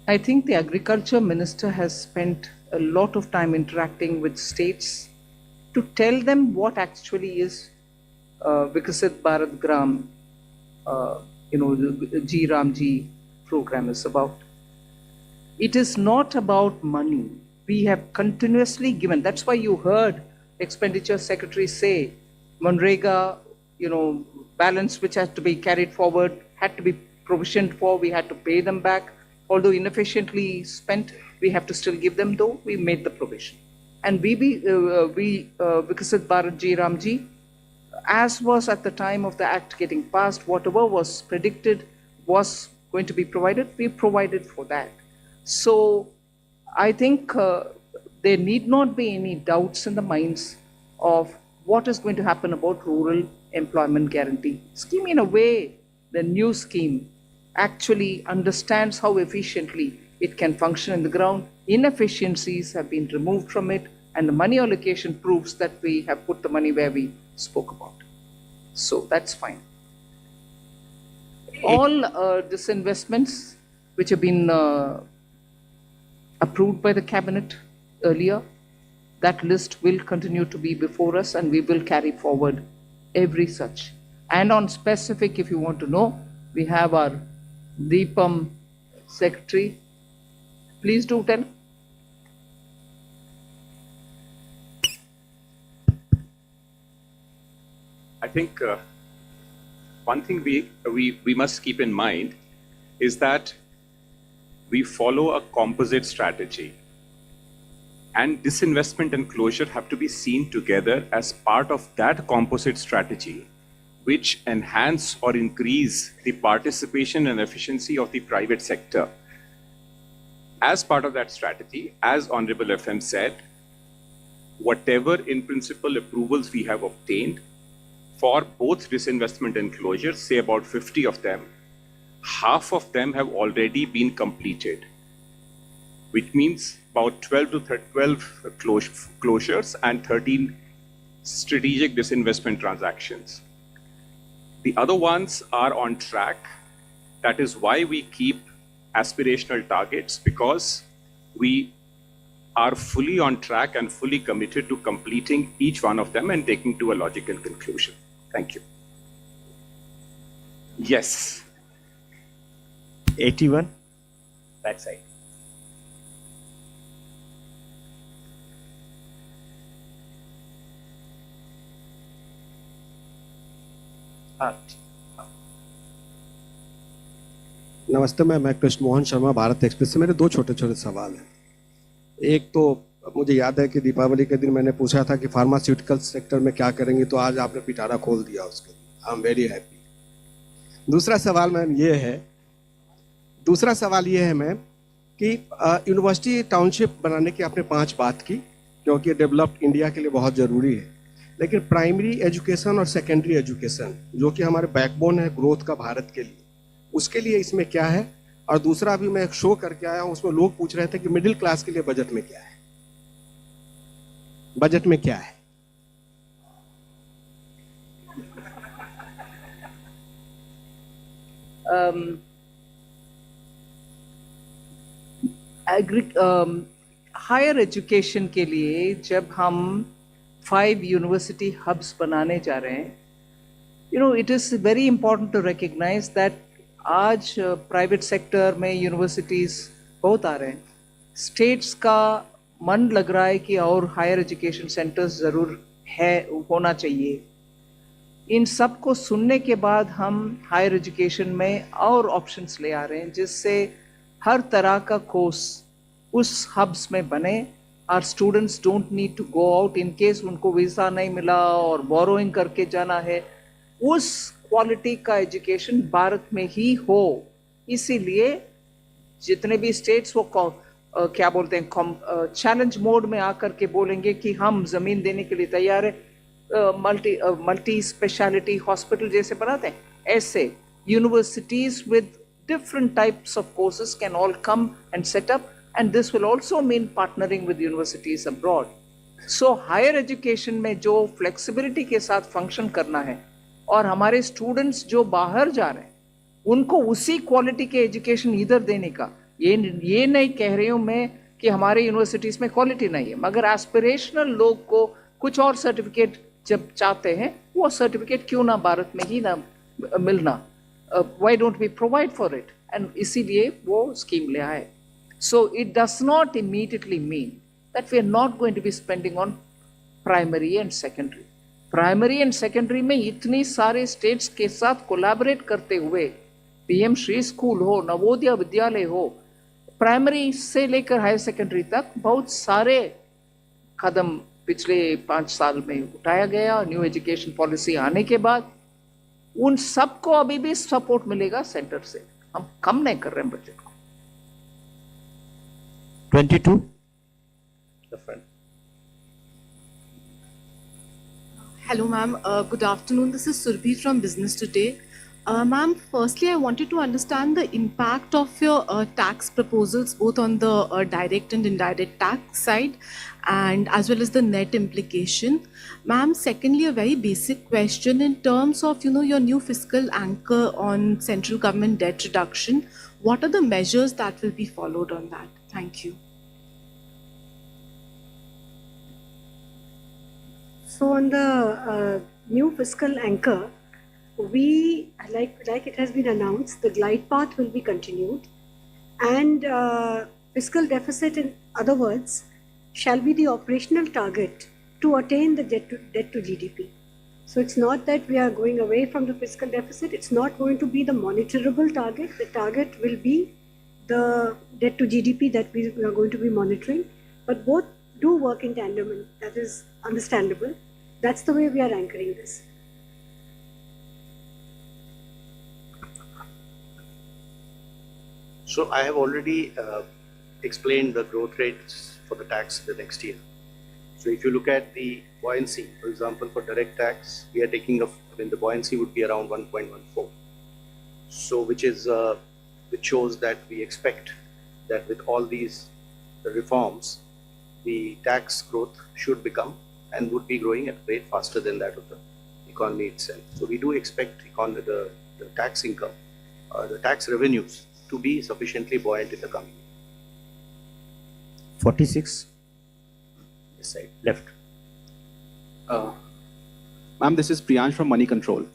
I think the Agriculture Minister has spent a lot of time interacting with states to tell them what actually is Vikasit Bharat Gram, the G Ramji program is about. It is not about money. We have continuously given. That's why you heard Expenditure Secretary say, Manrega, balance which had to be carried forward, had to be provisioned for, we had to pay them back. Although inefficiently spent, we have to still give them, though we made the provision. And Vikasit Bharat Ji Ramji, as was at the time of the act getting passed, whatever was predicted was going to be provided, we provided for that. So I think there need not be any doubts in the minds of what is going to happen about rural employment guarantee scheme. In a way, the new scheme actually understands how efficiently it can function in the ground. Inefficiencies have been removed from it, and the money allocation proves that we have put the money where we spoke about. So that's fine. All disinvestments which have been approved by the cabinet earlier, that list will continue to be before us, and we will carry forward every such. And on specific, if you want to know, we have our Deepam Secretary. Please do tell. I think one thing we must keep in mind is that we follow a composite strategy, and disinvestment and closure have to be seen together as part of that composite strategy, which enhance or increase the participation and efficiency of the private sector. As part of that strategy, as Honorable FM said, whatever in principle approvals we have obtained for both disinvestment and closure, say about 50 of them, half of them have already been completed, which means about 12 closures and 13 strategic disinvestment transactions. The other ones are on track. That is why we keep aspirational targets, because we are fully on track and fully committed to completing each one of them and taking to a logical conclusion. Thank you. Yes. 81, backside. नमस्ते, मैं Krishna Mohan Sharma, Bharat express से। मेरे दो छोटे छोटे सवाल हैं। एक तो मुझे याद है कि दीपावली के दिन मैंने पूछा था कि फार्मास्यूटिकल सेक्टर में क्या करेंगे, तो आज आपने पिटारा खोल दिया उसके लिए। I am very happy. दूसरा सवाल मैम ये है मैम कि यूनिवर्सिटी टाउनशिप बनाने की आपने 5 बात की, क्योंकि डेवलप्ड इंडिया के लिए बहुत ज़रूरी है। लेकिन प्राइमरी एजुकेशन और सेकेंडरी एजुकेशन जो कि हमारे बैकबोन है ग्रोथ का भारत के लिए, उसके लिए इसमें क्या है? और दूसरा अभी मैं एक शो करके आया हूँ, उसमें लोग पूछ रहे थे कि मिडिल क्लास के लिए बजट में क्या है, बजट में क्या है? हायर एजुकेशन के लिए जब हम 5 यूनिवर्सिटी हब्स बनाने जा रहे हैं, it is very important to recognize that आज प्राइवेट सेक्टर में यूनिवर्सिटीज़ बहुत आ रहे हैं, स्टेट्स का मन लग रहा है कि और हायर एजुकेशन सेंटर्स ज़रूर होना चाहिए। इन सब को सुनने के बाद हम हायर एजुकेशन में और ऑप्शंस ले आ रहे हैं, जिससे हर तरह का कोर्स उस हब्स में बने। Our students don't need to go out in case उनको वीज़ा नहीं मिला और बोरोइंग करके जाना है। उस क्वालिटी का एजुकेशन भारत में ही हो, इसीलिए जितने भी स्टेट्स वो क्या बोलते हैं चैलेंज मोड में आकर के बोलेंगे कि हम ज़मीन देने के लिए तैयार है, मल्टी स्पेशलिटी हॉस्पिटल जैसे बनाते हैं, ऐसे universities with different types of courses can all come and set up, and this will also mean partnering with universities abroad. So higher education में जो flexibility के साथ function करना है और हमारे students जो बाहर जा रहे हैं उनको उसी quality के education इधर देने का, ये नहीं कह रही हूँ मैं कि हमारे universities में quality नहीं है, मगर aspirational लोग को कुछ और certificate जब चाहते हैं वो certificate क्यों ना भारत में ही ना मिलना, why don't we provide for it? And इसीलिए वो scheme ले आए. So it does not immediately mean that we are not going to be spending on primary and secondary. Primary and secondary में इतनी सारे states के साथ collaborate करते हुए PM श्री स्कूल हो, नवोदय विद्यालय हो, प्राइमरी से लेकर हायर सेकेंडरी तक बहुत सारे कदम पिछले 5 साल में उठाया गया। न्यू एजुकेशन पॉलिसी आने के बाद उन सबको अभी भी सपोर्ट मिलेगा सेंटर से, हम कम नहीं कर रहे हैं बजट को। 22 the friend. Hello ma'am, good afternoon. This is Surbhi from Business Today. Ma'am, firstly I wanted to understand the impact of your tax proposals both on the direct and indirect tax side and as well as the net implication. Ma'am, secondly a very basic question in terms of your new fiscal anchor on central government debt reduction. What are the measures that will be followed on that? Thank you. So on the new fiscal anchor, we, like it has been announced, the glide path will be continued, and fiscal deficit, in other words, shall be the operational target to attain the debt to GDP. So it's not that we are going away from the fiscal deficit. It's not going to be the monitorable target. The target will be the debt to GDP that we are going to be monitoring. But both do work in tandem, and that is understandable. That's the way we are anchoring this. So I have already explained the growth rates for the tax the next year. So if you look at the buoyancy, for example, for direct tax, we are taking the buoyancy would be around 1.14. So which shows that we expect that with all these reforms, the tax growth should become and would be growing at a rate faster than that of the economy itself. So we do expect the tax income, the tax revenues to be sufficiently buoyant in the coming year. 46. This side, left. Ma'am, this is Priyansh from Money Control.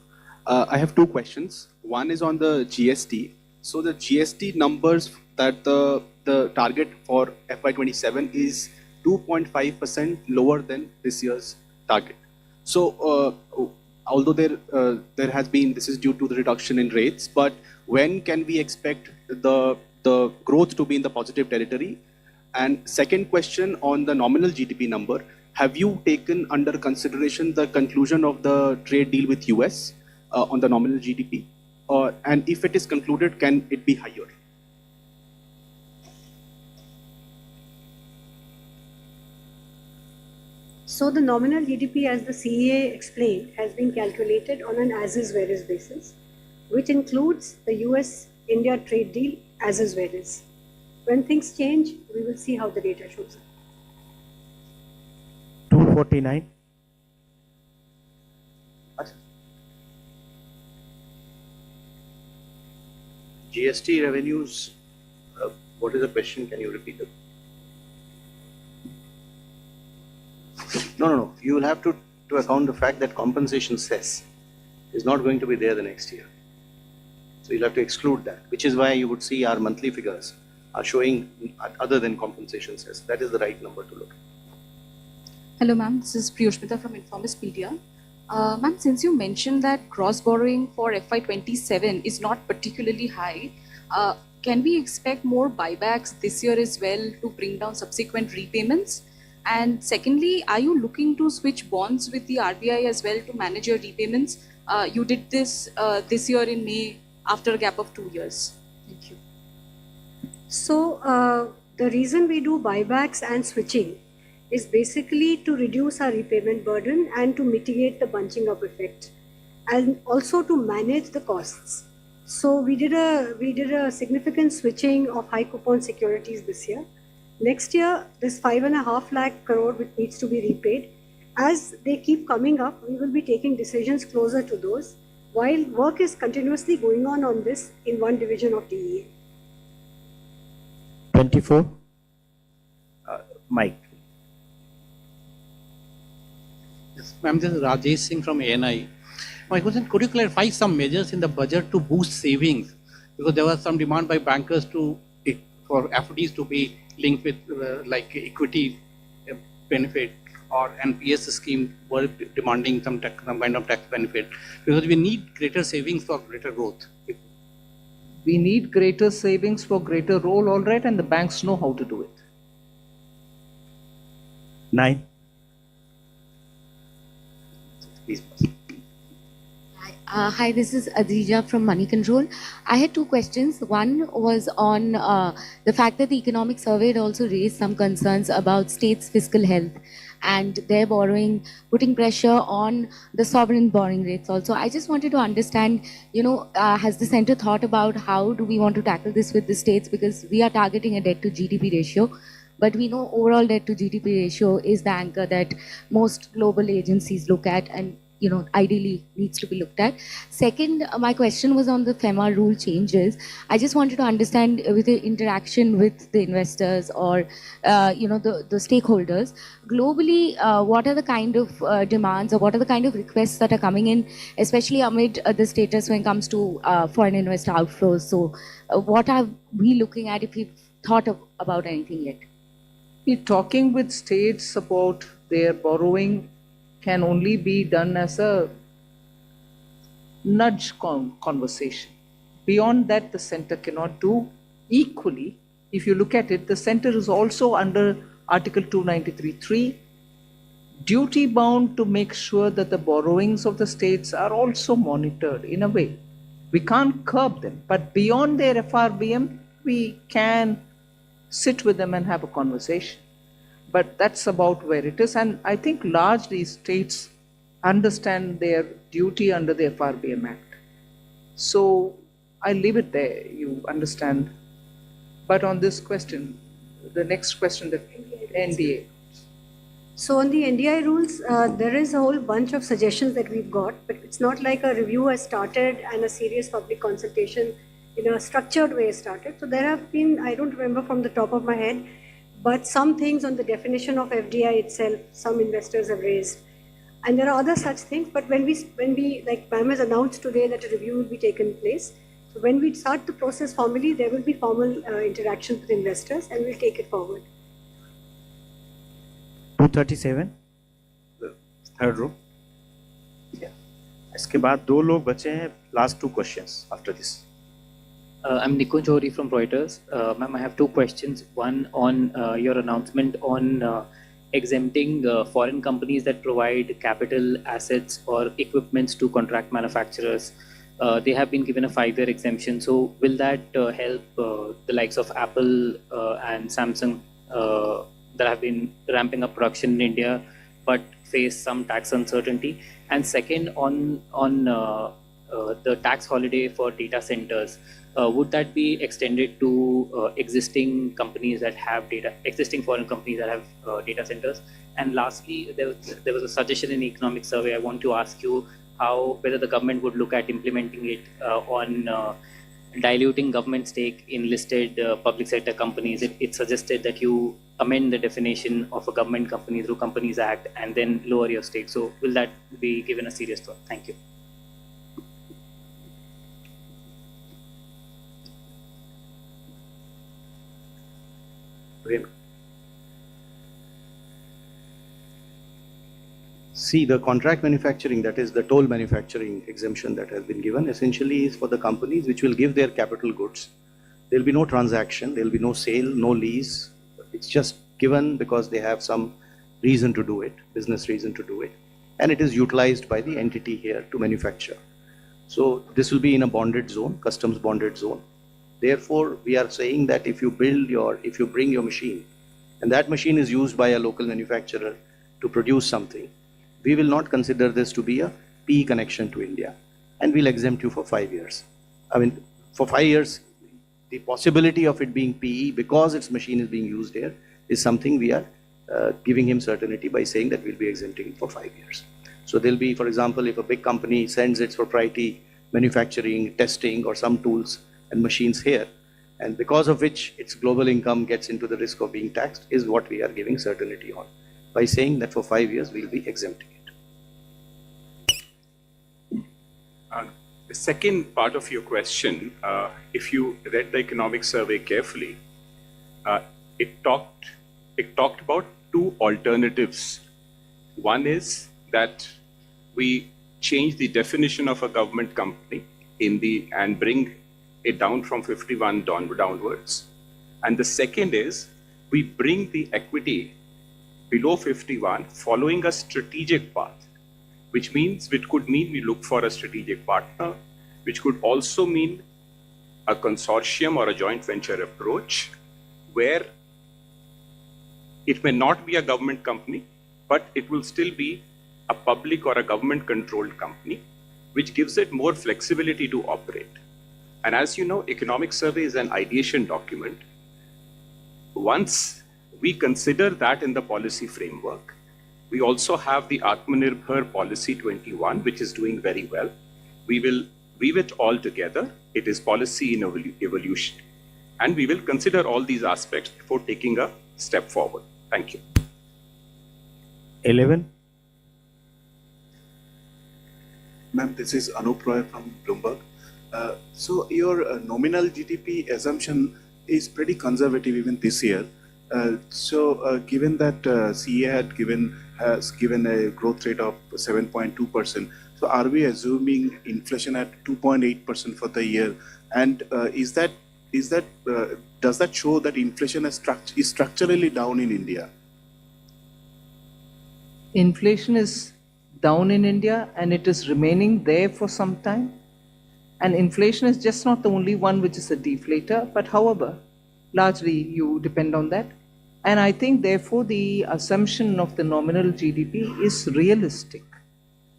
I have 2 questions. One is on the GST. So the GST numbers that the target for FY27 is 2.5% lower than this year's target. So although there has been, this is due to the reduction in rates, but when can we expect the growth to be in the positive territory? And second question on the nominal GDP number, have you taken under consideration the conclusion of the trade deal with US on the nominal GDP? And if it is concluded, can it be higher? So the nominal GDP, as the CEA explained, has been calculated on an as-is where-is basis, which includes the US-India trade deal as-is where-is. When things change, we will see how the data shows up. 249. GST revenues, what is the question? Can you repeat it? No. You will have to account the fact that compensation cess is not going to be there the next year. So you'll have to exclude that, which is why you would see our monthly figures are showing other than compensation cess. That is the right number to look at. Hello, ma'am. This is Priyoshmita from Informis Media. Ma'am, since you mentioned that gross borrowing for FY27 is not particularly high, can we expect more buybacks this year as well to bring down subsequent repayments? And secondly, are you looking to switch bonds with the RBI as well to manage your repayments? You did this this year in May after a gap of 2 years. Thank you. So the reason we do buybacks and switching is basically to reduce our repayment burden and to mitigate the bunching up effect, and also to manage the costs. So we did a significant switching of high coupon securities this year. Next year, this 5.5 lakh crore which needs to be repaid, as they keep coming up, we will be taking decisions closer to those, while work is continuously going on this in one division of DEA. 24. Mike. Yes, ma'am, this is Rajesh Singh from ANI. My question, could you clarify some measures in the budget to boost savings? Because there was some demand by bankers for FDs to be linked with like equity benefit, or NPS scheme were demanding some kind of tax benefit, because we need greater savings for greater growth. We need greater savings for greater role, all right, and the banks know how to do it. 9. Please. Hi, this is Adija from Money Control. I had 2 questions. One was on the fact that the economic survey had also raised some concerns about states' fiscal health and their borrowing, putting pressure on the sovereign borrowing rates also. I just wanted to understand, has the center thought about how do we want to tackle this with the states, because we are targeting a debt to GDP ratio, but we know overall debt to GDP ratio is the anchor that most global agencies look at and ideally needs to be looked at. Second, my question was on the FEMA rule changes. I just wanted to understand with the interaction with the investors or, the stakeholders, globally, what are the kind of demands or what are the kind of requests that are coming in, especially amid the status when it comes to foreign investor outflows. So what are we looking at, if we've thought about anything yet? We're talking with states about their borrowing can only be done as a nudge conversation. Beyond that, the center cannot do. Equally, if you look at it, the center is also under Article 293(3), duty bound to make sure that the borrowings of the states are also monitored in a way. We can't curb them, but beyond their FRBM, we can sit with them and have a conversation. But that's about where it is. And I think largely states understand their duty under the FRBM Act. So I leave it there, you understand. But on this question, the next question, the NDA. So on the NDI rules, there is a whole bunch of suggestions that we've got, but it's not like a review has started and a serious public consultation in a structured way has started. So there have been, I don't remember from the top of my head, but some things on the definition of FDI itself, some investors have raised. And there are other such things, but when we like ma'am has announced today that a review will be taken place. So when we start the process formally, there will be formal interaction with investors and we'll take it forward. 237, the third row. Yeah. इसके बाद 2 लोग बचे हैं, last 2 questions after this. I'm Nico Johri from Reuters. Ma'am, I have two questions. One on your announcement on exempting foreign companies that provide capital assets or equipments to contract manufacturers. They have been given a 5-year exemption. So will that help the likes of Apple and Samsung that have been ramping up production in India but face some tax uncertainty? And second, on the tax holiday for data centers, would that be extended to existing companies that have existing foreign companies that have data centers? And lastly, there was a suggestion in the economic survey. I want to ask you whether the government would look at implementing it on diluting government stake in listed public sector companies. It suggested that you amend the definition of a government company through Companies Act and then lower your stake. So will that be given a serious thought? Thank you. See, the contract manufacturing, that is the toll manufacturing exemption that has been given, essentially is for the companies which will give their capital goods. There will be no transaction, there will be no sale, no lease. It's just given because they have some reason to do it, business reason to do it. And it is utilized by the entity here to manufacture. So this will be in a bonded zone, customs bonded zone. Therefore, we are saying that if you bring your machine, and that machine is used by a local manufacturer to produce something, we will not consider this to be a PE connection to India, and we'll exempt you for 5 years. I mean, for 5 years, the possibility of it being PE because its machine is being used here is something we are giving him certainty by saying that we'll be exempting it for 5 years. So there'll be, for example, if a big company sends its proprietary manufacturing, testing, or some tools and machines here, and because of which its global income gets into the risk of being taxed, is what we are giving certainty on by saying that for 5 years we'll be exempting it. The second part of your question, if you read the economic survey carefully, it talked about two alternatives. One is that we change the definition of a government company and bring it down from 51 downwards. And the second is we bring the equity below 51 following a strategic path, which could mean we look for a strategic partner, which could also mean a consortium or a joint venture approach where it may not be a government company, but it will still be a public or a government controlled company, which gives it more flexibility to operate. And as you know, economic survey is an ideation document. Once we consider that in the policy framework, we also have the Atmanirbhar Policy 21, which is doing very well. We will weave it all together. It is policy in evolution. And we will consider all these aspects before taking a step forward. Thank you. 11. Ma'am, this is Anup Roy from Bloomberg. So your nominal GDP assumption is pretty conservative even this year. Given that CA has given a growth rate of 7.2%, so are we assuming inflation at 2.8% for the year? And does that show that inflation is structurally down in India? Inflation is down in India and it is remaining there for some time. And inflation is just not the only one which is a deflator, but however, largely you depend on that. And I think therefore the assumption of the nominal GDP is realistic.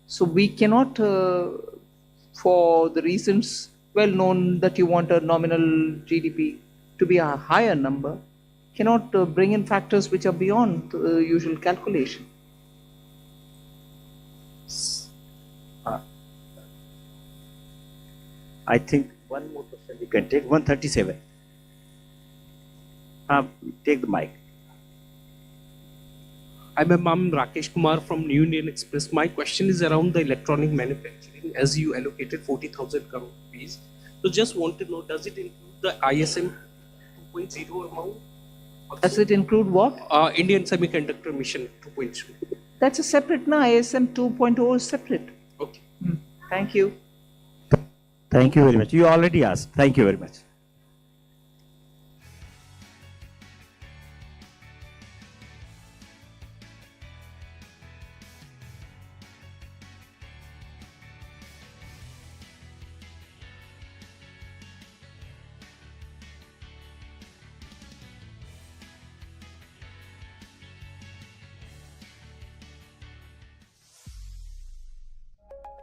So we cannot, for the reasons well known that you want a nominal GDP to be a higher number, cannot bring in factors which are beyond the usual calculation. I think one more question we can take. 137. Take the mic. I'm Rakesh Kumar from New Indian Express. My question is around the electronic manufacturing, as you allocated 40,000 crore rupees. So just want to know, does it include the ISM 2.0 amount? Does it include what? Indian Semiconductor Mission 2.0. That's a separate, no, ISM 2.0 is separate. Okay. Thank you. Thank you very much. You already asked. Thank you very much.